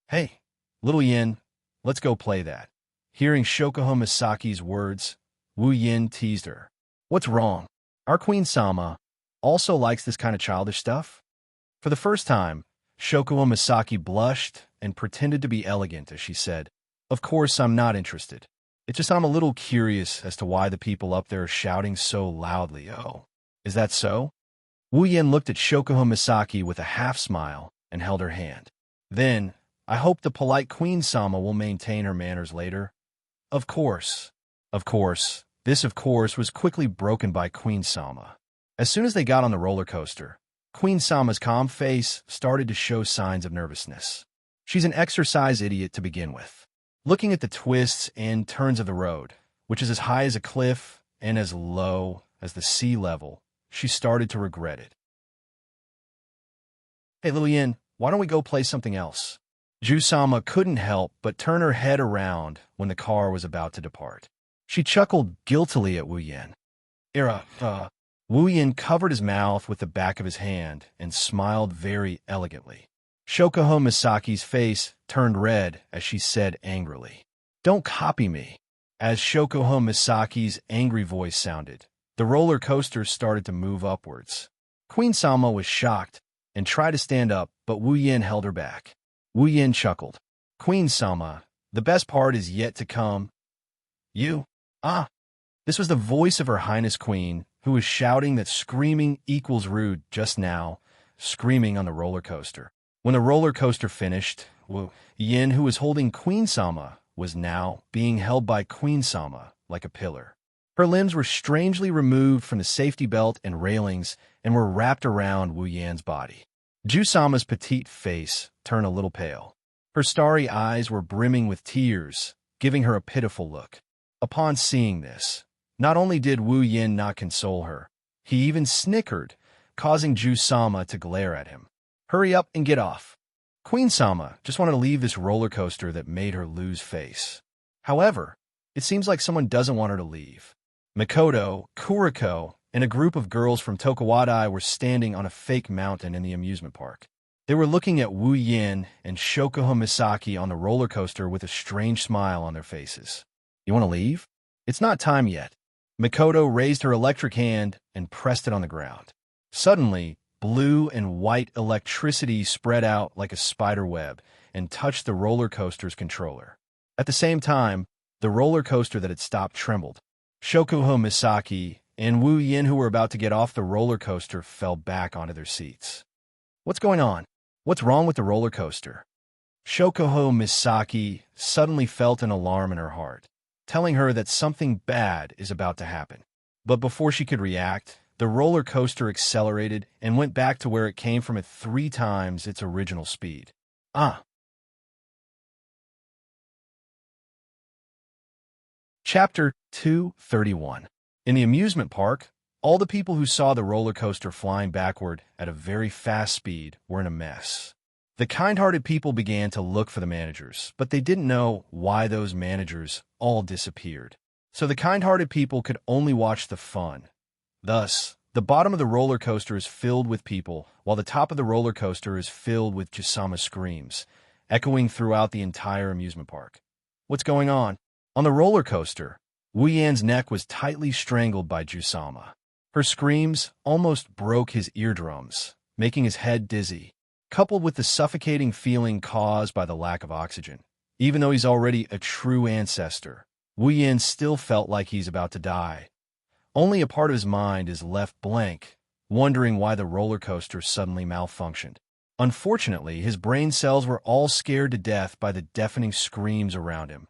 "Hey, little Yin, let's go play that." Hearing Shokuho Misaki's words, Wu Yin teased her. "What's wrong? Our Queen-sama also likes this kind of childish stuff?" For the first time, Shokuho Misaki blushed and pretended to be elegant as she said, "Of course I'm not interested. It's just I'm a little curious as to why the people up there are shouting so loudly. Oh, is that so?" Wu Yin looked at Shokuho Misaki with a half-smile and held her hand. Then, "I hope the polite Queen-sama will maintain her manners later." Of course. Of course. This of course was quickly broken by Queen-sama. As soon as they got on the roller coaster, Queen-sama's calm face started to show signs of nervousness. She's an exercise idiot to begin with. Looking at the twists and turns of the road, which is as high as a cliff and as low as the sea level, she started to regret it. "Hey, little Yin, why don't we go play something else?" Ju-sama couldn't help but turn her head around when the car was about to depart. She chuckled guiltily at Wu Yin. Wu Yin covered his mouth with the back of his hand and smiled very elegantly. Shokuho Misaki's face turned red as she said angrily, "Don't copy me." As Shokuho Misaki's angry voice sounded, the roller coaster started to move upwards. Queen Sama was shocked and tried to stand up, but Wu Yin held her back. Wu Yin chuckled. Queen Sama, the best part is yet to come. You? Ah! This was the voice of Her Highness Queen, who was shouting that screaming equals rude just now, screaming on the roller coaster. When the roller coaster finished, Wu Yin, who was holding Queen Sama, was now being held by Queen Sama like a pillar. Her limbs were strangely removed from the safety belt and railings and were wrapped around Wu Yan's body. Ju-sama's petite face turned a little pale. Her starry eyes were brimming with tears, giving her a pitiful look. Upon seeing this, not only did Wu Yin not console her, he even snickered, causing Ju-sama to glare at him. Hurry up and get off. Queen Sama just wanted to leave this roller coaster that made her lose face. However, it seems like someone doesn't want her to leave. Mikoto, Kuriko, and a group of girls from Tokuwadai were standing on a fake mountain in the amusement park. They were looking at Wu Yin and Shokuho Misaki on the roller coaster with a strange smile on their faces. You want to leave? It's not time yet. Mikoto raised her electric hand and pressed it on the ground. Suddenly, blue and white electricity spread out like a spider web and touched the roller coaster's controller. At the same time, the roller coaster that had stopped trembled. Shokuho Misaki and Wu Yin, who were about to get off the roller coaster, fell back onto their seats. What's going on? What's wrong with the roller coaster? Shokuho Misaki suddenly felt an alarm in her heart, telling her that something bad is about to happen. But before she could react, the roller coaster accelerated and went back to where it came from at 3 times its original speed. Chapter 231. In the amusement park, all the people who saw the roller coaster flying backward at a very fast speed were in a mess. The kind-hearted people began to look for the managers, but they didn't know why those managers all disappeared. So the kind-hearted people could only watch the fun. Thus, the bottom of the roller coaster is filled with people, while the top of the roller coaster is filled with Ju-sama screams, echoing throughout the entire amusement park. What's going on? On the roller coaster, Wu Yan's neck was tightly strangled by Ju-sama. Her screams almost broke his eardrums, making his head dizzy, coupled with the suffocating feeling caused by the lack of oxygen. Even though he's already a true ancestor, Wu Yan still felt like he's about to die. Only a part of his mind is left blank, wondering why the roller coaster suddenly malfunctioned. Unfortunately, his brain cells were all scared to death by the deafening screams around him.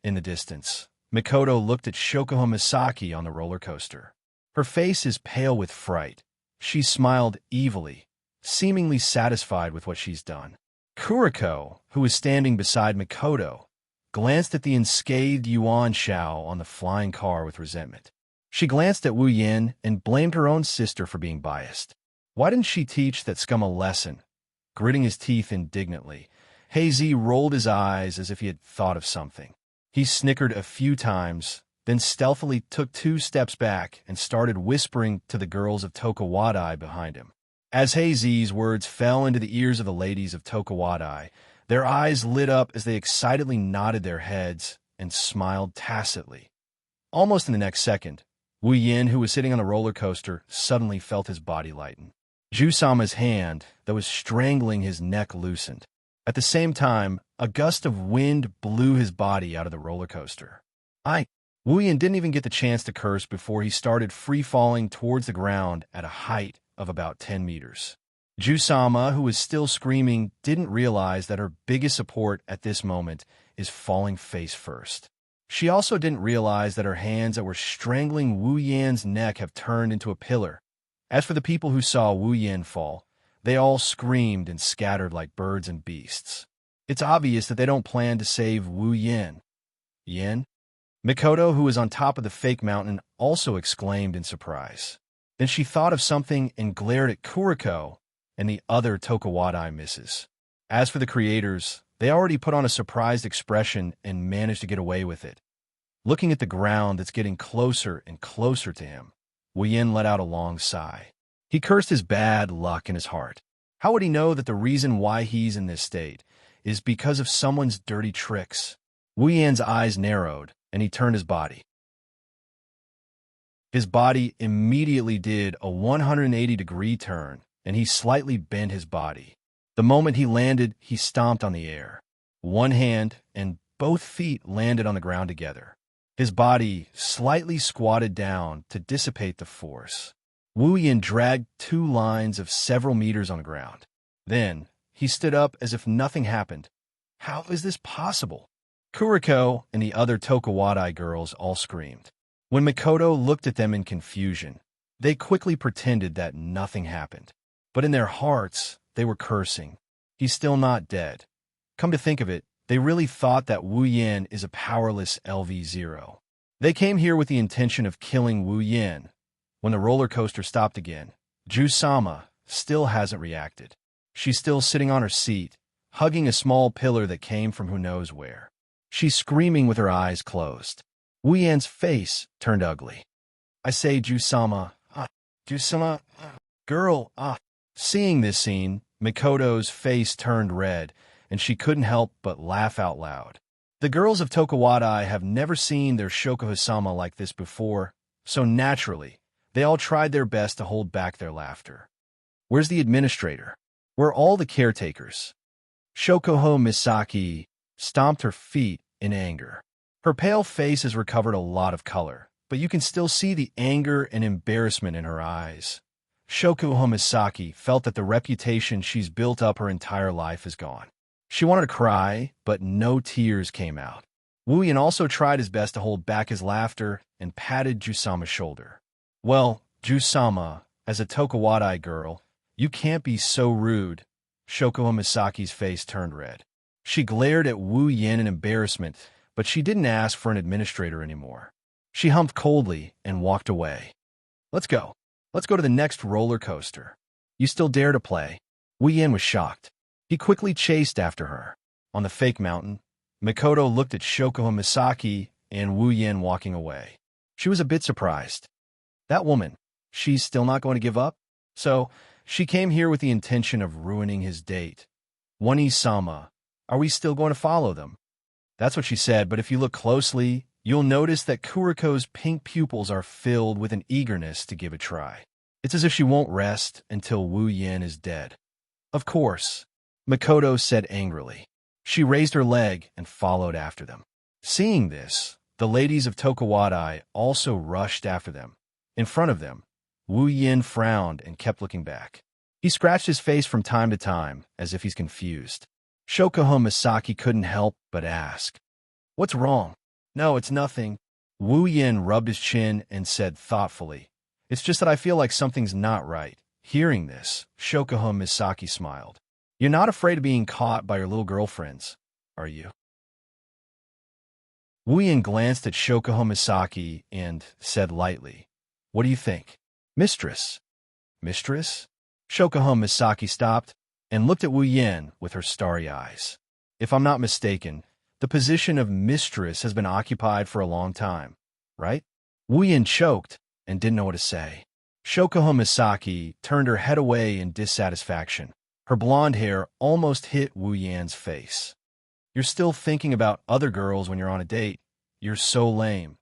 In the distance, Mikoto looked at Shokuho Misaki on the roller coaster. Her face is pale with fright. She smiled evilly, seemingly satisfied with what she's done. Kuriko, who was standing beside Mikoto, glanced at the unscathed Yuan Shao on the flying car with resentment. She glanced at Wu Yin and blamed her own sister for being biased. Why didn't she teach that scum a lesson? Gritting his teeth indignantly, Hazy rolled his eyes as if he had thought of something. He snickered a few times, then stealthily took 2 steps back and started whispering to the girls of Tokuwadai behind him. As Hazy's words fell into the ears of the ladies of Tokuwadai, their eyes lit up as they excitedly nodded their heads and smiled tacitly. Almost in the next second, Wu Yin, who was sitting on the roller coaster, suddenly felt his body lighten. Ju-sama's hand that was strangling his neck loosened. At the same time, a gust of wind blew his body out of the roller coaster. Wu Yin didn't even get the chance to curse before he started free-falling towards the ground at a height of about 10 meters. Ju-sama, who was still screaming, didn't realize that her biggest support at this moment is falling face first. She also didn't realize that her hands that were strangling Wu Yan's neck have turned into a pillar. As for the people who saw Wu Yan fall, they all screamed and scattered like birds and beasts. It's obvious that they don't plan to save Wu Yan. Yin? Mikoto, who was on top of the fake mountain, also exclaimed in surprise. Then she thought of something and glared at Kuriko and the other Tokuwadai misses. As for the creators, they already put on a surprised expression and managed to get away with it. Looking at the ground that's getting closer and closer to him, Wu Yin let out a long sigh. He cursed his bad luck in his heart. How would he know that the reason why he's in this state is because of someone's dirty tricks? Wu Yan's eyes narrowed, and he turned his body. His body immediately did a 180-degree turn, and he slightly bent his body. The moment he landed, he stomped on the air. One hand and both feet landed on the ground together. His body slightly squatted down to dissipate the force. Wu Yin dragged 2 lines of several meters on the ground. Then, he stood up as if nothing happened. How is this possible? Kuriko and the other Tokuwadai girls all screamed. When Mikoto looked at them in confusion, they quickly pretended that nothing happened. But in their hearts, they were cursing. He's still not dead. Come to think of it, they really thought that Wu Yin is a powerless LV0. They came here with the intention of killing Wu Yin. When the roller coaster stopped again, Ju-sama still hasn't reacted. She's still sitting on her seat, hugging a small pillar that came from who knows where. She's screaming with her eyes closed. Wu Yan's face turned ugly. I say, Ju-sama, Ju-sama, girl, Seeing this scene, Mikoto's face turned red, and she couldn't help but laugh out loud. The girls of Tokuwadai have never seen their Shokohama like this before, so naturally, they all tried their best to hold back their laughter. Where's the administrator? Where are all the caretakers? Shokoho Misaki stomped her feet in anger. Her pale face has recovered a lot of color, but you can still see the anger and embarrassment in her eyes. Shokoho Misaki felt that the reputation she's built up her entire life is gone. She wanted to cry, but no tears came out. Wu Yin also tried his best to hold back his laughter and patted Ju-sama's shoulder. Well, Ju-sama, as a Tokuwadai girl, you can't be so rude. Shokoho Misaki's face turned red. She glared at Wu Yin in embarrassment, but she didn't ask for an administrator anymore. She humped coldly and walked away. Let's go. Let's go to the next roller coaster. You still dare to play? Wu Yin was shocked. He quickly chased after her. On the fake mountain, Mikoto looked at Shokoho Misaki and Wu Yin walking away. She was a bit surprised. That woman, she's still not going to give up? So, she came here with the intention of ruining his date. Wani-sama, are we still going to follow them? That's what she said, but if you look closely, you'll notice that Kuriko's pink pupils are filled with an eagerness to give a try. It's as if she won't rest until Wu Yin is dead. Of course, Mikoto said angrily. She raised her leg and followed after them. Seeing this, the ladies of Tokuwadai also rushed after them. In front of them, Wu Yin frowned and kept looking back. He scratched his face from time to time, as if he's confused. Shokoho Misaki couldn't help but ask, "What's wrong?" "No, it's nothing." Wu Yin rubbed his chin and said thoughtfully, "It's just that I feel like something's not right." Hearing this, Shokoho Misaki smiled. "You're not afraid of being caught by your little girlfriends, are you?" Wu Yin glanced at Shokoho Misaki and said lightly, "What do you think?" "Mistress." "Mistress?" Shokoho Misaki stopped and looked at Wu Yin with her starry eyes. "If I'm not mistaken, the position of mistress has been occupied for a long time, right?" Wu Yin choked and didn't know what to say. Shokoho Misaki turned her head away in dissatisfaction. Her blonde hair almost hit Wu Yan's face. "You're still thinking about other girls when you're on a date. You're so lame."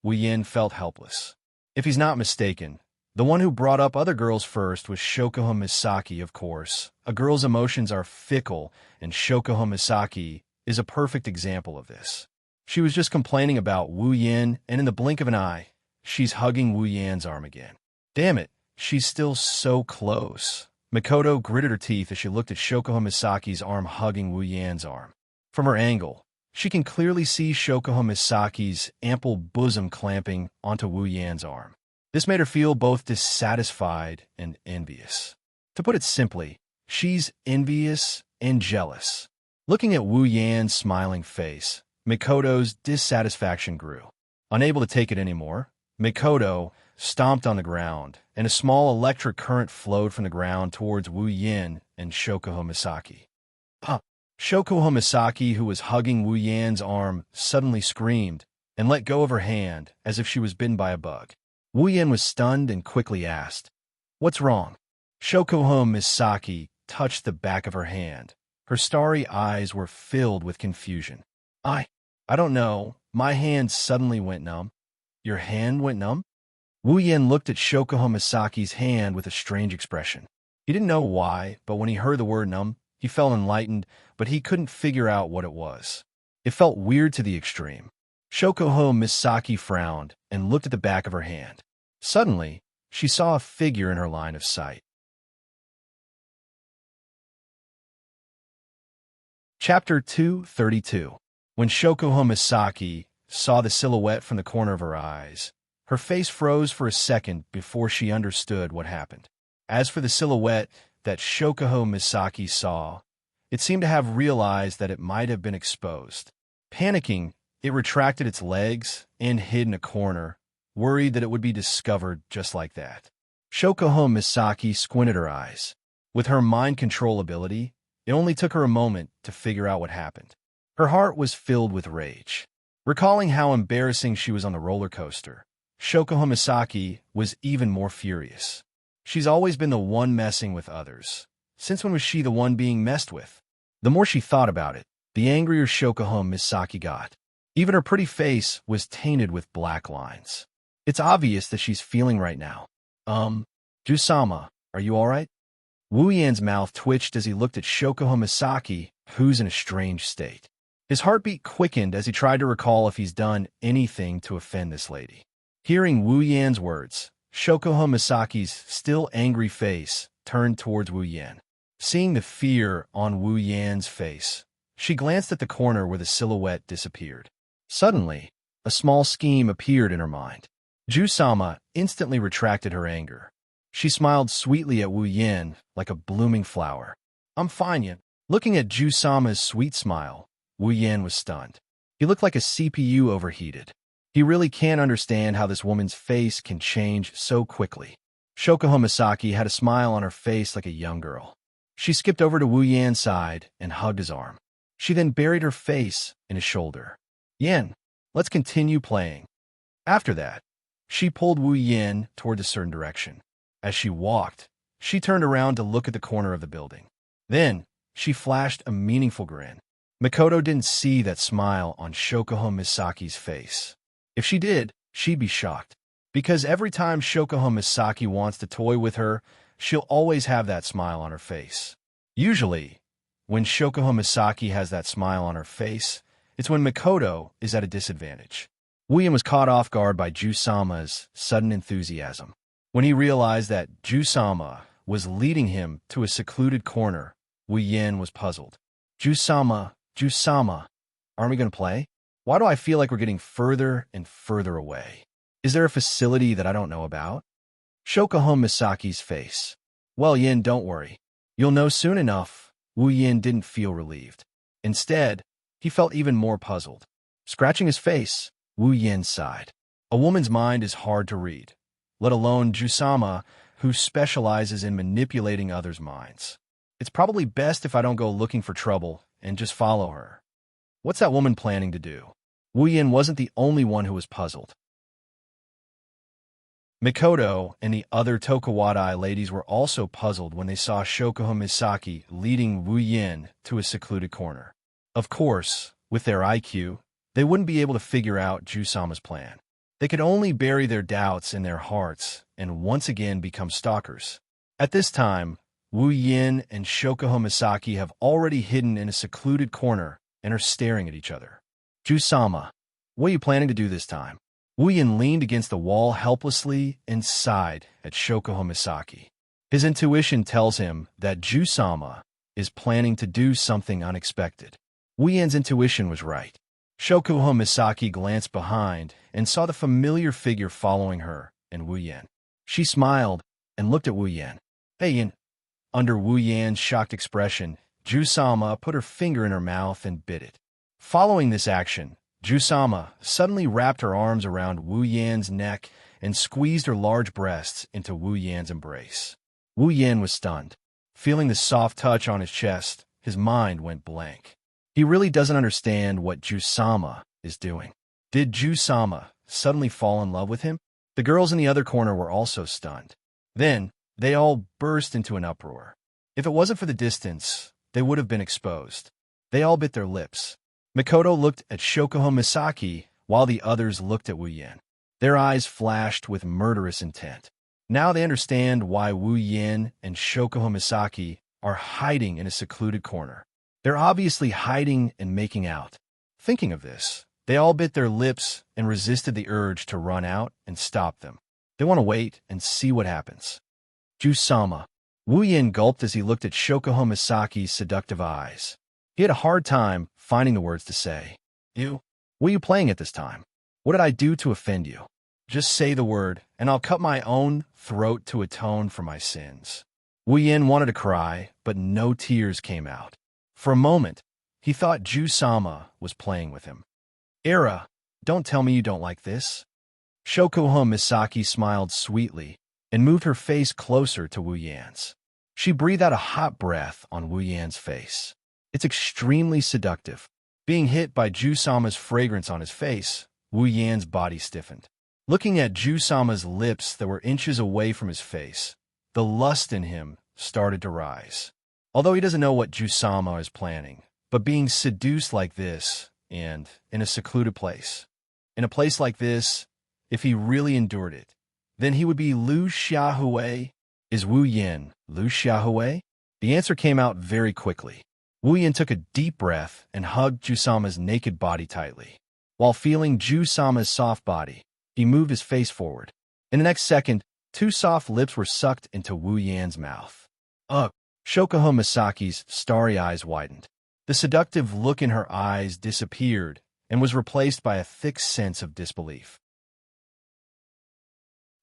Wu Yin felt helpless. If he's not mistaken, the one who brought up other girls first was Shokoho Misaki, of course. A girl's emotions are fickle, and Shokoho Misaki is a perfect example of this. She was just complaining about Wu Yin, and in the blink of an eye, she's hugging Wu Yan's arm again. Damn it, she's still so close. Mikoto gritted her teeth as she looked at Shokoho Misaki's arm hugging Wu Yan's arm. From her angle, she can clearly see Shokoho Misaki's ample bosom clamping onto Wu Yan's arm. This made her feel both dissatisfied and envious. To put it simply, she's envious and jealous. Looking at Wu Yan's smiling face, Mikoto's dissatisfaction grew. Unable to take it anymore, Mikoto stomped on the ground, and a small electric current flowed from the ground towards Wu Yin and Shokoho Misaki. Shokoho Misaki, who was hugging Wu Yan's arm, suddenly screamed and let go of her hand as if she was bitten by a bug. Wu Yin was stunned and quickly asked, "What's wrong?" Shokoho Misaki touched the back of her hand. Her starry eyes were filled with confusion. I don't know. My hand suddenly went numb. Your hand went numb? Wu Yin looked at Shokuho Misaki's hand with a strange expression. He didn't know why, but when he heard the word numb, he felt enlightened, but he couldn't figure out what it was. It felt weird to the extreme. Shokuho Misaki frowned and looked at the back of her hand. Suddenly, she saw a figure in her line of sight. Chapter 232. When Shokuho Misaki saw the silhouette from the corner of her eyes, her face froze for a second before she understood what happened. As for the silhouette that Shokuho Misaki saw, it seemed to have realized that it might have been exposed. Panicking, it retracted its legs and hid in a corner, worried that it would be discovered just like that. Shokuho Misaki squinted her eyes. With her mind control ability, it only took her a moment to figure out what happened. Her heart was filled with rage. Recalling how embarrassing she was on the roller coaster, Shokuho Misaki was even more furious. She's always been the one messing with others. Since when was she the one being messed with? The more she thought about it, the angrier Shokuho Misaki got. Even her pretty face was tainted with black lines. It's obvious that she's feeling right now. Jusama, are you alright? Wu Yan's mouth twitched as he looked at Shokuho Misaki, who's in a strange state. His heartbeat quickened as he tried to recall if he's done anything to offend this lady. Hearing Wu Yan's words, Shokuho Misaki's still angry face turned towards Wu Yan. Seeing the fear on Wu Yan's face, she glanced at the corner where the silhouette disappeared. Suddenly, a small scheme appeared in her mind. Jusama instantly retracted her anger. She smiled sweetly at Wu Yan like a blooming flower. I'm fine, Yan. Looking at Jusama's sweet smile, Wu Yan was stunned. He looked like a CPU overheated. He really can't understand how this woman's face can change so quickly. Shokuho Misaki had a smile on her face like a young girl. She skipped over to Wu Yan's side and hugged his arm. She then buried her face in his shoulder. Yan, let's continue playing. After that, she pulled Wu Yan toward a certain direction. As she walked, she turned around to look at the corner of the building. Then, she flashed a meaningful grin. Makoto didn't see that smile on Shokuho Misaki's face. If she did, she'd be shocked. Because every time Shokuho Misaki wants to toy with her, she'll always have that smile on her face. Usually, when Shokuho Misaki has that smile on her face, it's when Makoto is at a disadvantage. William was caught off guard by Jusama's sudden enthusiasm. When he realized that Jusama was leading him to a secluded corner, Wu Yan was puzzled. Jusama, aren't we going to play? Why do I feel like we're getting further and further away? Is there a facility that I don't know about? Shokuho Misaki's face. Well, Yin, don't worry. You'll know soon enough. Wu Yin didn't feel relieved. Instead, he felt even more puzzled. Scratching his face, Wu Yin sighed. A woman's mind is hard to read, let alone Jusama, who specializes in manipulating others' minds. It's probably best if I don't go looking for trouble and just follow her. What's that woman planning to do? Wu Yin wasn't the only one who was puzzled. Makoto and the other Tokuwadai ladies were also puzzled when they saw Shokuho Misaki leading Wu Yin to a secluded corner. Of course, with their IQ, they wouldn't be able to figure out Jusama's plan. They could only bury their doubts in their hearts and once again become stalkers. At this time, Wu Yin and Shokuho Misaki have already hidden in a secluded corner and are staring at each other. Jusama, what are you planning to do this time? Wu Yin leaned against the wall helplessly and sighed at Shokuho Misaki. His intuition tells him that Jusama is planning to do something unexpected. Wu Yin's intuition was right. Shokuho Misaki glanced behind and saw the familiar figure following her and Wu Yin. She smiled and looked at Wu Yin. Hey, Yin. Under Wu Yan's shocked expression, Jusama put her finger in her mouth and bit it. Following this action, Jusama suddenly wrapped her arms around Wu Yan's neck and squeezed her large breasts into Wu Yan's embrace. Wu Yan was stunned. Feeling the soft touch on his chest, his mind went blank. He really doesn't understand what Jusama is doing. Did Jusama suddenly fall in love with him? The girls in the other corner were also stunned. Then, they all burst into an uproar. If it wasn't for the distance, they would have been exposed. They all bit their lips. Makoto looked at Shokuho Misaki while the others looked at Wu Yin. Their eyes flashed with murderous intent. Now they understand why Wu Yin and Shokuho Misaki are hiding in a secluded corner. They're obviously hiding and making out. Thinking of this, they all bit their lips and resisted the urge to run out and stop them. They want to wait and see what happens. Ju-sama. Wu Yin gulped as he looked at Shokuho Misaki's seductive eyes. He had a hard time finding the words to say. What are you playing at this time? What did I do to offend you? Just say the word, and I'll cut my own throat to atone for my sins. Wu Yin wanted to cry, but no tears came out. For a moment, he thought Ju-sama was playing with him. Era, don't tell me you don't like this. Shokuho Misaki smiled sweetly and moved her face closer to Wu Yan's. She breathed out a hot breath on Wu Yan's face. It's extremely seductive. Being hit by Ju-sama's fragrance on his face, Wu Yan's body stiffened. Looking at Ju-sama's lips that were inches away from his face, the lust in him started to rise. Although he doesn't know what Ju-sama is planning, but being seduced like this, and in a secluded place. In a place like this, if he really endured it, then he would be Liu Xiaohui. Is Wu Yin Liu Xiaohui? The answer came out very quickly. Wu Yin took a deep breath and hugged Ju-sama's naked body tightly. While feeling Ju-sama's soft body, he moved his face forward. In the next second, two soft lips were sucked into Wu Yan's mouth. Ugh! Shokuho Misaki's starry eyes widened. The seductive look in her eyes disappeared and was replaced by a thick sense of disbelief.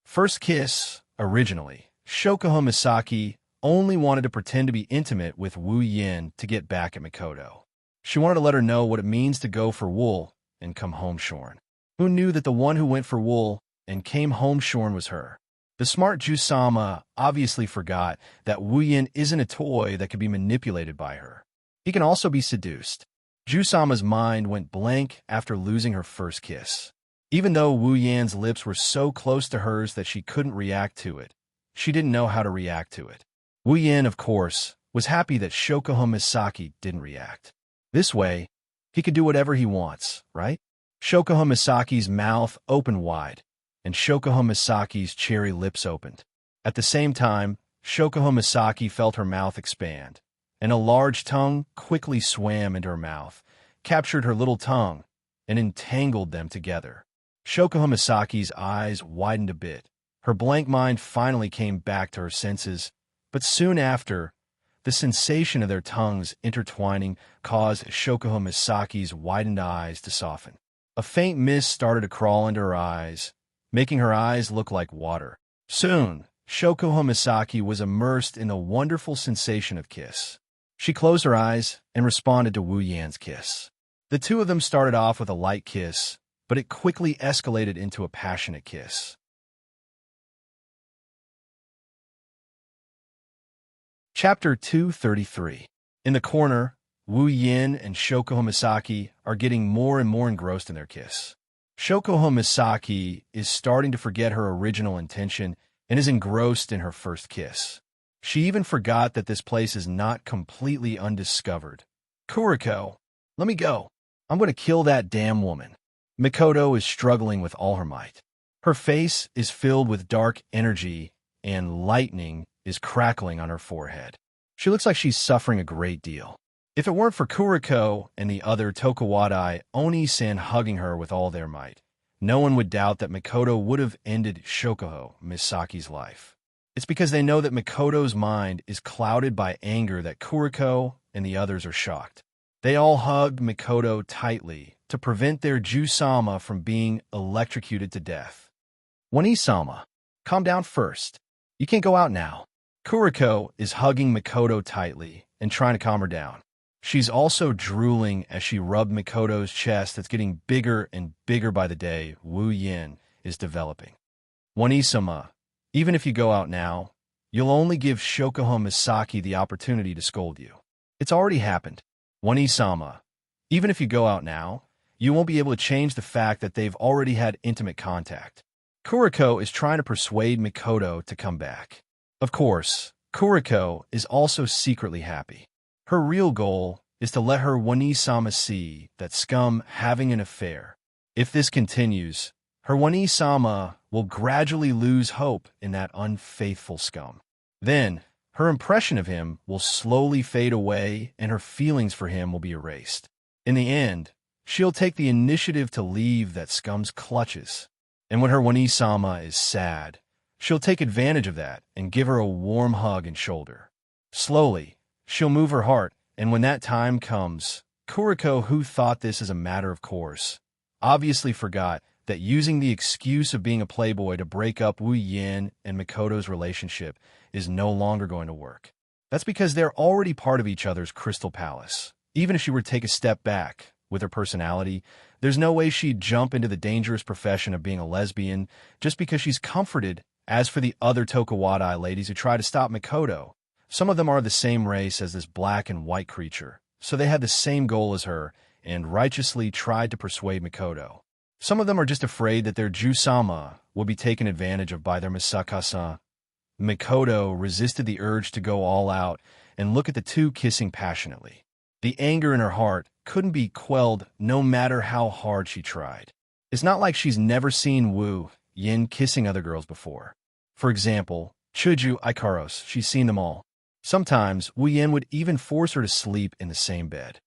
First kiss, originally, Shokuho Misaki only wanted to pretend to be intimate with Wu Yin to get back at Mikoto. She wanted to let her know what it means to go for wool and come home shorn. Who knew that the one who went for wool and came home shorn was her? The smart Ju-sama obviously forgot that Wu Yin isn't a toy that could be manipulated by her. He can also be seduced. Ju-sama's mind went blank after losing her first kiss. Even though Wu Yan's lips were so close to hers that she couldn't react to it, she didn't know how to react to it. Wu Yin, of course, was happy that Shokuho Misaki didn't react. This way, he could do whatever he wants, right? Shokuho Misaki's mouth opened wide, and Shokuho Misaki's cherry lips opened. At the same time, Shokuho Misaki felt her mouth expand, and a large tongue quickly swam into her mouth, captured her little tongue, and entangled them together. Shokuho Misaki's eyes widened a bit. Her blank mind finally came back to her senses, but soon after, the sensation of their tongues intertwining caused Shokuho Misaki's widened eyes to soften. A faint mist started to crawl into her eyes, making her eyes look like water. Soon, Shokuho Misaki was immersed in the wonderful sensation of kiss. She closed her eyes and responded to Wu Yan's kiss. The two of them started off with a light kiss, but it quickly escalated into a passionate kiss. Chapter 233. In the corner, Wu Yin and Shokuho Misaki are getting more and more engrossed in their kiss. Shokuho Misaki is starting to forget her original intention and is engrossed in her first kiss. She even forgot that this place is not completely undiscovered. Kuriko, let me go. I'm going to kill that damn woman. Mikoto is struggling with all her might. Her face is filled with dark energy, and lightning is crackling on her forehead. She looks like she's suffering a great deal. If it weren't for Kuriko and the other Tokuwadai Oni-san hugging her with all their might, no one would doubt that Mikoto would have ended Shokuho Misaki's life. It's because they know that Mikoto's mind is clouded by anger that Kuriko and the others are shocked. They all hugged Mikoto tightly to prevent their Ju-sama from being electrocuted to death. Oni-sama, calm down first. You can't go out now. Kuriko is hugging Mikoto tightly and trying to calm her down. She's also drooling as she rubbed Mikoto's chest that's getting bigger and bigger by the day Wu Yin is developing. Oni-sama, even if you go out now, you'll only give Shokuho Misaki the opportunity to scold you. It's already happened. Oni-sama, even if you go out now, you won't be able to change the fact that they've already had intimate contact. Kuriko is trying to persuade Mikoto to come back. Of course, Kuriko is also secretly happy. Her real goal is to let her Oni-sama see that scum having an affair. If this continues, her Wani-sama will gradually lose hope in that unfaithful scum. Then, her impression of him will slowly fade away and her feelings for him will be erased. In the end, she'll take the initiative to leave that scum's clutches. And when her Wani-sama is sad, she'll take advantage of that and give her a warm hug and shoulder. Slowly, she'll move her heart, and when that time comes, Kuriko, who thought this as a matter of course, obviously forgot that using the excuse of being a playboy to break up Wu Yin and Mikoto's relationship is no longer going to work. That's because they're already part of each other's crystal palace. Even if she were to take a step back with her personality, there's no way she'd jump into the dangerous profession of being a lesbian just because she's comforted. As for the other Tokuwadai ladies who try to stop Mikoto, some of them are the same race as this black and white creature, so they had the same goal as her and righteously tried to persuade Mikoto. Some of them are just afraid that their Ju-sama will be taken advantage of by their Misaka-san. Mikoto resisted the urge to go all out and look at the two kissing passionately. The anger in her heart couldn't be quelled no matter how hard she tried. It's not like she's never seen Wu Yin kissing other girls before. For example, Chuju Ikaros, she's seen them all. Sometimes, Wu Yin would even force her to sleep in the same bed.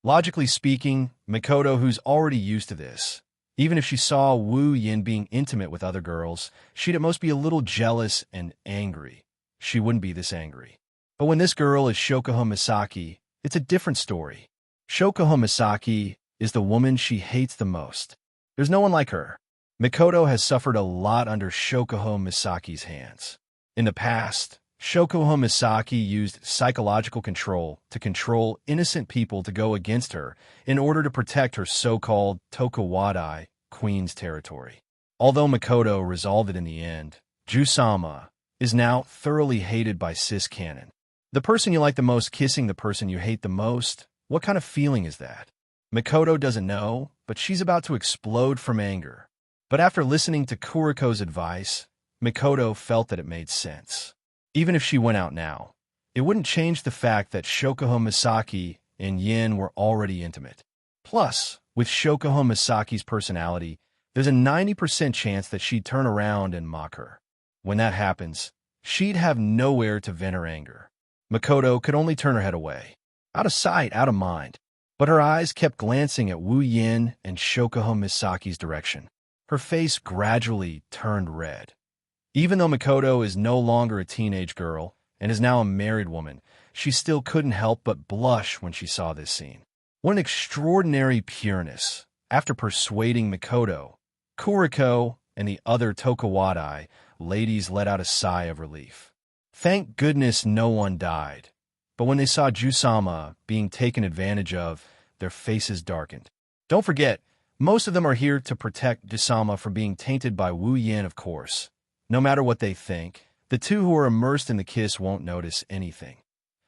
Logically speaking, Mikoto, who's already used to this, even if she saw Wu Yin being intimate with other girls, she'd at most be a little jealous and angry. She wouldn't be this angry. But when this girl is Shokuho Misaki, it's a different story. Shokuho Misaki is the woman she hates the most. There's no one like her. Mikoto has suffered a lot under Shokuho Misaki's hands. In the past, Shokuho Misaki used psychological control to control innocent people to go against her in order to protect her so-called Tokuwadai queen's territory. Although Mikoto resolved it in the end, Ju-sama is now thoroughly hated by cis-canon. The person you like the most kissing the person you hate the most, what kind of feeling is that? Mikoto doesn't know, but she's about to explode from anger. But after listening to Kuriko's advice, Mikoto felt that it made sense. Even if she went out now, it wouldn't change the fact that Shokuho Misaki and Yin were already intimate. Plus, with Shokuho Misaki's personality, there's a 90% chance that she'd turn around and mock her. When that happens, she'd have nowhere to vent her anger. Mikoto could only turn her head away. Out of sight, out of mind. But her eyes kept glancing at Wu Yin and Shokuho Misaki's direction. Her face gradually turned red. Even though Mikoto is no longer a teenage girl and is now a married woman, she still couldn't help but blush when she saw this scene. What an extraordinary pureness. After persuading Mikoto, Kuriko and the other Tokuwadai ladies let out a sigh of relief. Thank goodness no one died. But when they saw Ju-sama being taken advantage of, their faces darkened. Don't forget, most of them are here to protect Ju-sama from being tainted by Wu Yin, of course. No matter what they think, the two who are immersed in the kiss won't notice anything.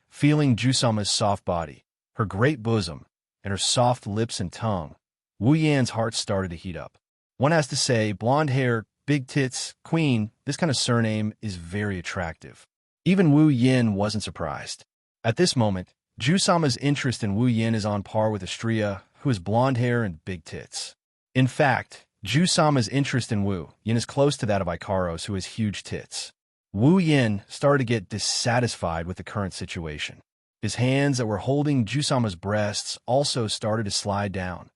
Feeling Ju-sama's soft body, her great bosom, and her soft lips and tongue, Wu Yan's heart started to heat up. One has to say, blonde hair, big tits, queen, this kind of surname is very attractive. Even Wu Yin wasn't surprised. At this moment, Ju-sama's interest in Wu Yin is on par with Estrella, who has blonde hair and big tits. In fact, Ju-sama's interest in Wu Yin is close to that of Ikaros, who has huge tits. Wu Yin started to get dissatisfied with the current situation. His hands that were holding Ju-sama's breasts also started to slide down.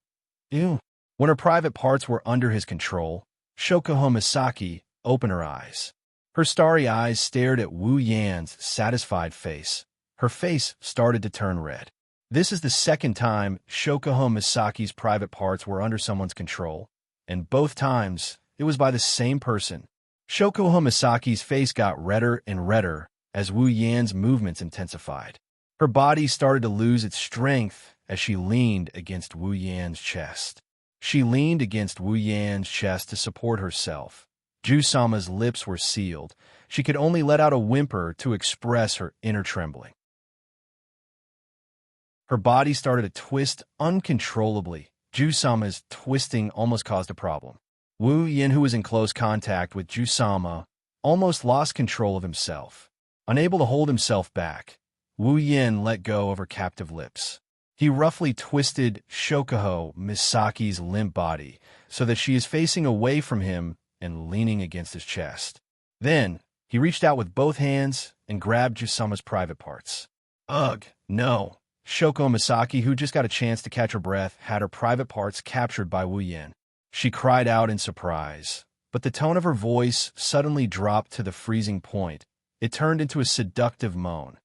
Ew. When her private parts were under his control, Shokuho Misaki opened her eyes. Her starry eyes stared at Wu Yan's satisfied face. Her face started to turn red. This is the second time Shokuho Misaki's private parts were under someone's control, and both times it was by the same person. Shokuho Misaki's face got redder and redder as Wu Yan's movements intensified. Her body started to lose its strength as she leaned against Wu Yan's chest. She leaned against Wu Yan's chest to support herself. Ju-sama's lips were sealed. She could only let out a whimper to express her inner trembling. Her body started to twist uncontrollably. Ju-sama's twisting almost caused a problem. Wu Yin, who was in close contact with Ju-sama, almost lost control of himself. Unable to hold himself back, Wu Yin let go of her captive lips. He roughly twisted Shokuho Misaki's limp body so that she is facing away from him and leaning against his chest. Then, he reached out with both hands and grabbed Jusama's private parts. Ugh, no. Shoko Misaki, who just got a chance to catch her breath, had her private parts captured by Wu Yin. She cried out in surprise, but the tone of her voice suddenly dropped to the freezing point. It turned into a seductive moan.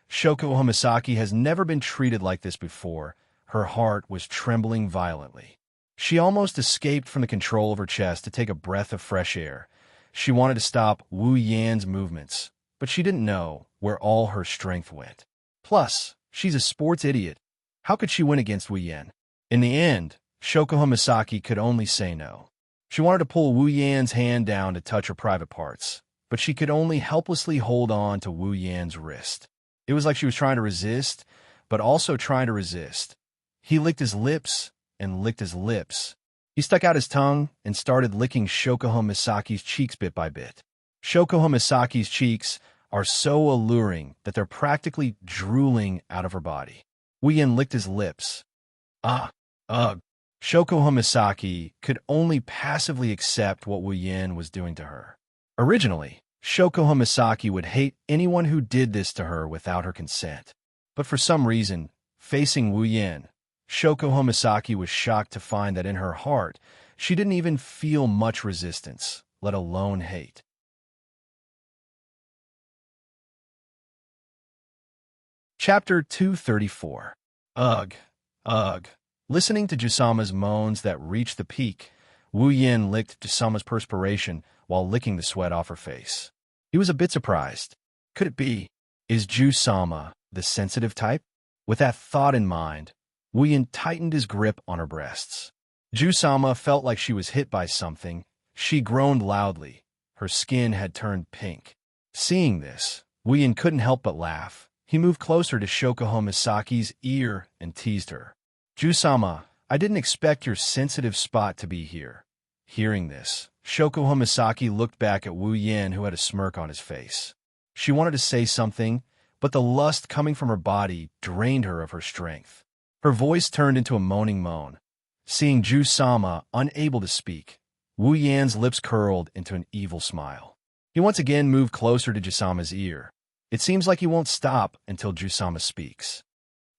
Shoko Misaki has never been treated like this before. Her heart was trembling violently. She almost escaped from the control of her chest to take a breath of fresh air. She wanted to stop Wu Yan's movements, but she didn't know where all her strength went. Plus, she's a sports idiot. How could she win against Wu Yan? In the end, Shoko Misaki could only say no. She wanted to pull Wu Yan's hand down to touch her private parts, but she could only helplessly hold on to Wu Yan's wrist. It was like she was trying to resist, but also trying to resist. He licked his lips and licked his lips. He stuck out his tongue and started licking Shokuho Misaki's cheeks bit by bit. Shokuho Misaki's cheeks are so alluring that they're practically drooling out of her body. Wu Yan licked his lips. Ugh. Shokuho Misaki could only passively accept what Wu Yan was doing to her. Originally, Shokuho Misaki would hate anyone who did this to her without her consent. But for some reason, facing Wu Yan, Shokuho Misaki was shocked to find that in her heart, she didn't even feel much resistance, let alone hate. Chapter 234. Ugh. Listening to Jusama's moans that reached the peak, Wu Yan licked Jusama's perspiration while licking the sweat off her face. He was a bit surprised. Could it be? Is Jusama the sensitive type? With that thought in mind, Wu Yan tightened his grip on her breasts. Jusama felt like she was hit by something. She groaned loudly. Her skin had turned pink. Seeing this, Wu Yan couldn't help but laugh. He moved closer to Shokuho Misaki's ear and teased her. Jusama, I didn't expect your sensitive spot to be here. Hearing this, Shokuho Misaki looked back at Wu Yan, who had a smirk on his face. She wanted to say something, but the lust coming from her body drained her of her strength. Her voice turned into a moaning moan. Seeing Jusama unable to speak, Wu Yan's lips curled into an evil smile. He once again moved closer to Jusama's ear. It seems like he won't stop until Jusama speaks.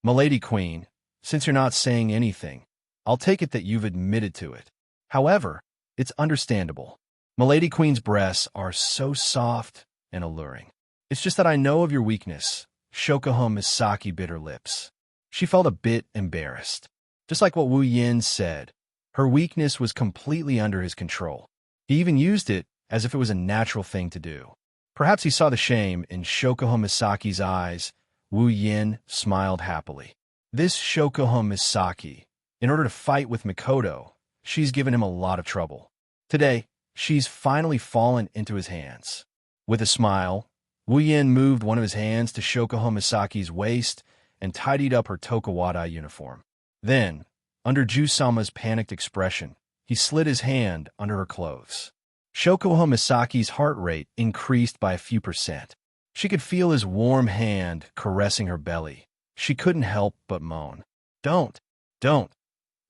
Milady Queen, since you're not saying anything, I'll take it that you've admitted to it. However, it's understandable. Milady Queen's breasts are so soft and alluring. It's just that I know of your weakness. Shokuho Misaki bit her lips. She felt a bit embarrassed. Just like what Wu Yan said, her weakness was completely under his control. He even used it as if it was a natural thing to do. Perhaps he saw the shame in Shokuho Misaki's eyes. Wu Yan smiled happily. This Shokuho Misaki, in order to fight with Mikoto, she's given him a lot of trouble. Today, she's finally fallen into his hands. With a smile, Wu Yan moved one of his hands to Shokuho Misaki's waist and tidied up her Tokawada uniform. Then, under Jusama's panicked expression, he slid his hand under her clothes. Shokuho Misaki's heart rate increased by a few %. She could feel his warm hand caressing her belly. She couldn't help but moan. Don't.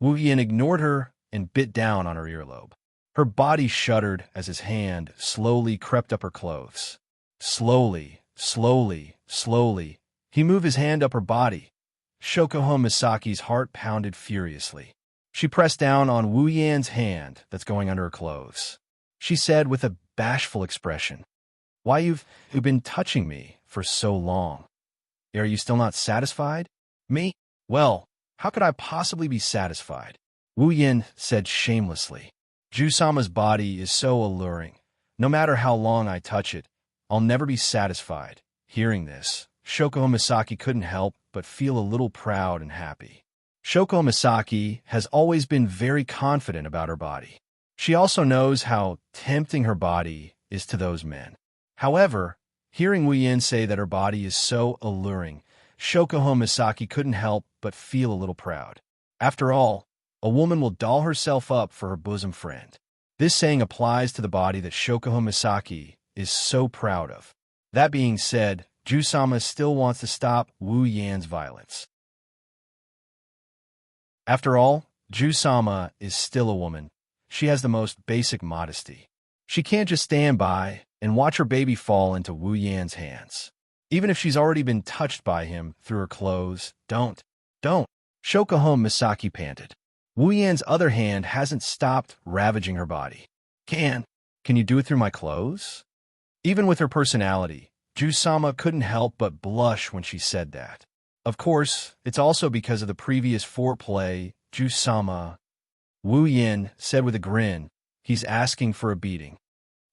Wu Yan ignored her and bit down on her earlobe. Her body shuddered as his hand slowly crept up her clothes. Slowly, he moved his hand up her body. Shokuho Misaki's heart pounded furiously. She pressed down on Wu Yan's hand that's going under her clothes. She said with a bashful expression, Why, you've been touching me for so long. Are you still not satisfied? Me? Well, how could I possibly be satisfied? Wu Yan said shamelessly. Jusama's body is so alluring. No matter how long I touch it, I'll never be satisfied. Hearing this, Shokuho Misaki couldn't help but feel a little proud and happy. Shokuho Misaki has always been very confident about her body. She also knows how tempting her body is to those men. However, hearing Wu Yan say that her body is so alluring, Shokuho Misaki couldn't help but feel a little proud. After all, a woman will doll herself up for her bosom friend. This saying applies to the body that Shokuho Misaki is so proud of. That being said, Jusama still wants to stop Wu Yan's violence. After all, Ju-sama is still a woman. She has the most basic modesty. She can't just stand by and watch her baby fall into Wu Yan's hands. Even if she's already been touched by him through her clothes, don't. Shokuho Misaki panted. Wu Yan's other hand hasn't stopped ravaging her body. Can you do it through my clothes? Even with her personality, Ju-sama couldn't help but blush when she said that. Of course, it's also because of the previous foreplay. Ju-sama, Wu Yan said with a grin, he's asking for a beating.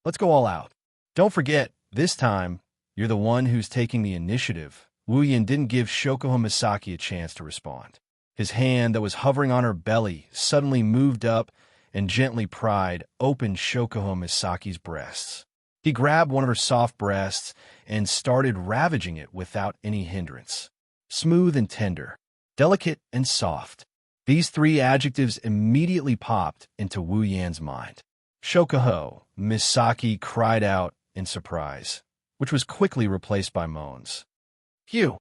Let's go all out. Don't forget, this time, you're the one who's taking the initiative. Wu Yan didn't give Shokuho Misaki a chance to respond. His hand that was hovering on her belly suddenly moved up and gently pried open Shokuho Misaki's breasts. He grabbed one of her soft breasts and started ravaging it without any hindrance. Smooth and tender, delicate and soft. These three adjectives immediately popped into Wu Yan's mind. Shokuho Misaki cried out in surprise, which was quickly replaced by moans. Phew!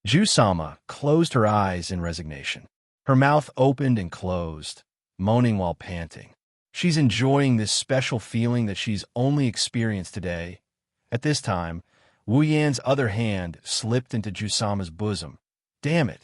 Ju-sama closed her eyes in resignation. Her mouth opened and closed, moaning while panting. She's enjoying this special feeling that she's only experienced today. At this time, Wu Yan's other hand slipped into Ju-sama's bosom. Damn it!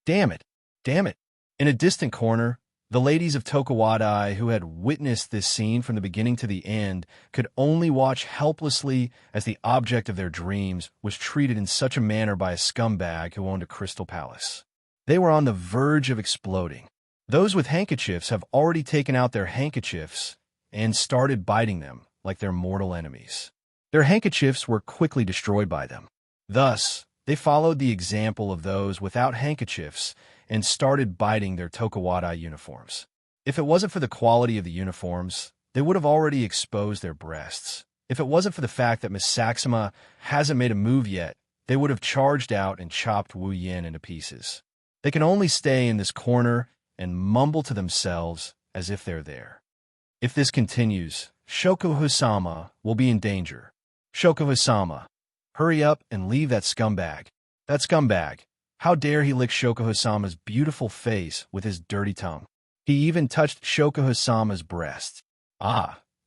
In a distant corner, the ladies of Tokuwadai, who had witnessed this scene from the beginning to the end, could only watch helplessly as the object of their dreams was treated in such a manner by a scumbag who owned a crystal palace. They were on the verge of exploding. Those with handkerchiefs have already taken out their handkerchiefs and started biting them like their mortal enemies. Their handkerchiefs were quickly destroyed by them. Thus, they followed the example of those without handkerchiefs and started biting their Tokuwadai uniforms. If it wasn't for the quality of the uniforms, they would have already exposed their breasts. If it wasn't for the fact that Miss Saxima hasn't made a move yet, they would have charged out and chopped Wu Yan into pieces. They can only stay in this corner and mumble to themselves as if they're there. If this continues, Shokuho-sama will be in danger. Shokuho-sama, hurry up and leave that scumbag. That scumbag. How dare he lick Shokuho-sama's beautiful face with his dirty tongue. He even touched Shokuho-sama's breasts.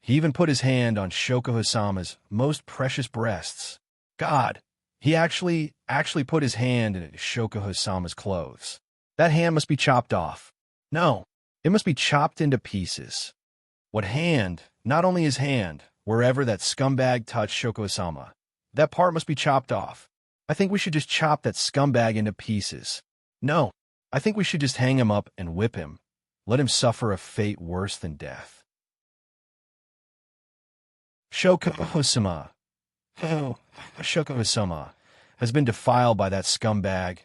He even put his hand on Shokuho-sama's most precious breasts. God, he actually put his hand in Shokuho-sama's clothes. That hand must be chopped off. No, it must be chopped into pieces. What hand? Not only his hand, wherever that scumbag touched Shokuho-sama. That part must be chopped off. I think we should just chop that scumbag into pieces. No, I think we should just hang him up and whip him. Let him suffer a fate worse than death. Shokuho-sama has been defiled by that scumbag.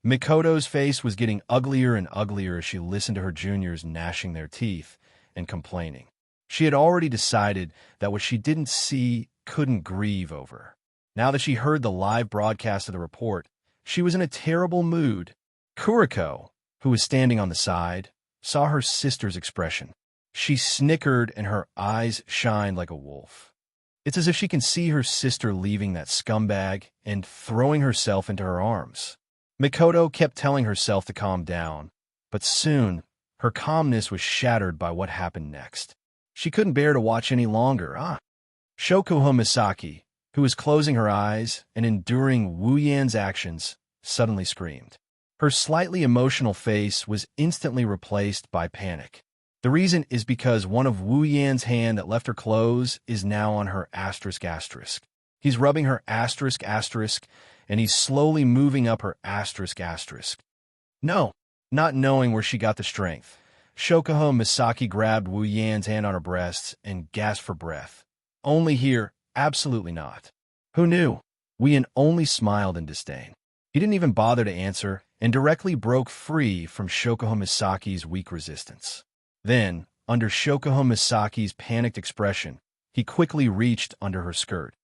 Mikoto's face was getting uglier and uglier as she listened to her juniors gnashing their teeth and complaining. She had already decided that what she didn't see couldn't grieve over. Now that she heard the live broadcast of the report, she was in a terrible mood. Kuriko, who was standing on the side, saw her sister's expression. She snickered and her eyes shined like a wolf. It's as if she can see her sister leaving that scumbag and throwing herself into her arms. Mikoto kept telling herself to calm down, but soon her calmness was shattered by what happened next. She couldn't bear to watch any longer. Shokuho Misaki, who was closing her eyes and enduring Wu Yan's actions, suddenly screamed. Her slightly emotional face was instantly replaced by panic. The reason is because one of Wu Yan's hand that left her clothes is now on her asterisk. He's rubbing her asterisk, and he's slowly moving up her asterisk. No, not knowing where she got the strength, Shokuho Misaki grabbed Wu Yan's hand on her breasts and gasped for breath. Only here, absolutely not. Who knew? Wu Yan only smiled in disdain. He didn't even bother to answer and directly broke free from Shokuho Misaki's weak resistance. Then, under Shokuho Misaki's panicked expression, he quickly reached under her skirt.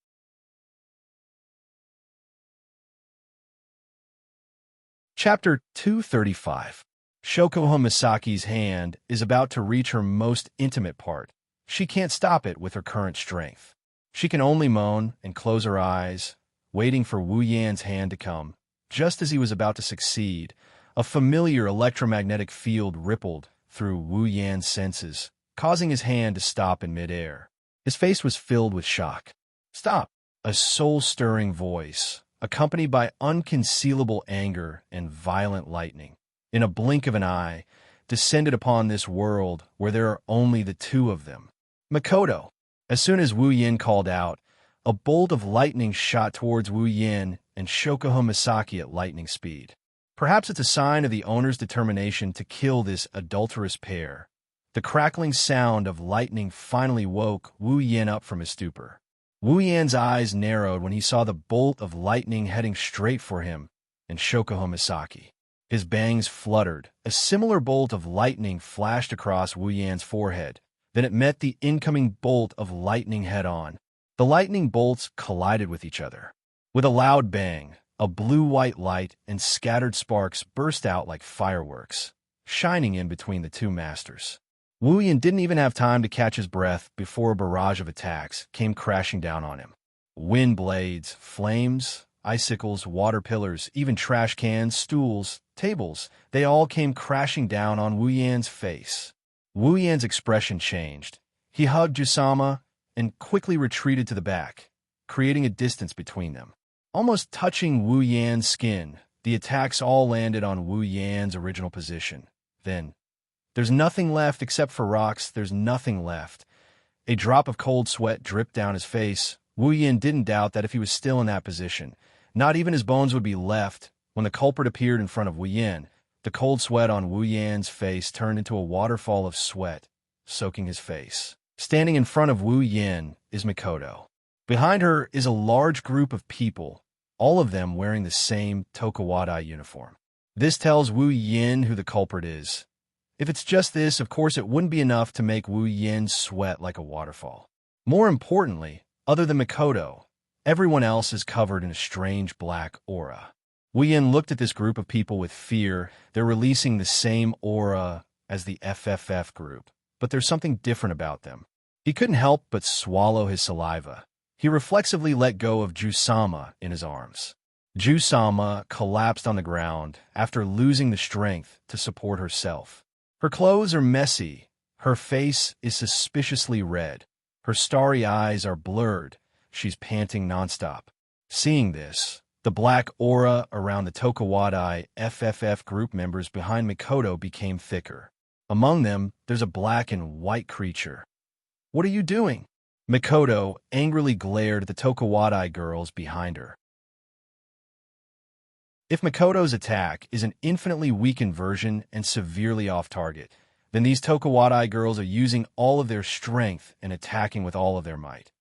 Chapter 235. Shokuho Misaki's hand is about to reach her most intimate part. She can't stop it with her current strength. She can only moan and close her eyes, waiting for Wu Yan's hand to come. Just as he was about to succeed, A familiar electromagnetic field rippled through Wu Yan's senses, causing his hand to stop in midair. His face was filled with shock. "Stop!" A soul-stirring voice, accompanied by unconcealable anger and violent lightning, in a blink of an eye, descended upon this world where there are only the two of them. Makoto! As soon as Wu Yin called out, a bolt of lightning shot towards Wu Yin and Shokuho Misaki at lightning speed. Perhaps it's a sign of the owner's determination to kill this adulterous pair. The crackling sound of lightning finally woke Wu Yin up from his stupor. Wu Yan's eyes narrowed when he saw the bolt of lightning heading straight for him and Shokuho Misaki. His bangs fluttered. A similar bolt of lightning flashed across Wu Yan's forehead. Then it met the incoming bolt of lightning head-on. The lightning bolts collided with each other. With a loud bang, a blue-white light and scattered sparks burst out like fireworks, shining in between the two masters. Wu Yin didn't even have time to catch his breath before a barrage of attacks came crashing down on him. Wind blades, flames, icicles, water pillars, even trash cans, stools, tables, they all came crashing down on Wu Yan's face. Wu Yan's expression changed. He hugged Jusama and quickly retreated to the back, creating a distance between them. Almost touching Wu Yan's skin, the attacks all landed on Wu Yan's original position. Then, there's nothing left except for rocks, there's nothing left. A drop of cold sweat dripped down his face. Wu Yin didn't doubt that if he was still in that position, not even his bones would be left. When the culprit appeared in front of Wu Yin, the cold sweat on Wu Yan's face turned into a waterfall of sweat, soaking his face. Standing in front of Wu Yin is Makoto. Behind her is a large group of people, all of them wearing the same Tokuwadai uniform. This tells Wu Yin who the culprit is. If it's just this, of course it wouldn't be enough to make Wu Yin sweat like a waterfall. More importantly, other than Makoto, everyone else is covered in a strange black aura. Wu Yin looked at this group of people with fear. They're releasing the same aura as the FFF group, but there's something different about them. He couldn't help but swallow his saliva. He reflexively let go of Jusama in his arms. Jusama collapsed on the ground after losing the strength to support herself. Her clothes are messy. Her face is suspiciously red. Her starry eyes are blurred. She's panting nonstop. Seeing this, the black aura around the Tokuwadai FFF group members behind Makoto became thicker. Among them, there's a black and white creature. "What are you doing?" Makoto angrily glared at the Tokuwadai girls behind her. If Makoto's attack is an infinitely weakened version and severely off-target, then these Tokuwadai girls are using all of their strength and attacking with all of their might.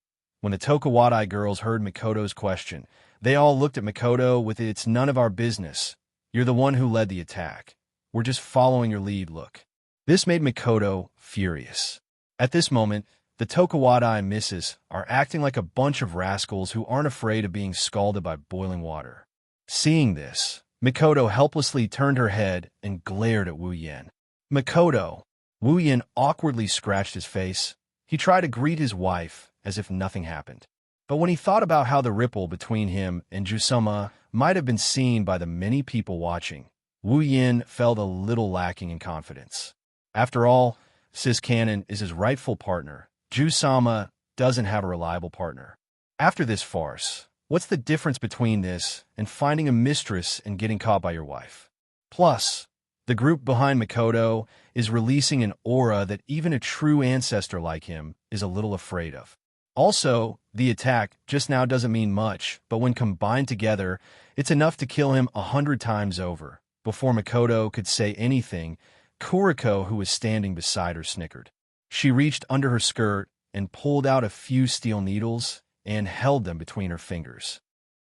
When the Tokuwadai girls heard Makoto's question, they all looked at Makoto with "It's none of our business. You're the one who led the attack. We're just following your lead" look. This made Makoto furious. At this moment, the Tokuwadai misses are acting like a bunch of rascals who aren't afraid of being scalded by boiling water. Seeing this, Makoto helplessly turned her head and glared at Wu Yin. "Makoto!" Wu Yin awkwardly scratched his face. He tried to greet his wife as if nothing happened. But when he thought about how the ripple between him and Jusama might have been seen by the many people watching, Wu Yin felt a little lacking in confidence. After all, Sis Cannon is his rightful partner. Jusama doesn't have a reliable partner. After this farce, what's the difference between this and finding a mistress and getting caught by your wife? Plus, the group behind Makoto is releasing an aura that even a true ancestor like him is a little afraid of. Also, the attack just now doesn't mean much, but when combined together, it's enough to kill him 100 times over. Before Makoto could say anything, Kuriko, who was standing beside her, snickered. She reached under her skirt and pulled out a few steel needles and held them between her fingers.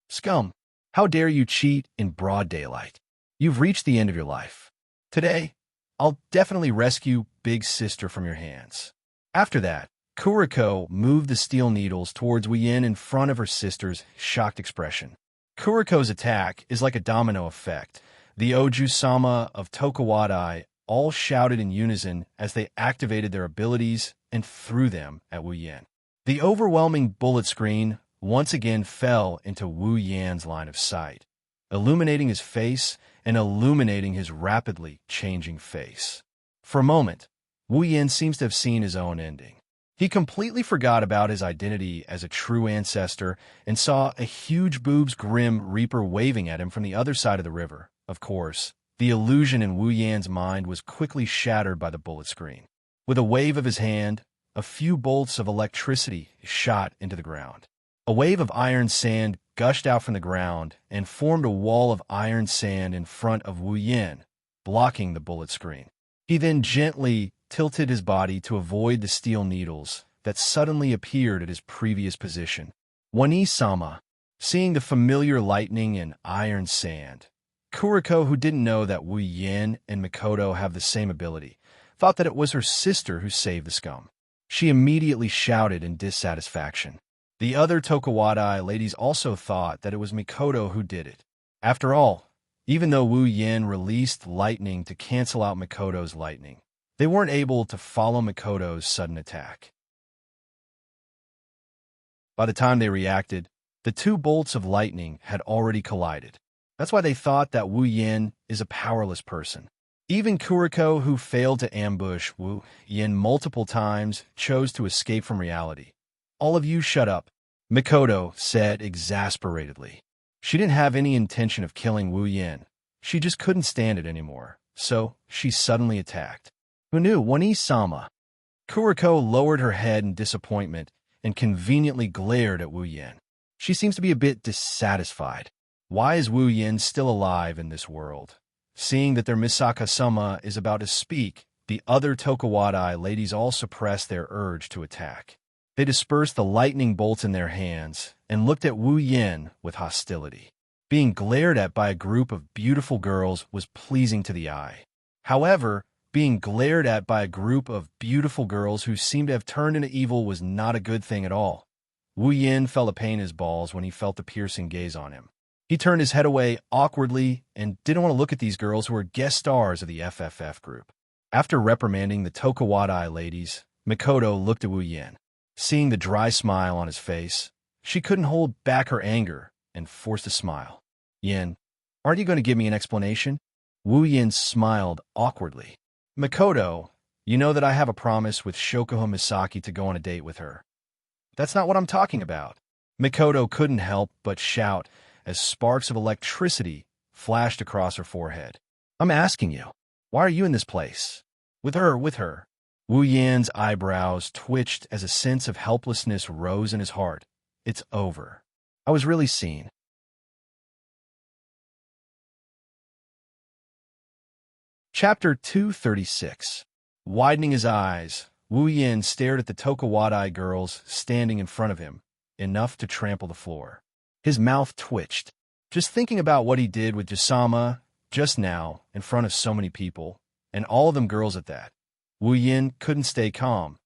"Scum! How dare you cheat in broad daylight? You've reached the end of your life. Today, I'll definitely rescue Big Sister from your hands." After that, Kuriko moved the steel needles towards Wu Yin in front of her sister's shocked expression. Kuriko's attack is like a domino effect. The Oju-sama of Tokuwadai all shouted in unison as they activated their abilities and threw them at Wu Yin. The overwhelming bullet screen once again fell into Wu Yan's line of sight, illuminating his face and illuminating his rapidly changing face. For a moment, Wu Yin seems to have seen his own ending. He completely forgot about his identity as a true ancestor and saw a huge boobs grim reaper waving at him from the other side of the river. Of course, the illusion in Wu Yan's mind was quickly shattered by the bullet screen. With a wave of his hand, a few bolts of electricity shot into the ground. A wave of iron sand gushed out from the ground and formed a wall of iron sand in front of Wu Yin, blocking the bullet screen. He then gently tilted his body to avoid the steel needles that suddenly appeared at his previous position. Wani-sama, seeing the familiar lightning and iron sand. Kuriko, who didn't know that Wu Yin and Mikoto have the same ability, thought that it was her sister who saved the scum. She immediately shouted in dissatisfaction. The other Tokuwadai ladies also thought that it was Mikoto who did it. After all, even though Wu Yin released lightning to cancel out Mikoto's lightning, they weren't able to follow Mikoto's sudden attack. By the time they reacted, the two bolts of lightning had already collided. That's why they thought that Wu Yin is a powerless person. Even Kuriko, who failed to ambush Wu Yin multiple times, chose to escape from reality. "All of you shut up," Mikoto said exasperatedly. She didn't have any intention of killing Wu Yin. She just couldn't stand it anymore, so she suddenly attacked. Who knew? Wani-sama. Kuriko lowered her head in disappointment and conveniently glared at Wu Yin. She seems to be a bit dissatisfied. Why is Wu Yin still alive in this world? Seeing that their Misaka-sama is about to speak, the other Tokuwadai ladies all suppressed their urge to attack. They dispersed the lightning bolts in their hands and looked at Wu Yin with hostility. Being glared at by a group of beautiful girls was pleasing to the eye. However, being glared at by a group of beautiful girls who seemed to have turned into evil was not a good thing at all. Wu Yin felt a pain in his balls when he felt the piercing gaze on him. He turned his head away awkwardly and didn't want to look at these girls who were guest stars of the FFF group. After reprimanding the Tokuwadai ladies, Mikoto looked at Wu Yin. Seeing the dry smile on his face, she couldn't hold back her anger and forced a smile. "Yin, aren't you going to give me an explanation?" Wu Yin smiled awkwardly. "Mikoto, you know that I have a promise with Shokugou Misaki to go on a date with her." "That's not what I'm talking about." Mikoto couldn't help but shout as sparks of electricity flashed across her forehead. "I'm asking you, why are you in this place?" With her. Wu Yan's eyebrows twitched as a sense of helplessness rose in his heart. "It's over. I was really seen." Chapter 236. Widening his eyes, Wu Yin stared at the Tokuwadai girls standing in front of him, enough to trample the floor. His mouth twitched. Just thinking about what he did with Jisama just now in front of so many people, and all of them girls at that. Wu Yin couldn't stay calm.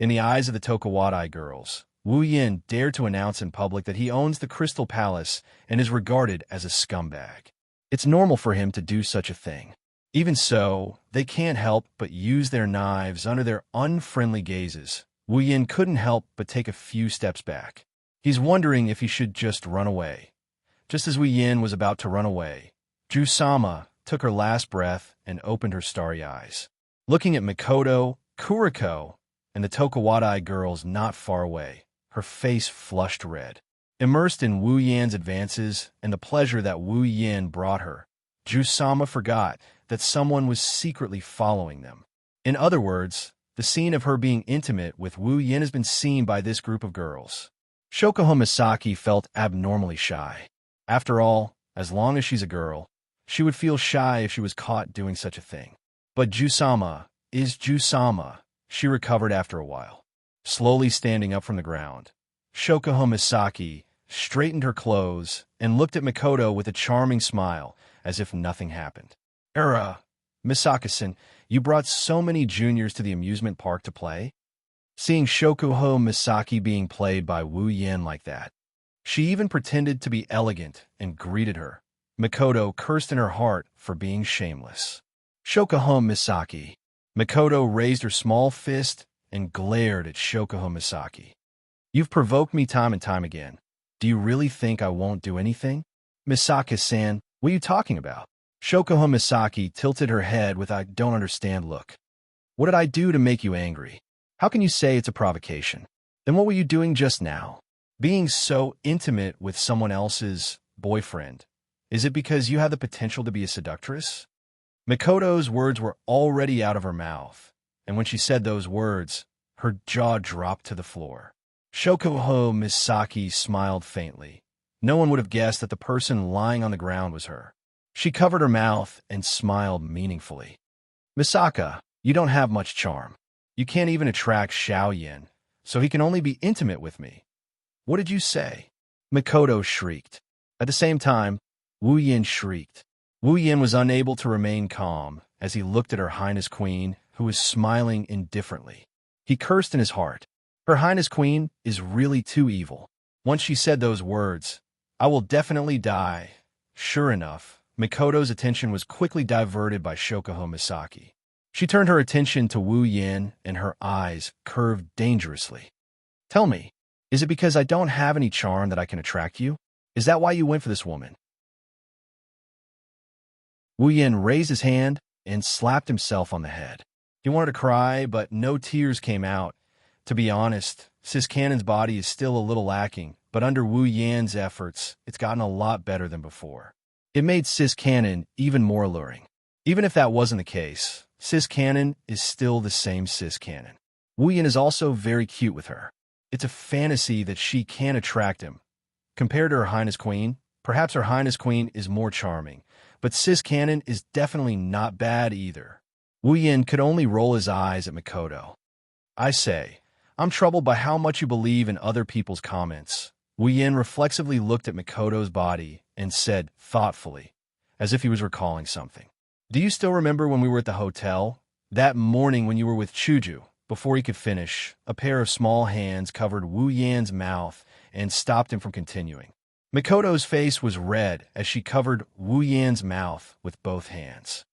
In the eyes of the Tokuwadai girls, Wu Yin dared to announce in public that he owns the Crystal Palace and is regarded as a scumbag. It's normal for him to do such a thing. Even so, they can't help but use their knives under their unfriendly gazes. Wu Yin couldn't help but take a few steps back. He's wondering if he should just run away. Just as Wu Yin was about to run away, Jusama took her last breath and opened her starry eyes. Looking at Mikoto, Kuriko, and the Tokuwadai girls not far away, her face flushed red. Immersed in Wu Yan's advances and the pleasure that Wu Yin brought her, Jusama forgot that someone was secretly following them. In other words, the scene of her being intimate with Wu Yin has been seen by this group of girls. Shokugou Misaki felt abnormally shy. After all, as long as she's a girl, she would feel shy if she was caught doing such a thing. But Jusama is Jusama, she recovered after a while. Slowly standing up from the ground, Shokugou Misaki straightened her clothes and looked at Mikoto with a charming smile, as if nothing happened. Misaka-san, you brought so many juniors to the amusement park to play?" Seeing Shokugou Misaki being played by Wu Yin like that, she even pretended to be elegant and greeted her. Mikoto cursed in her heart for being shameless. "Shokugou Misaki." Mikoto raised her small fist and glared at Shokugou Misaki. "You've provoked me time and time again. Do you really think I won't do anything?" "Misaka-san, what are you talking about?" Shokuho Misaki tilted her head with a don't understand look. What did I do to make you angry? How can you say it's a provocation? Then what were you doing just now? Being so intimate with someone else's boyfriend. Is it because you have the potential to be a seductress? Mikoto's words were already out of her mouth, and when she said those words, her jaw dropped to the floor. Shokuho Misaki smiled faintly. No one would have guessed that the person lying on the ground was her. She covered her mouth and smiled meaningfully. Misaka, you don't have much charm. You can't even attract Xiaoyan, so he can only be intimate with me. What did you say? Mikoto shrieked. At the same time, Wu Yin shrieked. Wu Yin was unable to remain calm as he looked at Her Highness Queen, who was smiling indifferently. He cursed in his heart. Her Highness Queen is really too evil. Once she said those words, I will definitely die. Sure enough, Mikoto's attention was quickly diverted by Shokuho Misaki. She turned her attention to Wu Yin, and her eyes curved dangerously. Tell me, is it because I don't have any charm that I can attract you? Is that why you went for this woman? Wu Yin raised his hand and slapped himself on the head. He wanted to cry, but no tears came out. To be honest, Sis Cannon's body is still a little lacking, but under Wu Yan's efforts, it's gotten a lot better than before. It made Sis Cannon even more alluring. Even if that wasn't the case, Sis Cannon is still the same Sis Cannon. Wu Yin is also very cute with her. It's a fantasy that she can attract him. Compared to Her Highness Queen, perhaps Her Highness Queen is more charming, but Sis Cannon is definitely not bad either. Wu Yin could only roll his eyes at Mikoto. I say, I'm troubled by how much you believe in other people's comments. Wu Yin reflexively looked at Mikoto's body and said thoughtfully, as if he was recalling something. Do you still remember when we were at the hotel? That morning when you were with Chuju? Before he could finish, a pair of small hands covered Wu Yan's mouth and stopped him from continuing. Mikoto's face was red as she covered Wu Yan's mouth with both hands.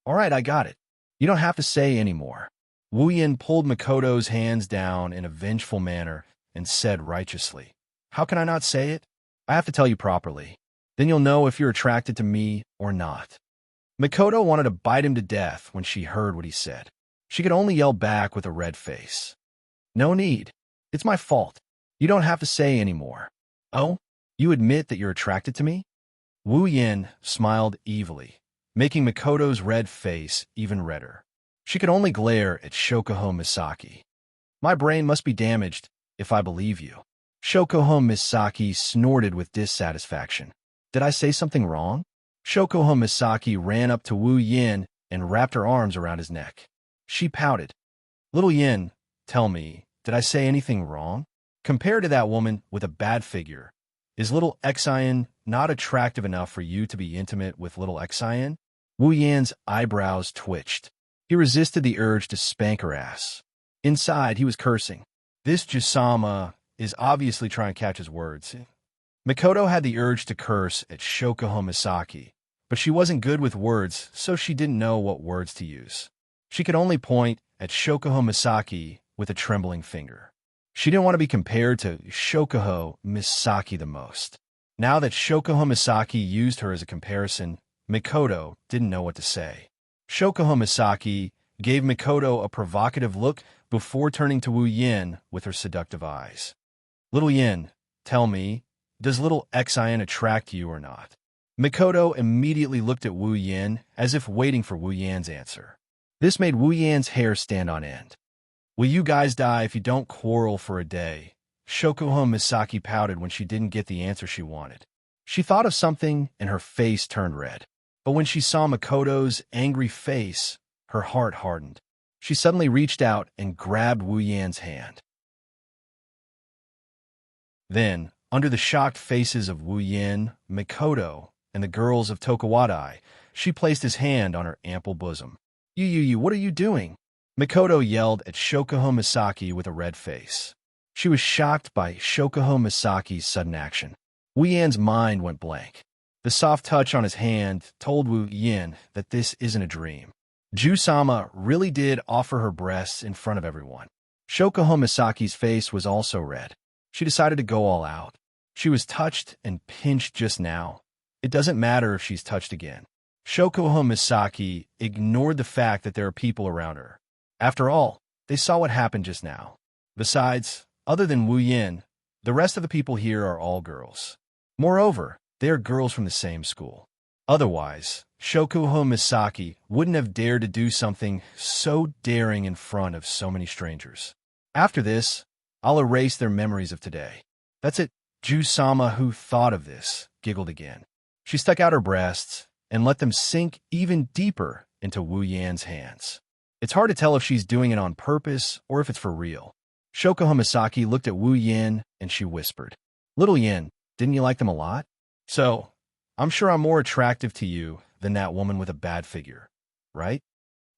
All right, I got it. You don't have to say any more. Wu Yan pulled Mikoto's hands down in a vengeful manner and said righteously, How can I not say it? I have to tell you properly. Then you'll know if you're attracted to me or not. Mikoto wanted to bite him to death when she heard what he said. She could only yell back with a red face. No need. It's my fault. You don't have to say any more. Oh, you admit that you're attracted to me? Wu Yin smiled evilly, making Mikoto's red face even redder. She could only glare at Shokuho Misaki. My brain must be damaged if I believe you. Shokuho Misaki snorted with dissatisfaction. Did I say something wrong? Shokuho Misaki ran up to Wu Yin and wrapped her arms around his neck. She pouted. Little Yin, tell me, did I say anything wrong? Compared to that woman with a bad figure, is little Xian not attractive enough for you to be intimate with little Xian? Wu Yan's eyebrows twitched. He resisted the urge to spank her ass. Inside, he was cursing. This Jusama is obviously trying to catch his words. Mikoto had the urge to curse at Shokuho Misaki, but she wasn't good with words, so she didn't know what words to use. She could only point at Shokuho Misaki with a trembling finger. She didn't want to be compared to Shokuho Misaki the most. Now that Shokuho Misaki used her as a comparison, Mikoto didn't know what to say. Shokuho Misaki gave Mikoto a provocative look before turning to Wu Yin with her seductive eyes. Little Yin, tell me, does little Xian attract you or not? Mikoto immediately looked at Wu Yin as if waiting for Wu Yan's answer. This made Wu Yan's hair stand on end. Will you guys die if you don't quarrel for a day? Shokuho Misaki pouted when she didn't get the answer she wanted. She thought of something and her face turned red. But when she saw Mikoto's angry face, her heart hardened. She suddenly reached out and grabbed Wu Yan's hand. Then, under the shocked faces of Wu Yin, Mikoto, and the girls of Tokuwadai, she placed his hand on her ample bosom. You, what are you doing? Mikoto yelled at Shokuho Misaki with a red face. She was shocked by Shokuho Misaki's sudden action. Wu Yan's mind went blank. The soft touch on his hand told Wu Yin that this isn't a dream. Ju-sama really did offer her breasts in front of everyone. Shokuho Misaki's face was also red. She decided to go all out. She was touched and pinched just now. It doesn't matter if she's touched again. Shokuho Misaki ignored the fact that there are people around her. After all, they saw what happened just now. Besides, other than Wu Yin, the rest of the people here are all girls. Moreover, they are girls from the same school. Otherwise, Shokuho Misaki wouldn't have dared to do something so daring in front of so many strangers. After this, I'll erase their memories of today. That's it. Ju-sama, who thought of this, giggled again. She stuck out her breasts and let them sink even deeper into Wu Yan's hands. It's hard to tell if she's doing it on purpose or if it's for real. Shokuho Misaki looked at Wu Yin and she whispered, "Little Yin, didn't you like them a lot? So, I'm sure I'm more attractive to you than that woman with a bad figure, right?"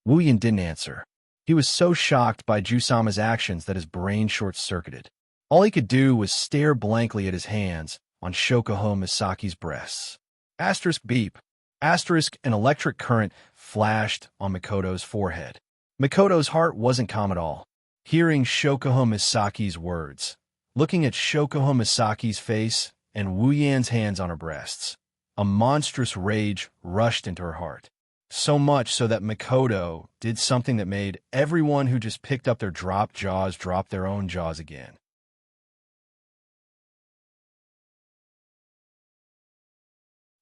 Wu Yin didn't answer. He was so shocked by Ju-sama's actions that his brain short-circuited. All he could do was stare blankly at his hands on Shokuho Misaki's breasts. Asterisk beep. Asterisk, an electric current flashed on Mikoto's forehead. Mikoto's heart wasn't calm at all. Hearing Shokuho Misaki's words, looking at Shokuho Misaki's face and Wu Yan's hands on her breasts, a monstrous rage rushed into her heart. So much so that Mikoto did something that made everyone who just picked up their dropped jaws drop their own jaws again.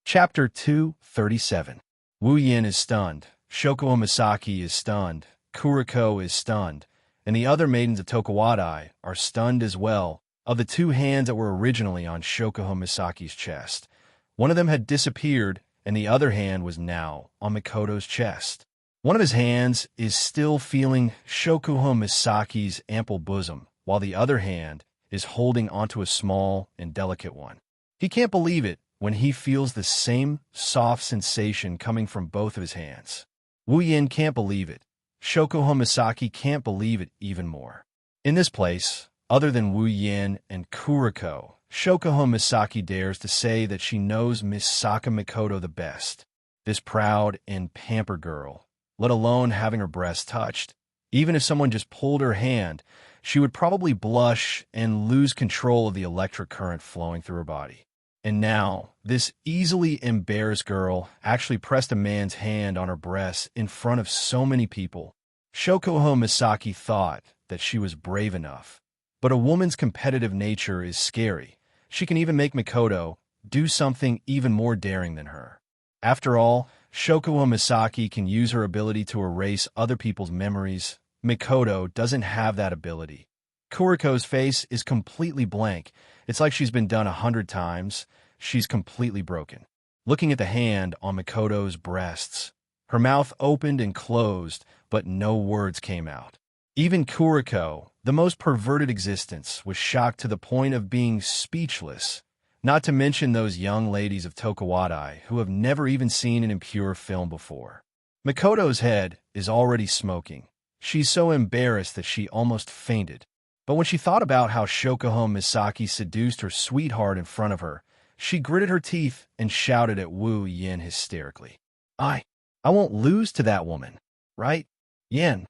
Chapter 237. Wu Yin is stunned, Shokuho Misaki is stunned, Kuriko is stunned, and the other maidens of Tokuwadai are stunned as well. Of the two hands that were originally on Shokuho Misaki's chest, one of them had disappeared, and the other hand was now on Mikoto's chest. One of his hands is still feeling Shokuho Misaki's ample bosom, while the other hand is holding onto a small and delicate one. He can't believe it when he feels the same soft sensation coming from both of his hands. Wu Yin can't believe it. Shokuho Misaki can't believe it even more. In this place, other than Wu Yin and Kuriko, Shokuho Misaki dares to say that she knows Misaka Mikoto the best. This proud and pampered girl, let alone having her breasts touched. Even if someone just pulled her hand, she would probably blush and lose control of the electric current flowing through her body. And now, this easily embarrassed girl actually pressed a man's hand on her breasts in front of so many people. Shokuho Misaki thought that she was brave enough. But a woman's competitive nature is scary. She can even make Mikoto do something even more daring than her. After all, Shokuho Misaki can use her ability to erase other people's memories. Mikoto doesn't have that ability. Kuriko's face is completely blank. It's like she's been done 100 times. She's completely broken. Looking at the hand on Mikoto's breasts, her mouth opened and closed, but no words came out. Even Kuriko, the most perverted existence, was shocked to the point of being speechless, not to mention those young ladies of Tokuwadai who have never even seen an impure film before. Mikoto's head is already smoking. She's so embarrassed that she almost fainted. But when she thought about how Shokuho Misaki seduced her sweetheart in front of her, she gritted her teeth and shouted at Wu Yin hysterically. I won't lose to that woman, right, Yin?"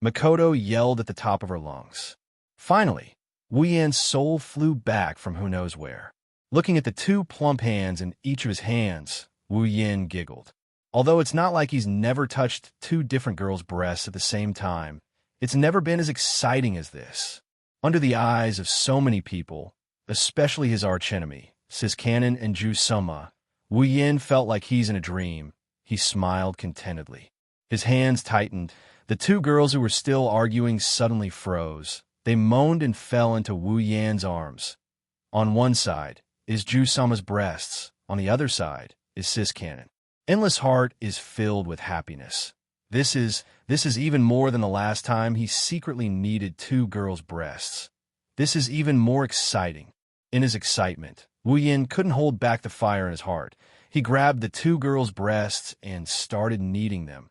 Mikoto yelled at the top of her lungs. Finally, Wu Yin's soul flew back from who knows where. Looking at the two plump hands in each of his hands, Wu Yin giggled. Although it's not like he's never touched two different girls' breasts at the same time, it's never been as exciting as this. Under the eyes of so many people, especially his archenemy, Siskanen and Ju-sama, Wu Yin felt like he's in a dream. He smiled contentedly. His hands tightened. The two girls who were still arguing suddenly froze. They moaned and fell into Wu Yan's arms. On one side is Ju-sama's breasts. On the other side is Siskanen. Endless Heart is filled with happiness. This is even more than the last time he secretly needed two girls' breasts. This is even more exciting. In his excitement, Wu Yin couldn't hold back the fire in his heart. He grabbed the two girls' breasts and started kneading them.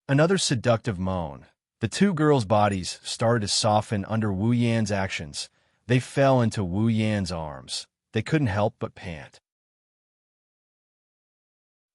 Another seductive moan. The two girls' bodies started to soften under Wu Yan's actions. They fell into Wu Yan's arms. They couldn't help but pant.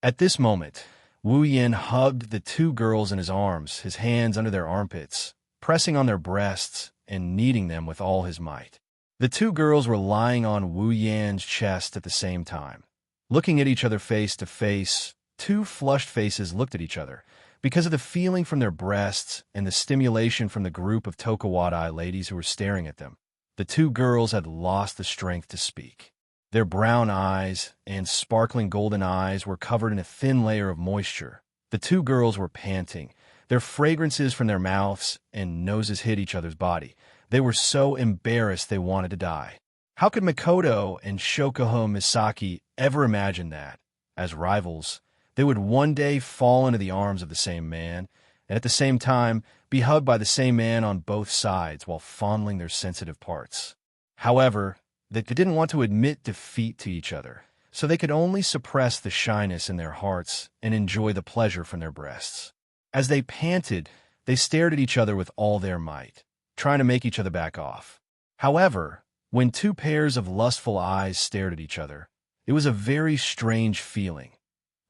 At this moment, Wu Yin hugged the two girls in his arms, his hands under their armpits, pressing on their breasts and kneading them with all his might. The two girls were lying on Wu Yan's chest at the same time. Looking at each other face to face, Two flushed faces looked at each other. Because of the feeling from their breasts and the stimulation from the group of Tokawada ladies who were staring at them, the two girls had lost the strength to speak. Their brown eyes and sparkling golden eyes were covered in a thin layer of moisture. The two girls were panting. Their fragrances from their mouths and noses hit each other's body. They were so embarrassed they wanted to die. How could Makoto and Shokuho Misaki ever imagine that, as rivals, they would one day fall into the arms of the same man, and at the same time be hugged by the same man on both sides while fondling their sensitive parts? However, they didn't want to admit defeat to each other, so they could only suppress the shyness in their hearts and enjoy the pleasure from their breasts. As they panted, they stared at each other with all their might, trying to make each other back off. However, when two pairs of lustful eyes stared at each other, it was a very strange feeling.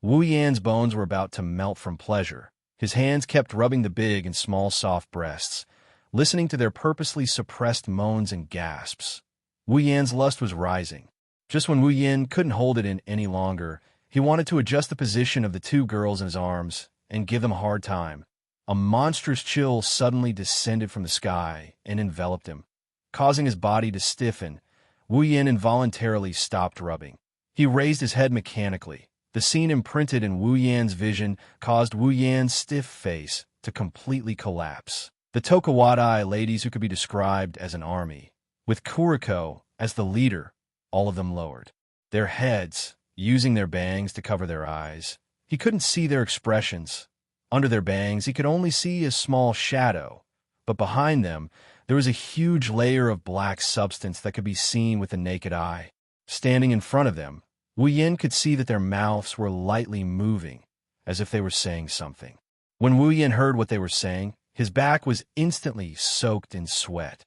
Wu Yan's bones were about to melt from pleasure. His hands kept rubbing the big and small soft breasts, listening to their purposely suppressed moans and gasps. Wu Yan's lust was rising. Just when Wu Yan couldn't hold it in any longer, he wanted to adjust the position of the two girls in his arms and give them a hard time. A monstrous chill suddenly descended from the sky and enveloped him, causing his body to stiffen. Wu Yan involuntarily stopped rubbing. He raised his head mechanically. The scene imprinted in Wu Yan's vision caused Wu Yan's stiff face to completely collapse. The Tokawada ladies, who could be described as an army, with Kuriko as the leader, all of them lowered their heads, using their bangs to cover their eyes. He couldn't see their expressions. Under their bangs, he could only see a small shadow, but behind them, there was a huge layer of black substance that could be seen with the naked eye. Standing in front of them, Wu Yan could see that their mouths were lightly moving, as if they were saying something. When Wu Yan heard what they were saying, his back was instantly soaked in sweat.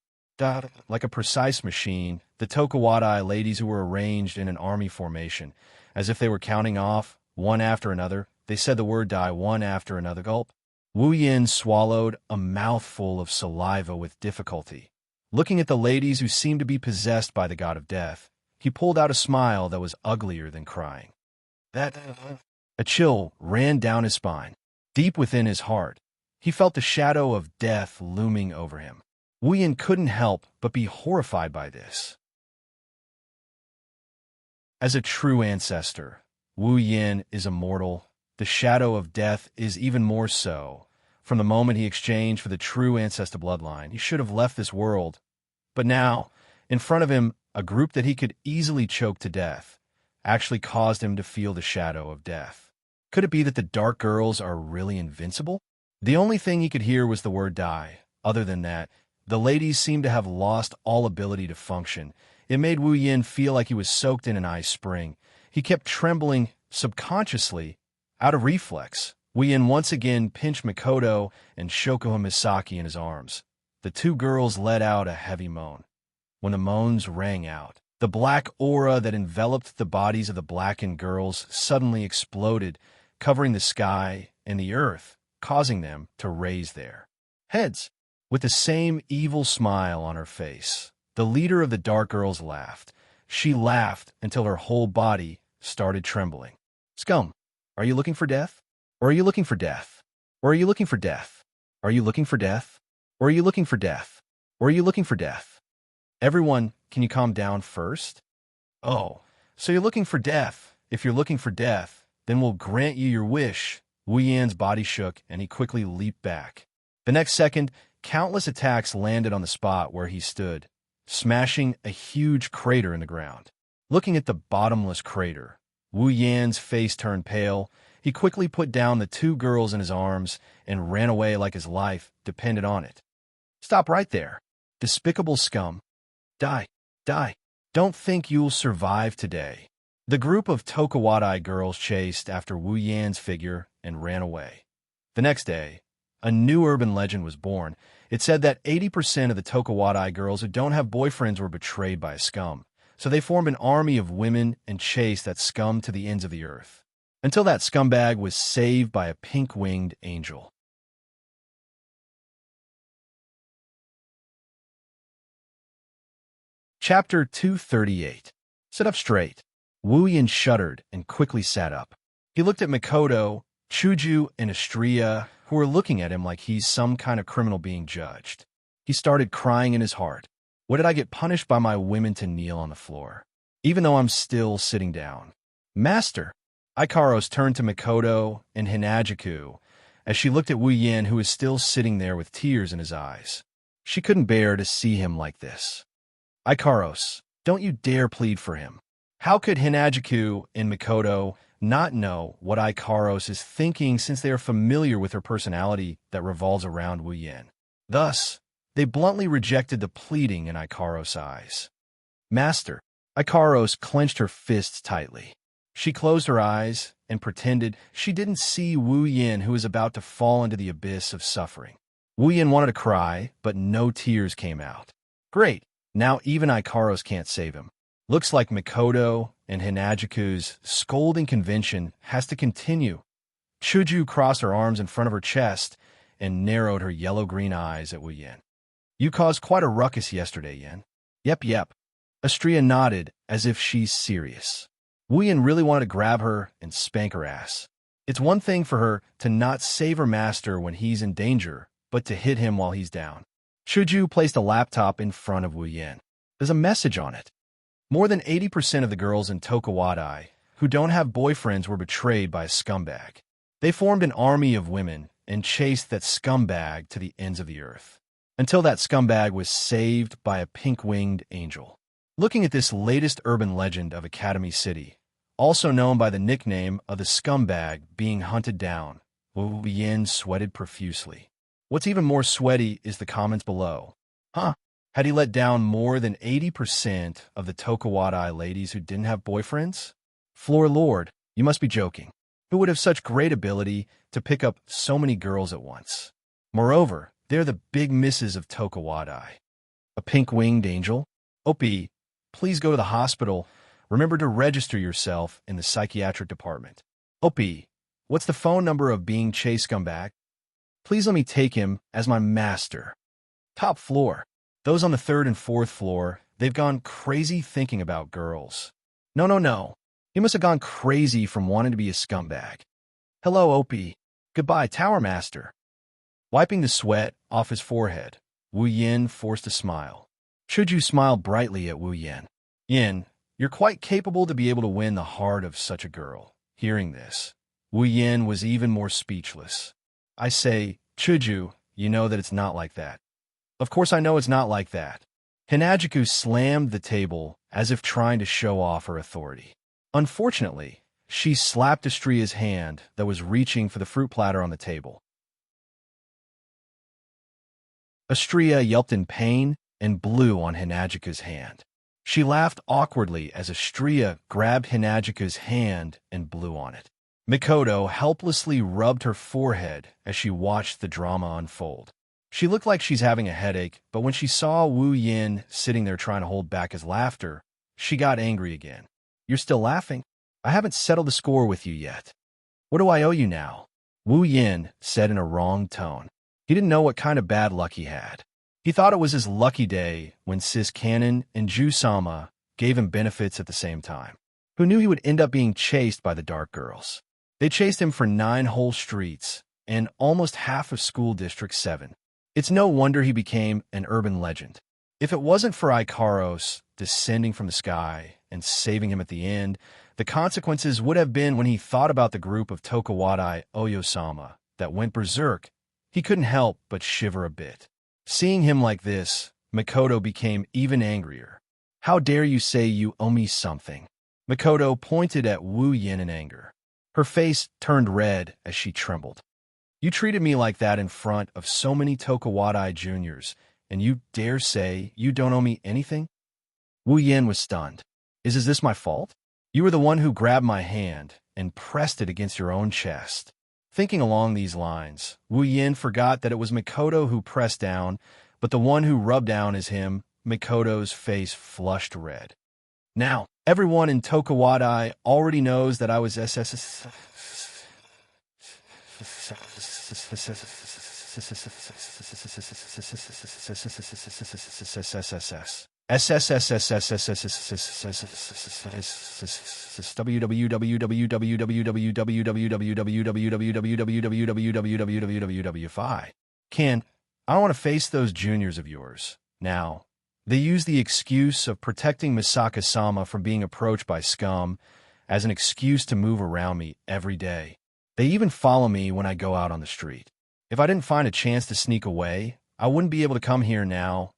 Like a precise machine, the Tokawada ladies, who were arranged in an army formation, as if they were counting off, one after another, they said the word die one after another. Gulp. Wu Yan swallowed a mouthful of saliva with difficulty. Looking at the ladies, who seemed to be possessed by the god of death, he pulled out a smile that was uglier than crying. A chill ran down his spine. Deep within his heart, he felt the shadow of death looming over him. Wu Yan couldn't help but be horrified by this. As a true ancestor, Wu Yan is immortal. The shadow of death is even more so. From the moment he exchanged for the true ancestor bloodline, he should have left this world. But now, in front of him, a group that he could easily choke to death actually caused him to feel the shadow of death. Could it be that the dark girls are really invincible? The only thing he could hear was the word die. Other than that, the ladies seemed to have lost all ability to function. It made Wu Yan feel like he was soaked in an ice spring. He kept trembling subconsciously, out of reflex. Wu Yan once again pinched Makoto and Shokuho Misaki in his arms. The two girls let out a heavy moan. When the moans rang out, the black aura that enveloped the bodies of the blackened girls suddenly exploded, covering the sky and the earth, causing them to raise their heads. With the same evil smile on her face, the leader of the dark girls laughed. She laughed until her whole body started trembling. Scum, are you looking for death? Or are you looking for death? Or are you looking for death? Are you looking for death? Or are you looking for death? Or are you looking for death? Everyone, can you calm down first? Oh, so you're looking for death. If you're looking for death, then we'll grant you your wish. Wu Yan's body shook, and he quickly leaped back. The next second, countless attacks landed on the spot where he stood, smashing a huge crater in the ground. Looking at the bottomless crater, Wu Yan's face turned pale. He quickly put down the two girls in his arms and ran away like his life depended on it. Stop right there. Despicable scum. Die. Die. Don't think you'll survive today. The group of Tokawada girls chased after Wu Yan's figure and ran away. The next day, a new urban legend was born. It said that 80% of the Tokawada girls who don't have boyfriends were betrayed by a scum, so they formed an army of women and chased that scum to the ends of the earth, until that scumbag was saved by a pink-winged angel. Chapter 238. Sit up straight. Wu Yan shuddered and quickly sat up. He looked at Mikoto, Chuju, and Estrella, who were looking at him like he's some kind of criminal being judged. He started crying in his heart. What did I get punished by my women to kneel on the floor, even though I'm still sitting down? Master! Ikaros turned to Mikoto and Hinajiku as she looked at Wu Yin, who was still sitting there with tears in his eyes. She couldn't bear to see him like this. Ikaros, don't you dare plead for him. How could Hinajiku and Mikoto not know what Ikaros is thinking, since they are familiar with her personality that revolves around Wu Yin? Thus, they bluntly rejected the pleading in Ikaros' eyes. Master! Ikaros clenched her fists tightly. She closed her eyes and pretended she didn't see Wu Yin, who was about to fall into the abyss of suffering. Wu Yin wanted to cry, but no tears came out. Great! Now even Ikaros can't save him. Looks like Mikoto and Hinajiku's scolding convention has to continue. Chuju crossed her arms in front of her chest and narrowed her yellow-green eyes at Wu Yin. You caused quite a ruckus yesterday, Yin. Yep. Estrella nodded as if she's serious. Wu Yin really wanted to grab her and spank her ass. It's one thing for her to not save her master when he's in danger, but to hit him while he's down. Chuju placed a laptop in front of Wu Yin. There's a message on it. More than 80% of the girls in Tokuwadai who don't have boyfriends were betrayed by a scumbag. They formed an army of women and chased that scumbag to the ends of the earth, until that scumbag was saved by a pink-winged angel. Looking at this latest urban legend of Academy City, also known by the nickname of the scumbag being hunted down, Wu Yin sweated profusely. What's even more sweaty is the comments below. Had he let down more than 80% of the Tokuwadai ladies who didn't have boyfriends? Floor Lord, you must be joking. Who would have such great ability to pick up so many girls at once? Moreover, they're the big misses of Tokuwadai. A pink-winged angel? Opie, please go to the hospital. Remember to register yourself in the psychiatric department. Opie, what's the phone number of being chased scumbag? Please let me take him as my master. Top floor. Those on the 3rd and 4th floor, they've gone crazy thinking about girls. No. He must have gone crazy from wanting to be a scumbag. Hello, Opie. Goodbye, Tower Master. Wiping the sweat off his forehead, Wu Yin forced a smile. Chuju smiled brightly at Wu Yin. Yin, you're quite capable to be able to win the heart of such a girl. Hearing this, Wu Yin was even more speechless. I say, Chuju, you know that it's not like that. Of course I know it's not like that. Hinajiku slammed the table as if trying to show off her authority. Unfortunately, she slapped Estrella's hand that was reaching for the fruit platter on the table. Estrella yelped in pain and blew on Hinajiku's hand. She laughed awkwardly as Estrella grabbed Hinajiku's hand and blew on it. Mikoto helplessly rubbed her forehead as she watched the drama unfold. She looked like she's having a headache, but when she saw Wu Yin sitting there trying to hold back his laughter, she got angry again. You're still laughing? I haven't settled the score with you yet. What do I owe you now? Wu Yin said in a wrong tone. He didn't know what kind of bad luck he had. He thought it was his lucky day when Sis Cannon and Ju-sama gave him benefits at the same time. Who knew he would end up being chased by the Dark Girls? They chased him for 9 whole streets and almost half of School District 7. It's no wonder he became an urban legend. If it wasn't for Ikaros descending from the sky and saving him at the end, the consequences would have been when he thought about the group of Tokuwadai Oyosama that went berserk. He couldn't help but shiver a bit. Seeing him like this, Mikoto became even angrier. How dare you say you owe me something? Mikoto pointed at Wu Yin in anger. Her face turned red as she trembled. You treated me like that in front of so many Tokuwadai juniors, and you dare say you don't owe me anything? Wu Yin was stunned. Is this my fault? You were the one who grabbed my hand and pressed it against your own chest. Thinking along these lines, Wu Yin forgot that it was Mikoto who pressed down, but the one who rubbed down is him. Mikoto's face flushed red. Now, everyone in Tokuwadai already knows that I was www.fi. Can, I don't want to face those juniors of yours. Now, they use the excuse of protecting Misaka-sama from being approached by scum as an excuse to move around me every day. They even follow me when I go out on the street. If I didn't find a chance to sneak away, I wouldn't be able to come here now.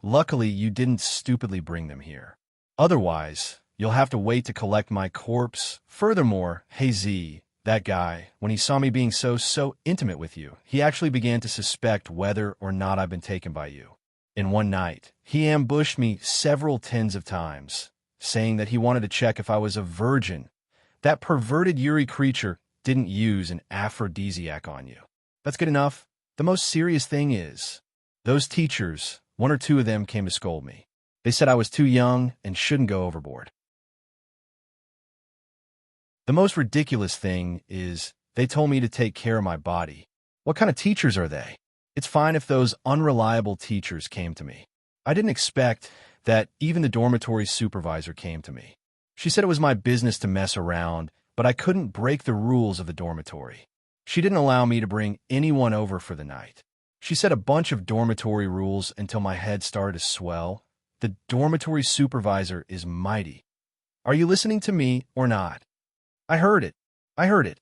Luckily, you didn't stupidly bring them here. Otherwise, you'll have to wait to collect my corpse. Furthermore, hey Z, that guy, when he saw me being so intimate with you, he actually began to suspect whether or not I've been taken by you. In one night, he ambushed me several tens of times, saying that he wanted to check if I was a virgin. That perverted Yuri creature didn't use an aphrodisiac on you. That's good enough. The most serious thing is, those teachers, one or two of them came to scold me. They said I was too young and shouldn't go overboard. The most ridiculous thing is, they told me to take care of my body. What kind of teachers are they? It's fine if those unreliable teachers came to me. I didn't expect that even the dormitory supervisor came to me. She said it was my business to mess around, but I couldn't break the rules of the dormitory. She didn't allow me to bring anyone over for the night. She said a bunch of dormitory rules until my head started to swell. The dormitory supervisor is mighty. Are you listening to me or not? I heard it. I heard it.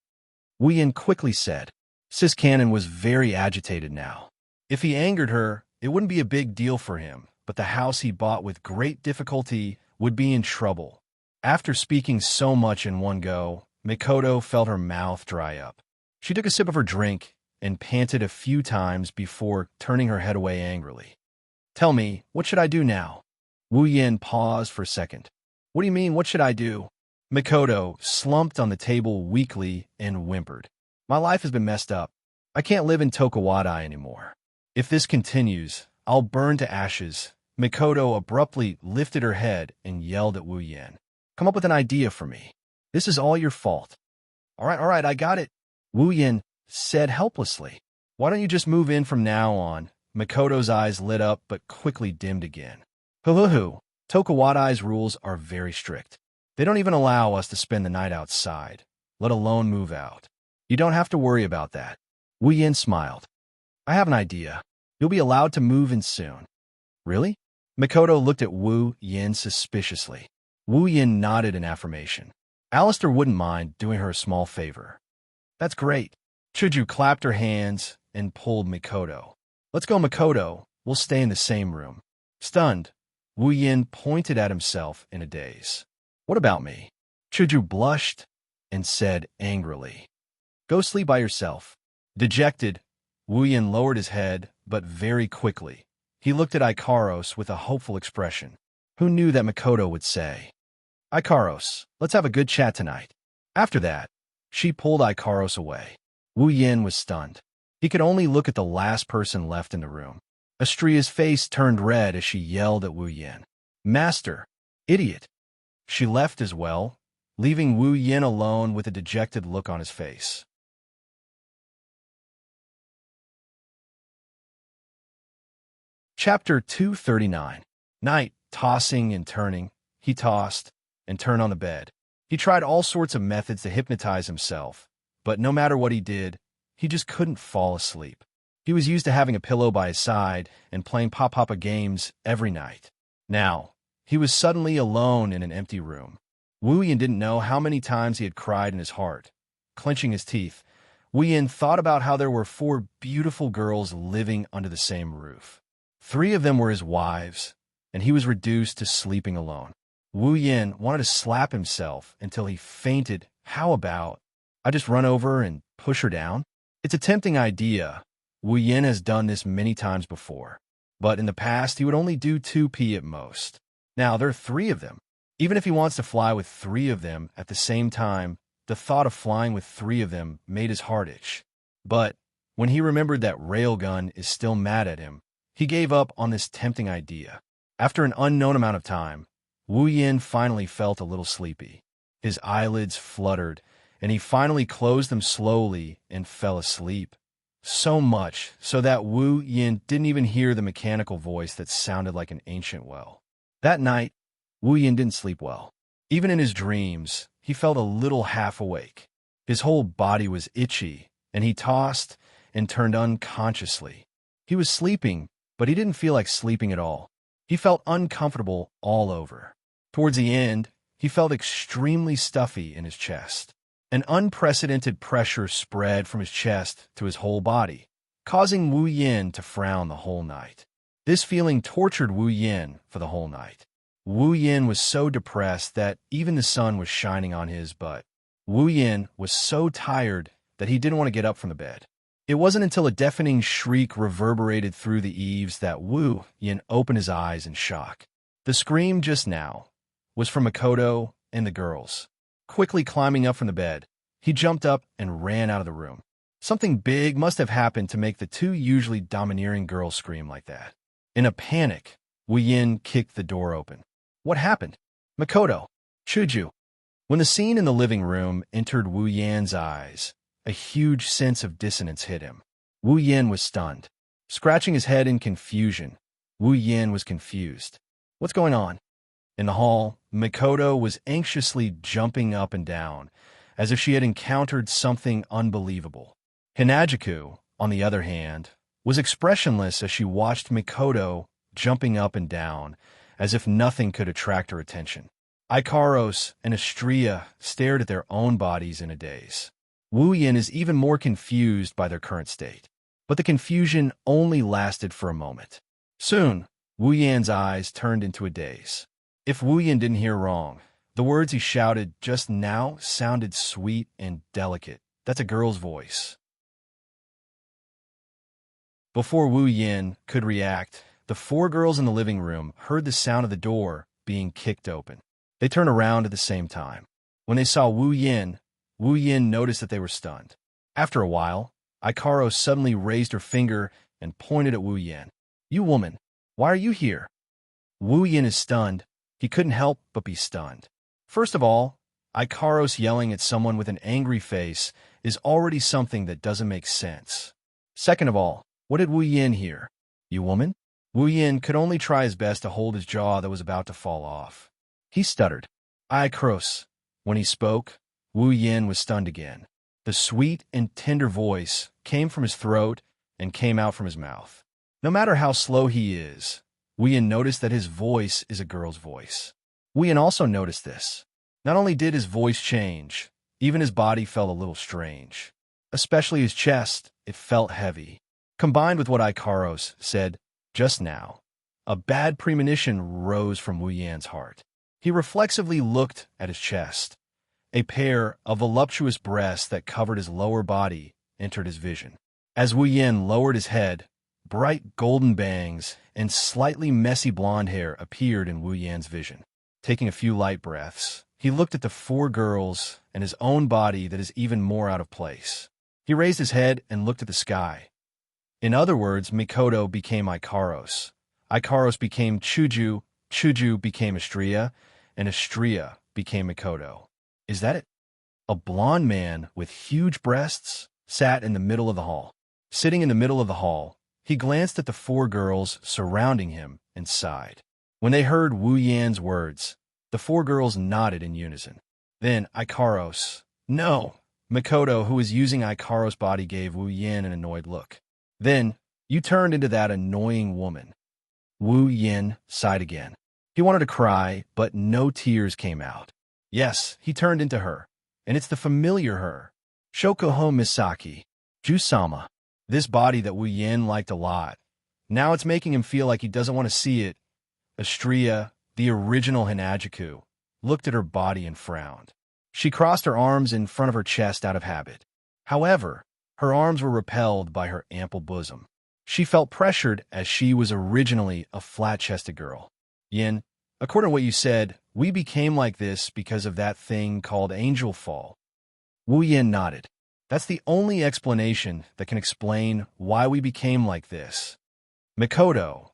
Wu Yin quickly said. Sis Cannon was very agitated now. If he angered her, it wouldn't be a big deal for him, but the house he bought with great difficulty would be in trouble. After speaking so much in one go, Mikoto felt her mouth dry up. She took a sip of her drink and panted a few times before turning her head away angrily. Tell me, what should I do now? Wu Yin paused for a second. What do you mean, what should I do? Mikoto slumped on the table weakly and whimpered. My life has been messed up. I can't live in Tokuwadai anymore. If this continues, I'll burn to ashes. Mikoto abruptly lifted her head and yelled at Wu Yin. Come up with an idea for me. This is all your fault. All right, I got it. Wu Yin said helplessly. Why don't you just move in from now on? Mikoto's eyes lit up but quickly dimmed again. Hoo-hoo-hoo. Tokuwadai's rules are very strict. They don't even allow us to spend the night outside, let alone move out. You don't have to worry about that. Wu Yin smiled. I have an idea. You'll be allowed to move in soon. Really? Mikoto looked at Wu Yin suspiciously. Wu Yin nodded in affirmation. Alistair wouldn't mind doing her a small favor. That's great. Chuju clapped her hands and pulled Mikoto. Let's go, Mikoto. We'll stay in the same room. Stunned, Wu Yin pointed at himself in a daze. What about me? Chuju blushed and said angrily. Go sleep by yourself. Dejected, Wu Yin lowered his head, but very quickly. He looked at Ikaros with a hopeful expression. Who knew that Mikoto would say? Ikaros, let's have a good chat tonight. After that, she pulled Ikaros away. Wu Yin was stunned. He could only look at the last person left in the room. Astria's face turned red as she yelled at Wu Yin. Master! Idiot! She left as well, leaving Wu Yin alone with a dejected look on his face. Chapter 239. Night, tossing and turning. He tossed and turned on the bed. He tried all sorts of methods to hypnotize himself, but no matter what he did, he just couldn't fall asleep. He was used to having a pillow by his side and playing pop-papa games every night. Now, he was suddenly alone in an empty room. Wu Yin didn't know how many times he had cried in his heart. Clenching his teeth, Wu Yin thought about how there were 4 beautiful girls living under the same roof. 3 of them were his wives, and he was reduced to sleeping alone. Wu Yin wanted to slap himself until he fainted. How about, I just run over and push her down? It's a tempting idea. Wu Yin has done this many times before, but in the past he would only do 2p at most. Now there are 3 of them. Even if he wants to fly with 3 of them at the same time, the thought of flying with 3 of them made his heart itch. But when he remembered that Railgun is still mad at him, he gave up on this tempting idea. After an unknown amount of time, Wu Yin finally felt a little sleepy. His eyelids fluttered, and he finally closed them slowly and fell asleep. So much so that Wu Yin didn't even hear the mechanical voice that sounded like an ancient well. That night, Wu Yin didn't sleep well. Even in his dreams, he felt a little half awake. His whole body was itchy, and he tossed and turned unconsciously. He was sleeping, but he didn't feel like sleeping at all. He felt uncomfortable all over. Towards the end, he felt extremely stuffy in his chest. An unprecedented pressure spread from his chest to his whole body, causing Wu Yin to frown the whole night. This feeling tortured Wu Yin for the whole night. Wu Yin was so depressed that even the sun was shining on his butt. Wu Yin was so tired that he didn't want to get up from the bed. It wasn't until a deafening shriek reverberated through the eaves that Wu Yin opened his eyes in shock. The scream just now was from Makoto and the girls. Quickly climbing up from the bed, he jumped up and ran out of the room. Something big must have happened to make the two usually domineering girls scream like that. In a panic, Wu Yin kicked the door open. What happened? Makoto, Chuju. When the scene in the living room entered Wu Yan's eyes, a huge sense of dissonance hit him. Wu Yin was stunned. Scratching his head in confusion, Wu Yin was confused. What's going on? In the hall, Makoto was anxiously jumping up and down, as if she had encountered something unbelievable. Hinajiku, on the other hand, was expressionless as she watched Makoto jumping up and down, as if nothing could attract her attention. Ikaros and Astria stared at their own bodies in a daze. Wu Yin is even more confused by their current state. But the confusion only lasted for a moment. Soon, Wu Yan's eyes turned into a daze. If Wu Yin didn't hear wrong, the words he shouted just now sounded sweet and delicate. That's a girl's voice. Before Wu Yin could react, the four girls in the living room heard the sound of the door being kicked open. They turned around at the same time. When they saw Wu Yin noticed that they were stunned. After a while, Ikaro suddenly raised her finger and pointed at Wu Yin. You woman, why are you here? Wu Yin is stunned. He couldn't help but be stunned. First of all, Ikaros yelling at someone with an angry face is already something that doesn't make sense. Second of all, what did Wu Yin hear? You woman? Wu Yin could only try his best to hold his jaw that was about to fall off. He stuttered. Ikaros. When he spoke, Wu Yin was stunned again. The sweet and tender voice came from his throat and came out from his mouth. No matter how slow he is, Wu Yin noticed that his voice is a girl's voice. Wu Yin also noticed this. Not only did his voice change, even his body felt a little strange. Especially his chest, it felt heavy. Combined with what Ikaros said just now, a bad premonition rose from Wu Yan's heart. He reflexively looked at his chest. A pair of voluptuous breasts that covered his lower body entered his vision. As Wu Yin lowered his head, bright golden bangs and slightly messy blonde hair appeared in Wu Yan's vision. Taking a few light breaths, he looked at the four girls and his own body that is even more out of place. He raised his head and looked at the sky. In other words, Makoto became Ikaros. Ikaros became Chuju, Chuju became Astria, and Astria became Makoto. Is that it? A blond man with huge breasts sat in the middle of the hall. Sitting in the middle of the hall, he glanced at the four girls surrounding him and sighed. When they heard Wu Yan's words, the four girls nodded in unison. Then Ikaros, no, Makoto, who was using Ikaros' body, gave Wu Yin an annoyed look. Then, you turned into that annoying woman. Wu Yin sighed again. He wanted to cry, but no tears came out. Yes, he turned into her, and it's the familiar her. Shokoho Misaki, Jusama. This body that Wu Yin liked a lot. Now it's making him feel like he doesn't want to see it. Astria, the original Hinajiku, looked at her body and frowned. She crossed her arms in front of her chest out of habit. However, her arms were repelled by her ample bosom. She felt pressured as she was originally a flat-chested girl. Yin, according to what you said, we became like this because of that thing called angel fall. Wu Yin nodded. That's the only explanation that can explain why we became like this. Makoto.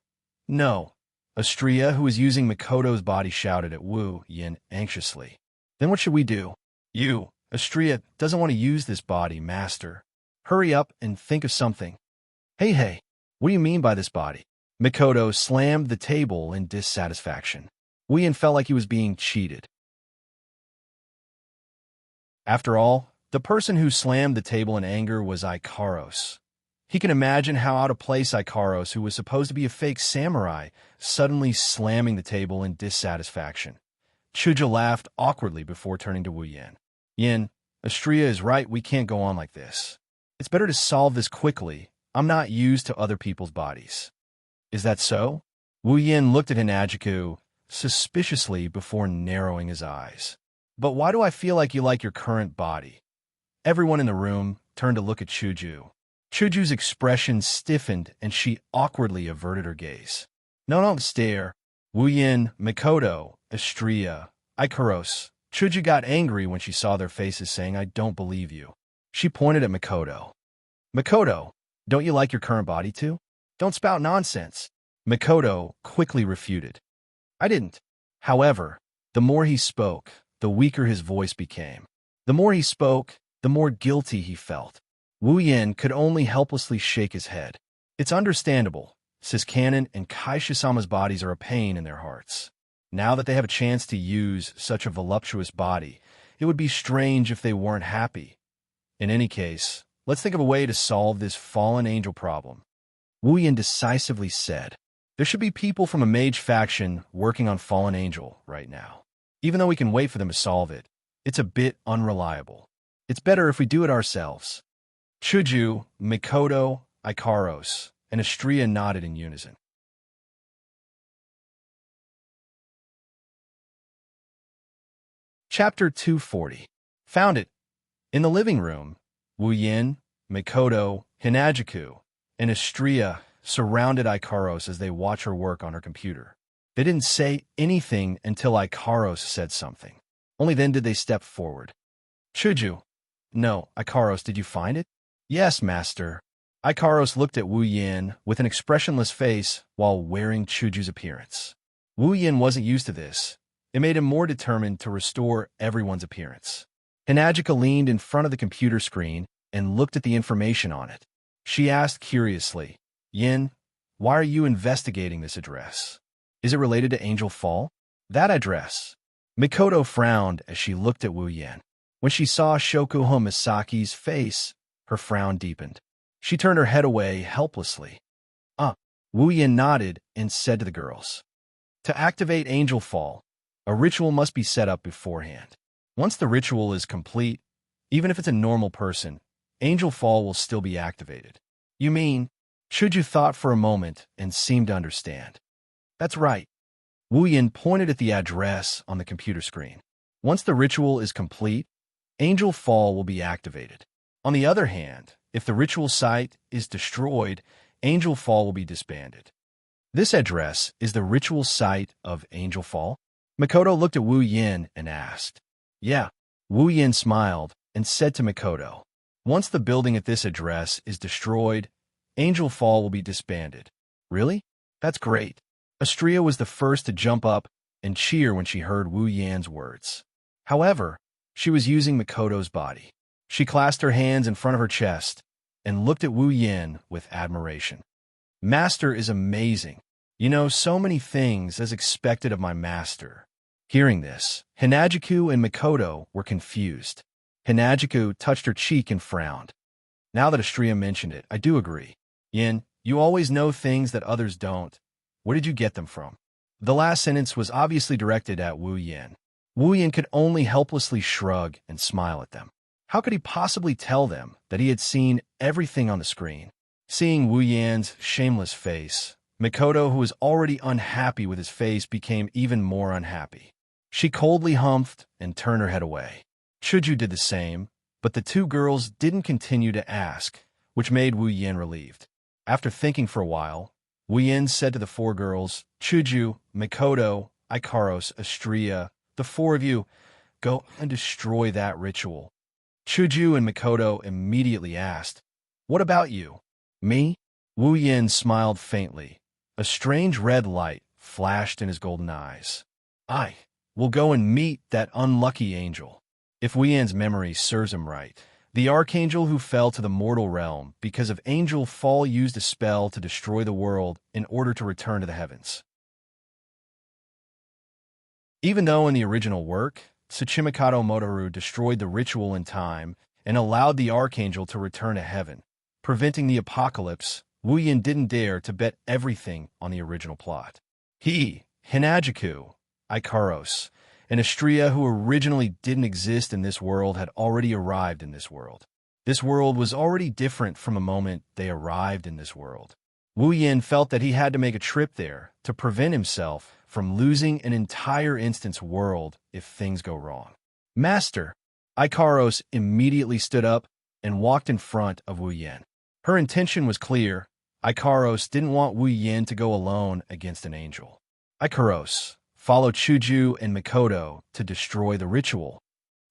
No. Astria, who was using Makoto's body, shouted at Wu Yin anxiously. Then what should we do? You, Astria, doesn't want to use this body, master. Hurry up and think of something. Hey, what do you mean by this body? Makoto slammed the table in dissatisfaction. Wu Yin felt like he was being cheated. After all, the person who slammed the table in anger was Ikaros. He can imagine how out of place Ikaros, who was supposed to be a fake samurai, suddenly slamming the table in dissatisfaction. Chuja laughed awkwardly before turning to Wu Yin. Yin, Astria is right, we can't go on like this. It's better to solve this quickly. I'm not used to other people's bodies. Is that so? Wu Yin looked at Hinajiku suspiciously before narrowing his eyes. But why do I feel like you like your current body? Everyone in the room turned to look at Chuju. Chuju's expression stiffened and she awkwardly averted her gaze. No, don't stare. Wu Yin, Mikoto, Astria, Ikaros. Chuju got angry when she saw their faces, saying, I don't believe you. She pointed at Mikoto. Mikoto, don't you like your current body too? Don't spout nonsense. Mikoto quickly refuted. I didn't. However, the more he spoke, the weaker his voice became. The more he spoke, the more guilty he felt. Wu Yin could only helplessly shake his head. It's understandable, since Kanon and Kaisha-sama's bodies are a pain in their hearts. Now that they have a chance to use such a voluptuous body, it would be strange if they weren't happy. In any case, let's think of a way to solve this fallen angel problem. Wu Yin decisively said, there should be people from a mage faction working on fallen angel right now. Even though we can wait for them to solve it, it's a bit unreliable. It's better if we do it ourselves. Chuju, Mikoto, Ikaros, and Astria nodded in unison. Chapter 240. Found it. In the living room, Wu Yin, Mikoto, Hinajiku, and Astria surrounded Ikaros as they watch her work on her computer. They didn't say anything until Ikaros said something. Only then did they step forward. Chuju. No, Ikaros, did you find it? Yes, master. Ikaros looked at Wu Yin with an expressionless face while wearing Chuju's appearance. Wu Yin wasn't used to this. It made him more determined to restore everyone's appearance. Hinajika leaned in front of the computer screen and looked at the information on it. She asked curiously, Yin, why are you investigating this address? Is it related to Angel Fall? That address. Mikoto frowned as she looked at Wu Yin. When she saw Shokuho Misaki's face, her frown deepened. She turned her head away helplessly. Wu Yin nodded and said to the girls, to activate Angel Fall, a ritual must be set up beforehand. Once the ritual is complete, even if it's a normal person, Angel Fall will still be activated. You mean? Chuju thought for a moment and seemed to understand. That's right. Wu Yin pointed at the address on the computer screen. Once the ritual is complete, Angel Fall will be activated. On the other hand, if the ritual site is destroyed, Angel Fall will be disbanded. This address is the ritual site of Angel Fall? Mikoto looked at Wu Yin and asked. Yeah. Wu Yin smiled and said to Mikoto, once the building at this address is destroyed, Angel Fall will be disbanded. Really? That's great. Astria was the first to jump up and cheer when she heard Wu Yan's words. However, she was using Mikoto's body. She clasped her hands in front of her chest and looked at Wu Yin with admiration. Master is amazing. You know so many things as expected of my master. Hearing this, Hinajiku and Mikoto were confused. Hinajiku touched her cheek and frowned. Now that Astria mentioned it, I do agree. Yin, you always know things that others don't. Where did you get them from? The last sentence was obviously directed at Wu Yin. Wu Yin could only helplessly shrug and smile at them. How could he possibly tell them that he had seen everything on the screen? Seeing Wu Yan's shameless face, Mikoto, who was already unhappy with his face, became even more unhappy. She coldly humphed and turned her head away. Chuju did the same, but the two girls didn't continue to ask, which made Wu Yin relieved. After thinking for a while, Wu Yin said to the four girls, Chuju, Mikoto, Ikaros, Astria, the four of you, go and destroy that ritual. Chuju and Mikoto immediately asked, what about you? Me? Wu Yin smiled faintly. A strange red light flashed in his golden eyes. I will go and meet that unlucky angel. If Wu Yin's memory serves him right, the archangel who fell to the mortal realm because of Angel Fall used a spell to destroy the world in order to return to the heavens. Even though in the original work, Tsuchimikado Motoru destroyed the ritual in time and allowed the Archangel to return to heaven, preventing the apocalypse, Wu Yin didn't dare to bet everything on the original plot. He, Hinajuku, Ikaros, and Astrea, who originally didn't exist in this world, had already arrived in this world. This world was already different from the moment they arrived in this world. Wu Yin felt that he had to make a trip there to prevent himself from losing an entire instance world if things go wrong. Master, Ikaros immediately stood up and walked in front of Wu Yin. Her intention was clear. Ikaros didn't want Wu Yin to go alone against an angel. Ikaros followed Chuju and Mikoto to destroy the ritual.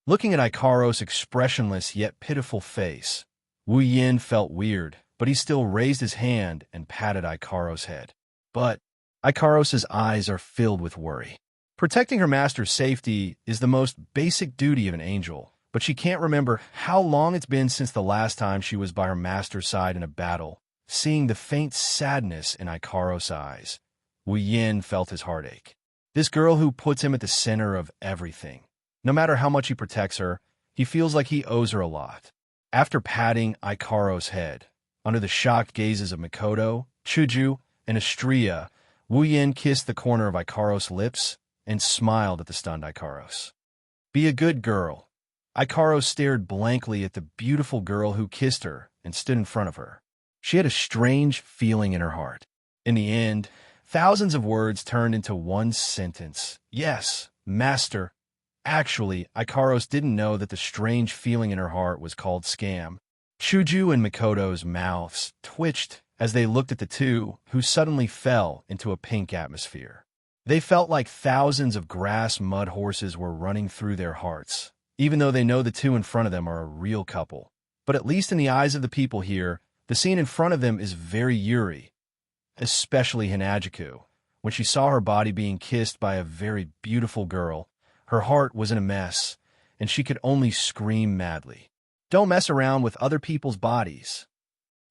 Looking at Ikaros' expressionless yet pitiful face, Wu Yin felt weird, but he still raised his hand and patted Ikaros' head. But Ikaros' eyes are filled with worry. Protecting her master's safety is the most basic duty of an angel, but she can't remember how long it's been since the last time she was by her master's side in a battle. Seeing the faint sadness in Ikaros' eyes, Wu Yin felt his heartache. This girl who puts him at the center of everything. No matter how much he protects her, he feels like he owes her a lot. After patting Ikaros' head, under the shocked gazes of Mikoto, Chuju, and Astrea, Wu Yin kissed the corner of Ikaros' lips and smiled at the stunned Ikaros. Be a good girl. Ikaros stared blankly at the beautiful girl who kissed her and stood in front of her. She had a strange feeling in her heart. In the end, thousands of words turned into one sentence. Yes, master. Actually, Ikaros didn't know that the strange feeling in her heart was called scam. Chuju and Mikoto's mouths twitched as they looked at the two, who suddenly fell into a pink atmosphere. They felt like thousands of grass mud horses were running through their hearts, even though they know the two in front of them are a real couple. But at least in the eyes of the people here, the scene in front of them is very eerie, especially Hinajuku. When she saw her body being kissed by a very beautiful girl, her heart was in a mess, and she could only scream madly. Don't mess around with other people's bodies.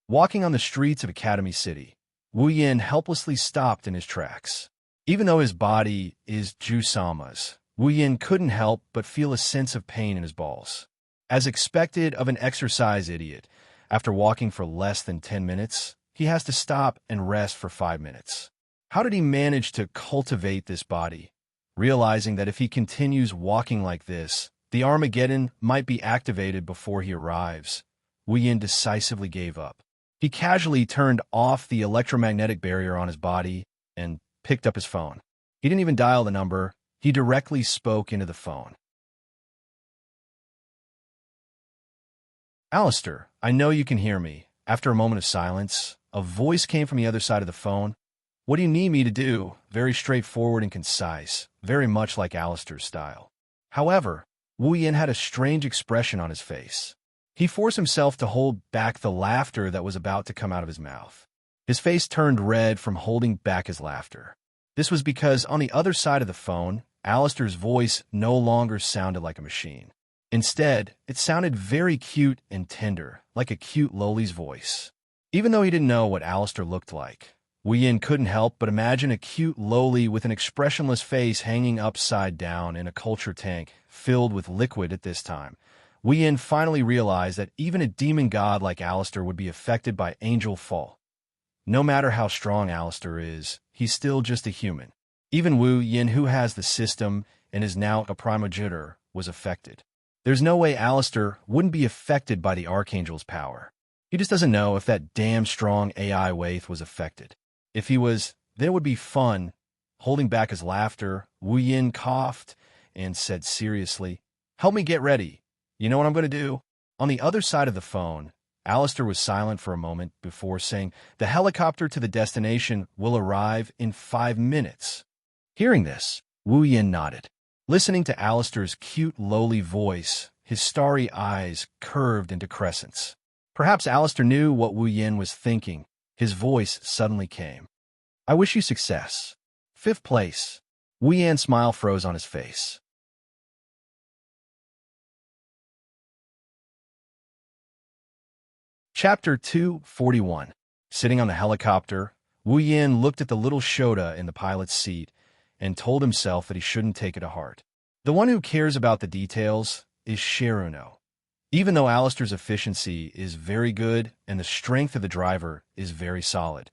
Walking on the streets of Academy City, Wu Yin helplessly stopped in his tracks. Even though his body is Jusama's, Wu Yin couldn't help but feel a sense of pain in his balls. As expected of an exercise idiot, after walking for less than 10 minutes, he has to stop and rest for 5 minutes. How did he manage to cultivate this body? Realizing that if he continues walking like this, the Armageddon might be activated before he arrives, Wu Yin decisively gave up. He casually turned off the electromagnetic barrier on his body and picked up his phone. He didn't even dial the number. He directly spoke into the phone. Alistair, I know you can hear me. After a moment of silence, a voice came from the other side of the phone. What do you need me to do? Very straightforward and concise, very much like Alistair's style. However, Wu Yin had a strange expression on his face. He forced himself to hold back the laughter that was about to come out of his mouth. His face turned red from holding back his laughter. This was because on the other side of the phone, Alistair's voice no longer sounded like a machine. Instead, it sounded very cute and tender, like a cute Loli's voice. Even though he didn't know what Alistair looked like, Wu Yin couldn't help but imagine a cute Loli with an expressionless face hanging upside down in a culture tank filled with liquid at this time. Wu Yin finally realized that even a demon god like Alistair would be affected by angel fall. No matter how strong Alistair is, he's still just a human. Even Wu Yin, who has the system and is now a primogenitor, was affected. There's no way Alistair wouldn't be affected by the Archangel's power. He just doesn't know if that damn strong AI Waith was affected. If he was, then it would be fun. Holding back his laughter, Wu Yin coughed and said seriously, "Help me get ready. You know what I'm going to do?" On the other side of the phone, Alistair was silent for a moment before saying, "The helicopter to the destination will arrive in 5 minutes." Hearing this, Wu Yin nodded. Listening to Alistair's cute, lowly voice, his starry eyes curved into crescents. Perhaps Alistair knew what Wu Yin was thinking. His voice suddenly came. "I wish you success. 5th place." Wu Yin's smile froze on his face. Chapter 241. Sitting on the helicopter, Wu Yin looked at the little Shota in the pilot's seat and told himself that he shouldn't take it to heart. The one who cares about the details is Sheruno. Even though Alistair's efficiency is very good and the strength of the driver is very solid,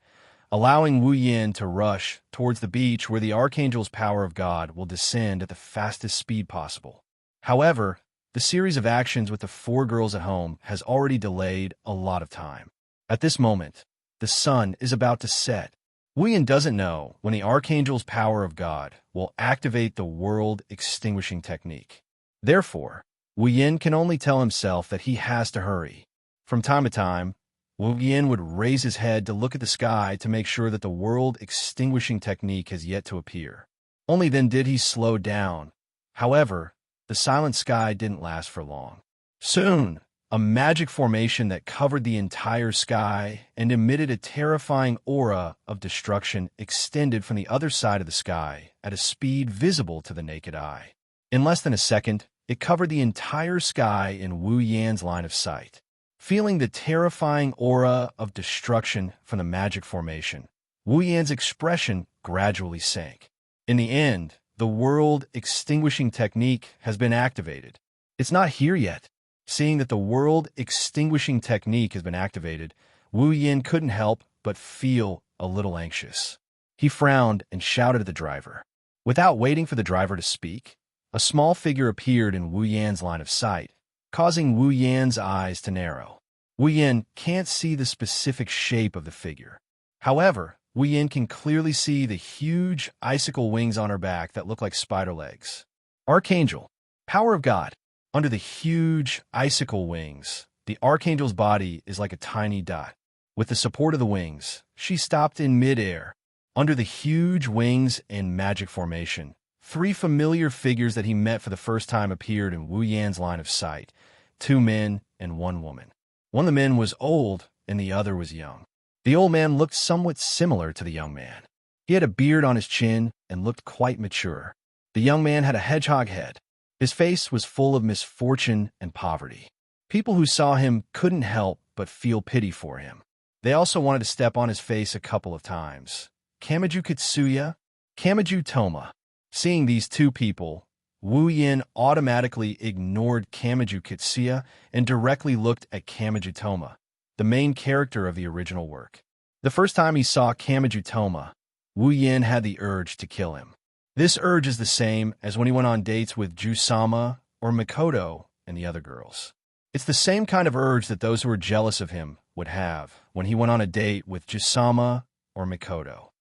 allowing Wu Yin to rush towards the beach where the Archangel's power of God will descend at the fastest speed possible. However, the series of actions with the 4 girls at home has already delayed a lot of time. At this moment, the sun is about to set. Wu Yin doesn't know when the Archangel's power of God will activate the world extinguishing technique. Therefore, Wu Yin can only tell himself that he has to hurry. From time to time, Wu Yin would raise his head to look at the sky to make sure that the world extinguishing technique has yet to appear. Only then did he slow down. However, the silent sky didn't last for long. Soon, a magic formation that covered the entire sky and emitted a terrifying aura of destruction extended from the other side of the sky at a speed visible to the naked eye. In less than a second, it covered the entire sky in Wu Yan's line of sight. Feeling the terrifying aura of destruction from the magic formation, Wu Yan's expression gradually sank. In the end, the world extinguishing technique has been activated. It's not here yet. Seeing that the world extinguishing technique has been activated, Wu Yin couldn't help but feel a little anxious. He frowned and shouted at the driver. Without waiting for the driver to speak, a small figure appeared in Wu Yan's line of sight, causing Wu Yan's eyes to narrow. Wu Yin can't see the specific shape of the figure. However, Wu Yin can clearly see the huge icicle wings on her back that look like spider legs. Archangel, power of God. Under the huge icicle wings, the Archangel's body is like a tiny dot. With the support of the wings, she stopped in midair. Under the huge wings and magic formation, 3 familiar figures that he met for the first time appeared in Wu Yan's line of sight, 2 men and 1 woman. One of the men was old and the other was young. The old man looked somewhat similar to the young man. He had a beard on his chin and looked quite mature. The young man had a hedgehog head. His face was full of misfortune and poverty. People who saw him couldn't help but feel pity for him. They also wanted to step on his face a couple of times. Kamiju Kitsuya, Kamiju Toma. Seeing these 2 people, Wu Yin automatically ignored Kamiju Kitsuya and directly looked at Kamiju Toma, the main character of the original work. The first time he saw Kamiju Toma, Wu Yin had the urge to kill him. This urge is the same as when he went on dates with Jusama or Mikoto and the other girls. It's the same kind of urge that those who were jealous of him would have when he went on a date with Jusama or Mikoto.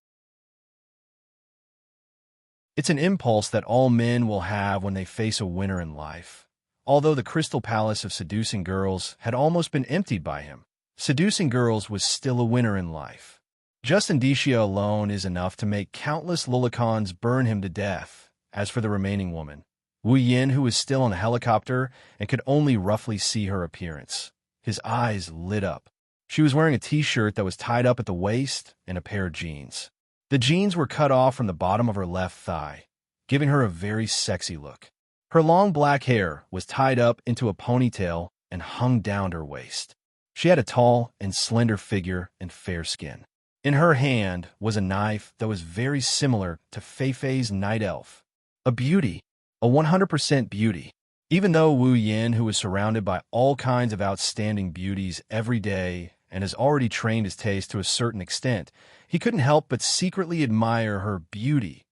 It's an impulse that all men will have when they face a winner in life. Although the Crystal Palace of seducing girls had almost been emptied by him, seducing girls was still a winner in life. Just indicia alone is enough to make countless Lulicons burn him to death. As for the remaining woman, Wu Yin, who was still in the helicopter and could only roughly see her appearance, his eyes lit up. She was wearing a t-shirt that was tied up at the waist and a pair of jeans. The jeans were cut off from the bottom of her left thigh, giving her a very sexy look. Her long black hair was tied up into a ponytail and hung down to her waist. She had a tall and slender figure and fair skin. In her hand was a knife that was very similar to Feifei's night elf. A beauty, a 100% beauty. Even though Wu Yin, who was surrounded by all kinds of outstanding beauties every day and has already trained his taste to a certain extent, he couldn't help but secretly admire her beauty,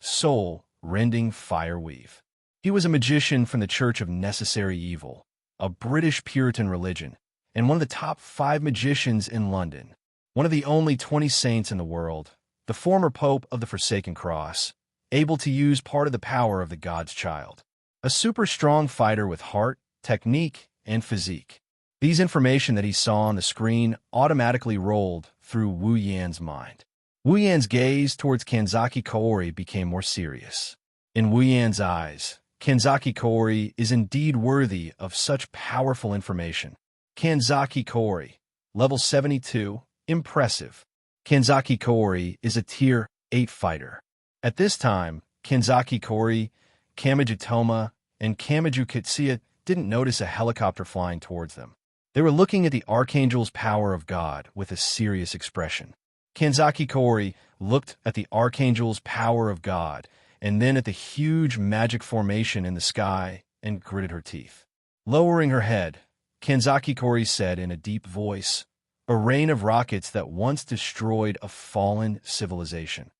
soul-rending fire weave. He was a magician from the Church of Necessary Evil, a British Puritan religion, and one of the top 5 magicians in London. One of the only 20 saints in the world, the former Pope of the Forsaken Cross, able to use part of the power of the God's child. A super strong fighter with heart, technique, and physique. These information that he saw on the screen automatically rolled through Wu Yan's mind. Wu Yan's gaze towards Kanzaki Kaori became more serious. In Wu Yan's eyes, Kanzaki Kaori is indeed worthy of such powerful information. Kanzaki Kaori, level 72, impressive. Kanzaki Kaori is a tier 8 fighter. At this time, Kanzaki Kaori, Kamiju Toma, and Kamiju Kitsuya didn't notice a helicopter flying towards them. They were looking at the Archangel's power of God with a serious expression. Kanzaki Kaori looked at the Archangel's power of God and then at the huge magic formation in the sky and gritted her teeth. Lowering her head, Kanzaki Kori said in a deep voice, "A rain of rockets that once destroyed a fallen civilization."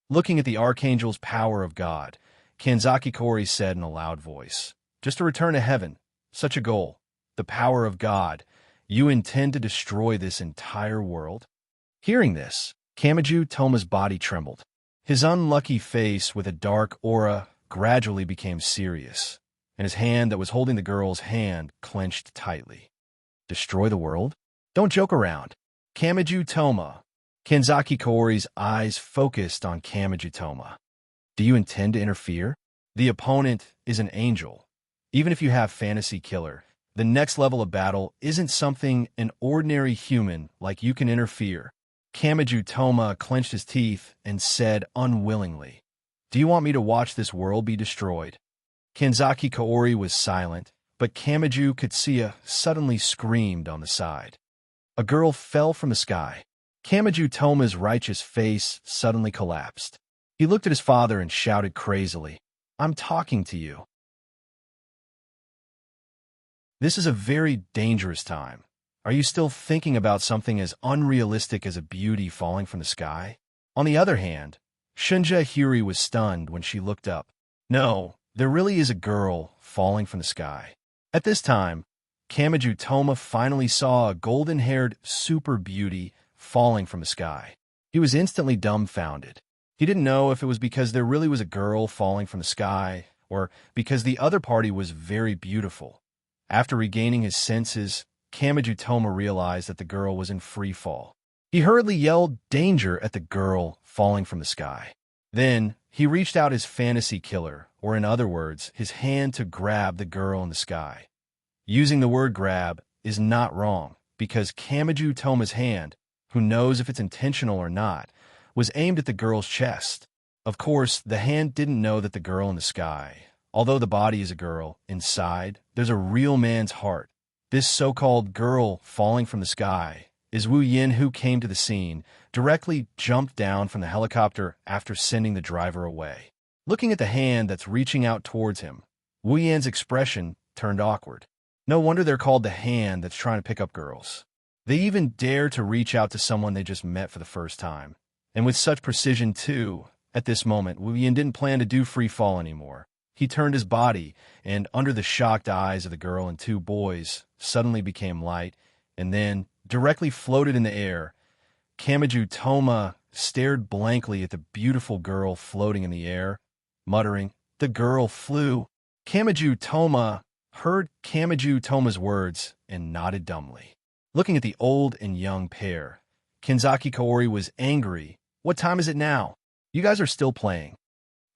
Looking at the Archangel's power of God, Kanzaki Kori said in a loud voice, "Just a return to heaven, such a goal. The power of God. You intend to destroy this entire world?" Hearing this, Kamiju Toma's body trembled. His unlucky face with a dark aura gradually became serious, and his hand that was holding the girl's hand clenched tightly. Destroy the world? Don't joke around. Kamiju Toma. Kanzaki Kori's eyes focused on Kamiju Toma. Do you intend to interfere? The opponent is an angel. Even if you have fantasy killer, the next level of battle isn't something an ordinary human like you can interfere. Kamiju Toma clenched his teeth and said unwillingly, "Do you want me to watch this world be destroyed?" Kanzaki Kaori was silent, but Kamiju Katsuya suddenly screamed on the side. A girl fell from the sky. Kamiju Toma's righteous face suddenly collapsed. He looked at his father and shouted crazily, "I'm talking to you." This is a very dangerous time. Are you still thinking about something as unrealistic as a beauty falling from the sky? On the other hand, Shunja Hiri was stunned when she looked up. No, there really is a girl falling from the sky. At this time, Kamiju Toma finally saw a golden-haired super beauty falling from the sky. He was instantly dumbfounded. He didn't know if it was because there really was a girl falling from the sky or because the other party was very beautiful. After regaining his senses, Kamiju Toma realized that the girl was in free fall. He hurriedly yelled danger at the girl falling from the sky. Then, he reached out his fantasy killer, or in other words, his hand to grab the girl in the sky. Using the word grab is not wrong, because Kamiju Toma's hand, who knows if it's intentional or not, was aimed at the girl's chest. Of course, the hand didn't know that the girl in the sky, although the body is a girl, inside, there's a real man's heart. This so-called girl falling from the sky is Wu Yin, who came to the scene, directly jumped down from the helicopter after sending the driver away. Looking at the hand that's reaching out towards him, Wu Yin's expression turned awkward. No wonder they're called the hand that's trying to pick up girls. They even dare to reach out to someone they just met for the first time. And with such precision, too. At this moment, Wu Yin didn't plan to do free fall anymore. He turned his body, and under the shocked eyes of the girl and two boys, suddenly became light, and then directly floated in the air. Kamiju Toma stared blankly at the beautiful girl floating in the air, muttering, "The girl flew." Kamiju Toma heard Kamiju Toma's words and nodded dumbly. Looking at the old and young pair, Kanzaki Kaori was angry. "What time is it now? You guys are still playing."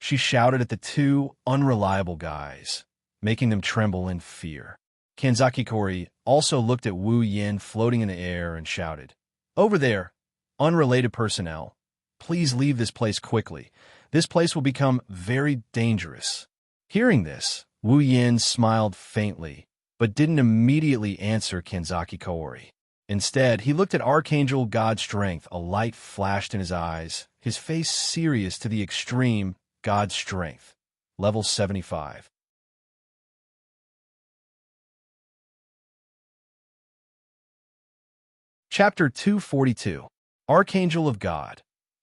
She shouted at the two unreliable guys, making them tremble in fear. Kanzaki Kaori also looked at Wu Yin floating in the air and shouted, "Over there, unrelated personnel, please leave this place quickly. This place will become very dangerous." Hearing this, Wu Yin smiled faintly, but didn't immediately answer Kanzaki Kaori. Instead, he looked at Archangel God Strength. A light flashed in his eyes, his face serious to the extreme. God Strength, level 75. Chapter 242, Archangel of God,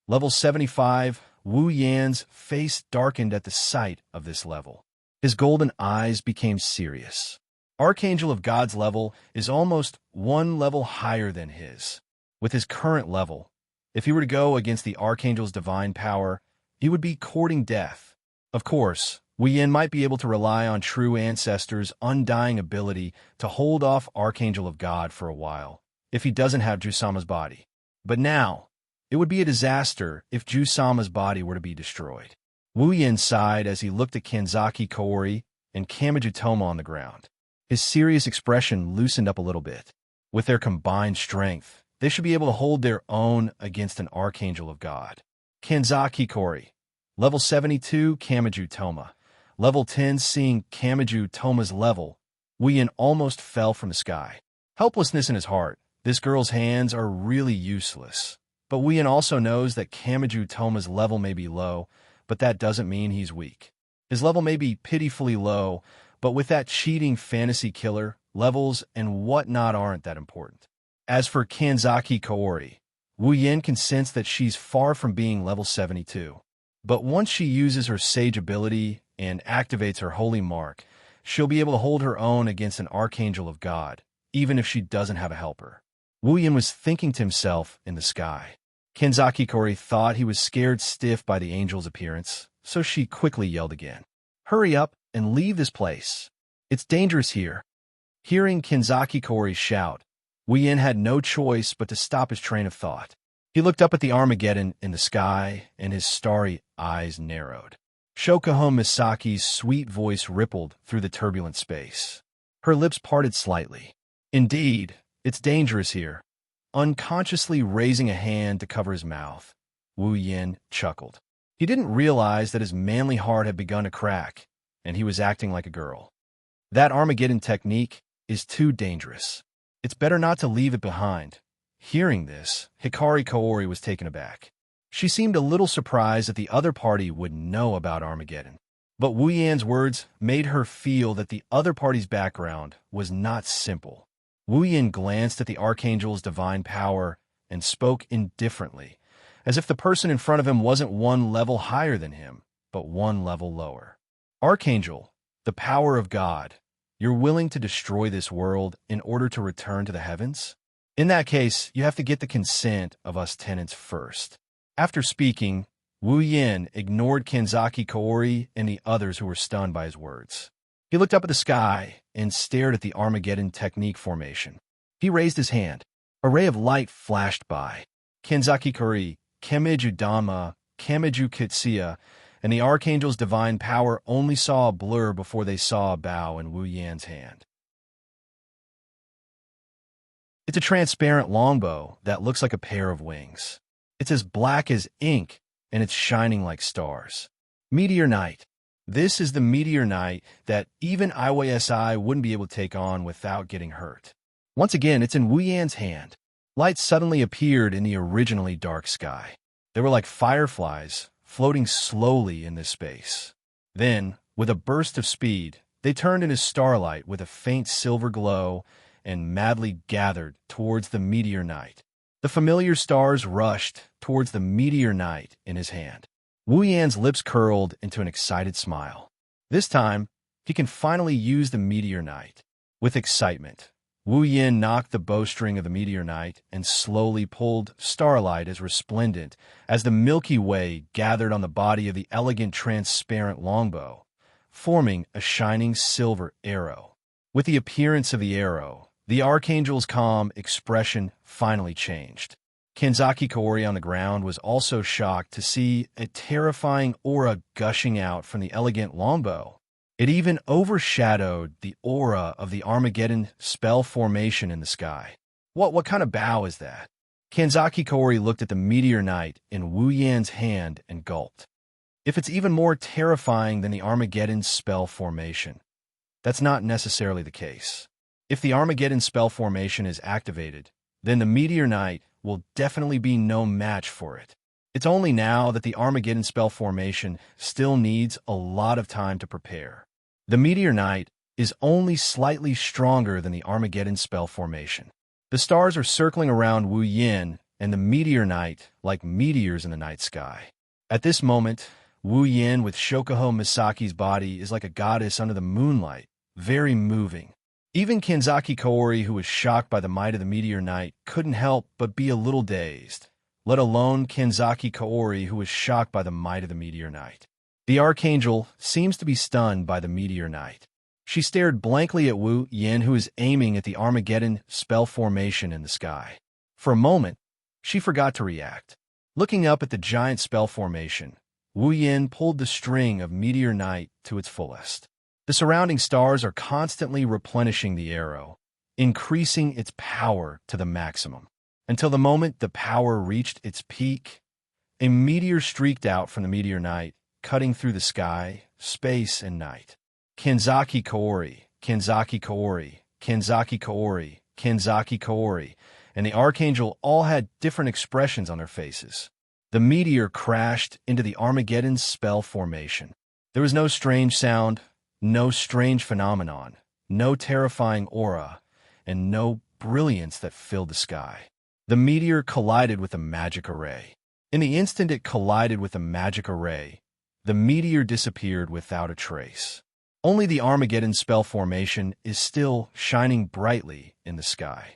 level 75. Wu Yan's face darkened at the sight of this level. His golden eyes became serious. Archangel of God's level is almost one level higher than his. With his current level, if he were to go against the Archangel's divine power, he would be courting death. Of course, Wu Yin might be able to rely on true ancestors' undying ability to hold off Archangel of God for a while, if he doesn't have Jusama's body. But now, it would be a disaster if Jusama's body were to be destroyed. Wu Yin sighed as he looked at Kanzaki Kaori and Kamiju Toma on the ground. His serious expression loosened up a little bit. With their combined strength, they should be able to hold their own against an Archangel of God. Kanzaki Kaori, level 72. Kamiju Toma, level 10. Seeing Kamiju Toma's level, Wu Yin almost fell from the sky. Helplessness in his heart. This girl's hands are really useless. But Wu Yin also knows that Kamiju Toma's level may be low, but that doesn't mean he's weak. His level may be pitifully low, but with that cheating fantasy killer, levels and whatnot aren't that important. As for Kanzaki Kaori, Wu Yin can sense that she's far from being level 72. But once she uses her sage ability and activates her holy mark, she'll be able to hold her own against an archangel of God, even if she doesn't have a helper. Wu Yin was thinking to himself in the sky. Kanzaki Kaori thought he was scared stiff by the angel's appearance, so she quickly yelled again. "Hurry up and leave this place. It's dangerous here." Hearing Kanzaki Kaori shout, Wu Yin had no choice but to stop his train of thought. He looked up at the Armageddon in the sky, and his starry eyes narrowed. Shokuho Misaki's sweet voice rippled through the turbulent space. Her lips parted slightly. "Indeed, it's dangerous here." Unconsciously raising a hand to cover his mouth, Wu Yin chuckled. He didn't realize that his manly heart had begun to crack, and he was acting like a girl. That Armageddon technique is too dangerous. It's better not to leave it behind. Hearing this, Hikari Kaori was taken aback. She seemed a little surprised that the other party would know about Armageddon. But Wu Yan's words made her feel that the other party's background was not simple. Wu Yan glanced at the Archangel's divine power and spoke indifferently, as if the person in front of him wasn't one level higher than him, but one level lower. "Archangel, the power of God, you're willing to destroy this world in order to return to the heavens? In that case, you have to get the consent of us tenants first." After speaking, Wu Yin ignored Kanzaki Kaori and the others who were stunned by his words. He looked up at the sky and stared at the Armageddon technique formation. He raised his hand. A ray of light flashed by. Kanzaki Kaori, Kemeju Dama, Kemeju Kitsuya, and the Archangel's divine power only saw a blur before they saw a bow in Wu Yan's hand. It's a transparent longbow that looks like a pair of wings. It's as black as ink, and it's shining like stars. Meteor Knight. This is the Meteor Knight that even IYSI wouldn't be able to take on without getting hurt. Once again, it's in Wu Yan's hand. Light suddenly appeared in the originally dark sky. They were like fireflies, floating slowly in this space. Then, with a burst of speed, they turned into starlight with a faint silver glow and madly gathered towards the Meteor Knight. The familiar stars rushed towards the Meteor Knight in his hand. Wu Yan's lips curled into an excited smile. This time, he can finally use the Meteor Knight. With excitement, Wu Yan knocked the bowstring of the Meteor Knight and slowly pulled starlight as resplendent as the Milky Way gathered on the body of the elegant transparent longbow, forming a shining silver arrow. With the appearance of the arrow, the Archangel's calm expression finally changed. Kanzaki Kaori on the ground was also shocked to see a terrifying aura gushing out from the elegant longbow. It even overshadowed the aura of the Armageddon spell formation in the sky. What kind of bow is that? Kanzaki Kaori looked at the Meteor Knight in Wu Yan's hand and gulped. If it's even more terrifying than the Armageddon spell formation, that's not necessarily the case. If the Armageddon spell formation is activated, then the Meteor Knight will definitely be no match for it. It's only now that the Armageddon spell formation still needs a lot of time to prepare. The Meteor Knight is only slightly stronger than the Armageddon spell formation. The stars are circling around Wu Yin and the Meteor Knight like meteors in the night sky. At this moment, Wu Yin with Shokuho Misaki's body is like a goddess under the moonlight, very moving. Even Kanzaki Kaori, who was shocked by the might of the Meteor Knight, couldn't help but be a little dazed, let alone Kanzaki Kaori, who was shocked by the might of the Meteor Knight. The Archangel seems to be stunned by the Meteor Knight. She stared blankly at Wu Yin, who is aiming at the Armageddon spell formation in the sky. For a moment, she forgot to react. Looking up at the giant spell formation, Wu Yin pulled the string of Meteor Knight to its fullest. The surrounding stars are constantly replenishing the arrow, increasing its power to the maximum. Until the moment the power reached its peak, a meteor streaked out from the Meteor Knight, cutting through the sky, space, and night. Kanzaki Kaori, Kanzaki Kaori, Kanzaki Kaori, Kanzaki Kaori, and the Archangel all had different expressions on their faces. The meteor crashed into the Armageddon spell formation. There was no strange sound, no strange phenomenon, no terrifying aura, and no brilliance that filled the sky. The meteor collided with the magic array. In the instant it collided with the magic array, the meteor disappeared without a trace. Only the Armageddon spell formation is still shining brightly in the sky.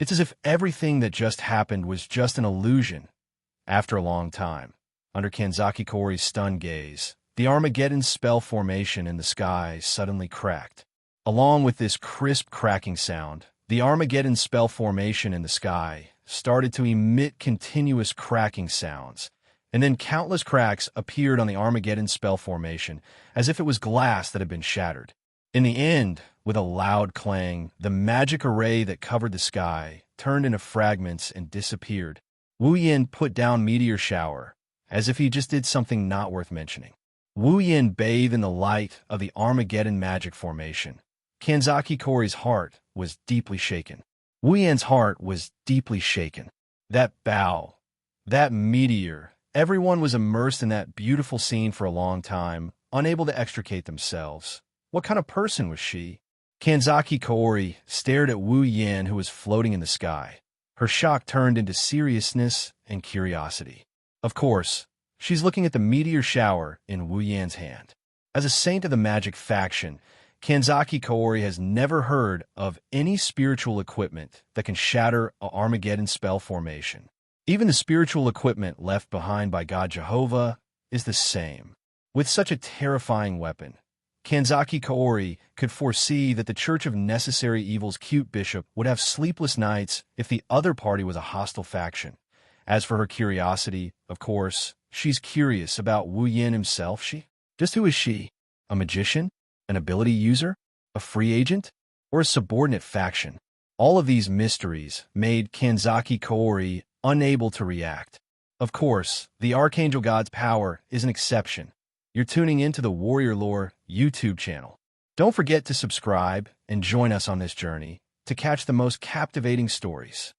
It's as if everything that just happened was just an illusion. After a long time, under Kanzaki Kaori's stunned gaze, the Armageddon spell formation in the sky suddenly cracked. Along with this crisp cracking sound, the Armageddon spell formation in the sky started to emit continuous cracking sounds, and then countless cracks appeared on the Armageddon spell formation as if it was glass that had been shattered. In the end, with a loud clang, the magic array that covered the sky turned into fragments and disappeared. Wu Yin put down meteor shower, as if he just did something not worth mentioning. Wu Yin bathed in the light of the Armageddon magic formation. Kanzaki Kaori's heart was deeply shaken. Wu Yin's heart was deeply shaken. That bow, that meteor, everyone was immersed in that beautiful scene for a long time, unable to extricate themselves. What kind of person was she? Kanzaki Kaori stared at Wu Yin, who was floating in the sky. Her shock turned into seriousness and curiosity. Of course, she's looking at the meteor shower in Wu Yin's hand. As a saint of the magic faction, Kanzaki Kaori has never heard of any spiritual equipment that can shatter a Armageddon spell formation. Even the spiritual equipment left behind by God Jehovah is the same. With such a terrifying weapon, Kanzaki Kaori could foresee that the Church of Necessary Evil's cute bishop would have sleepless nights if the other party was a hostile faction. As for her curiosity, of course, she's curious about Wu Yin himself. Just who is she? A magician? An ability user? A free agent? Or a subordinate faction? All of these mysteries made Kanzaki Kaori unable to react. Of course, the Archangel God's power is an exception. You're tuning into the Warrior Lore YouTube channel. Don't forget to subscribe and join us on this journey to catch the most captivating stories.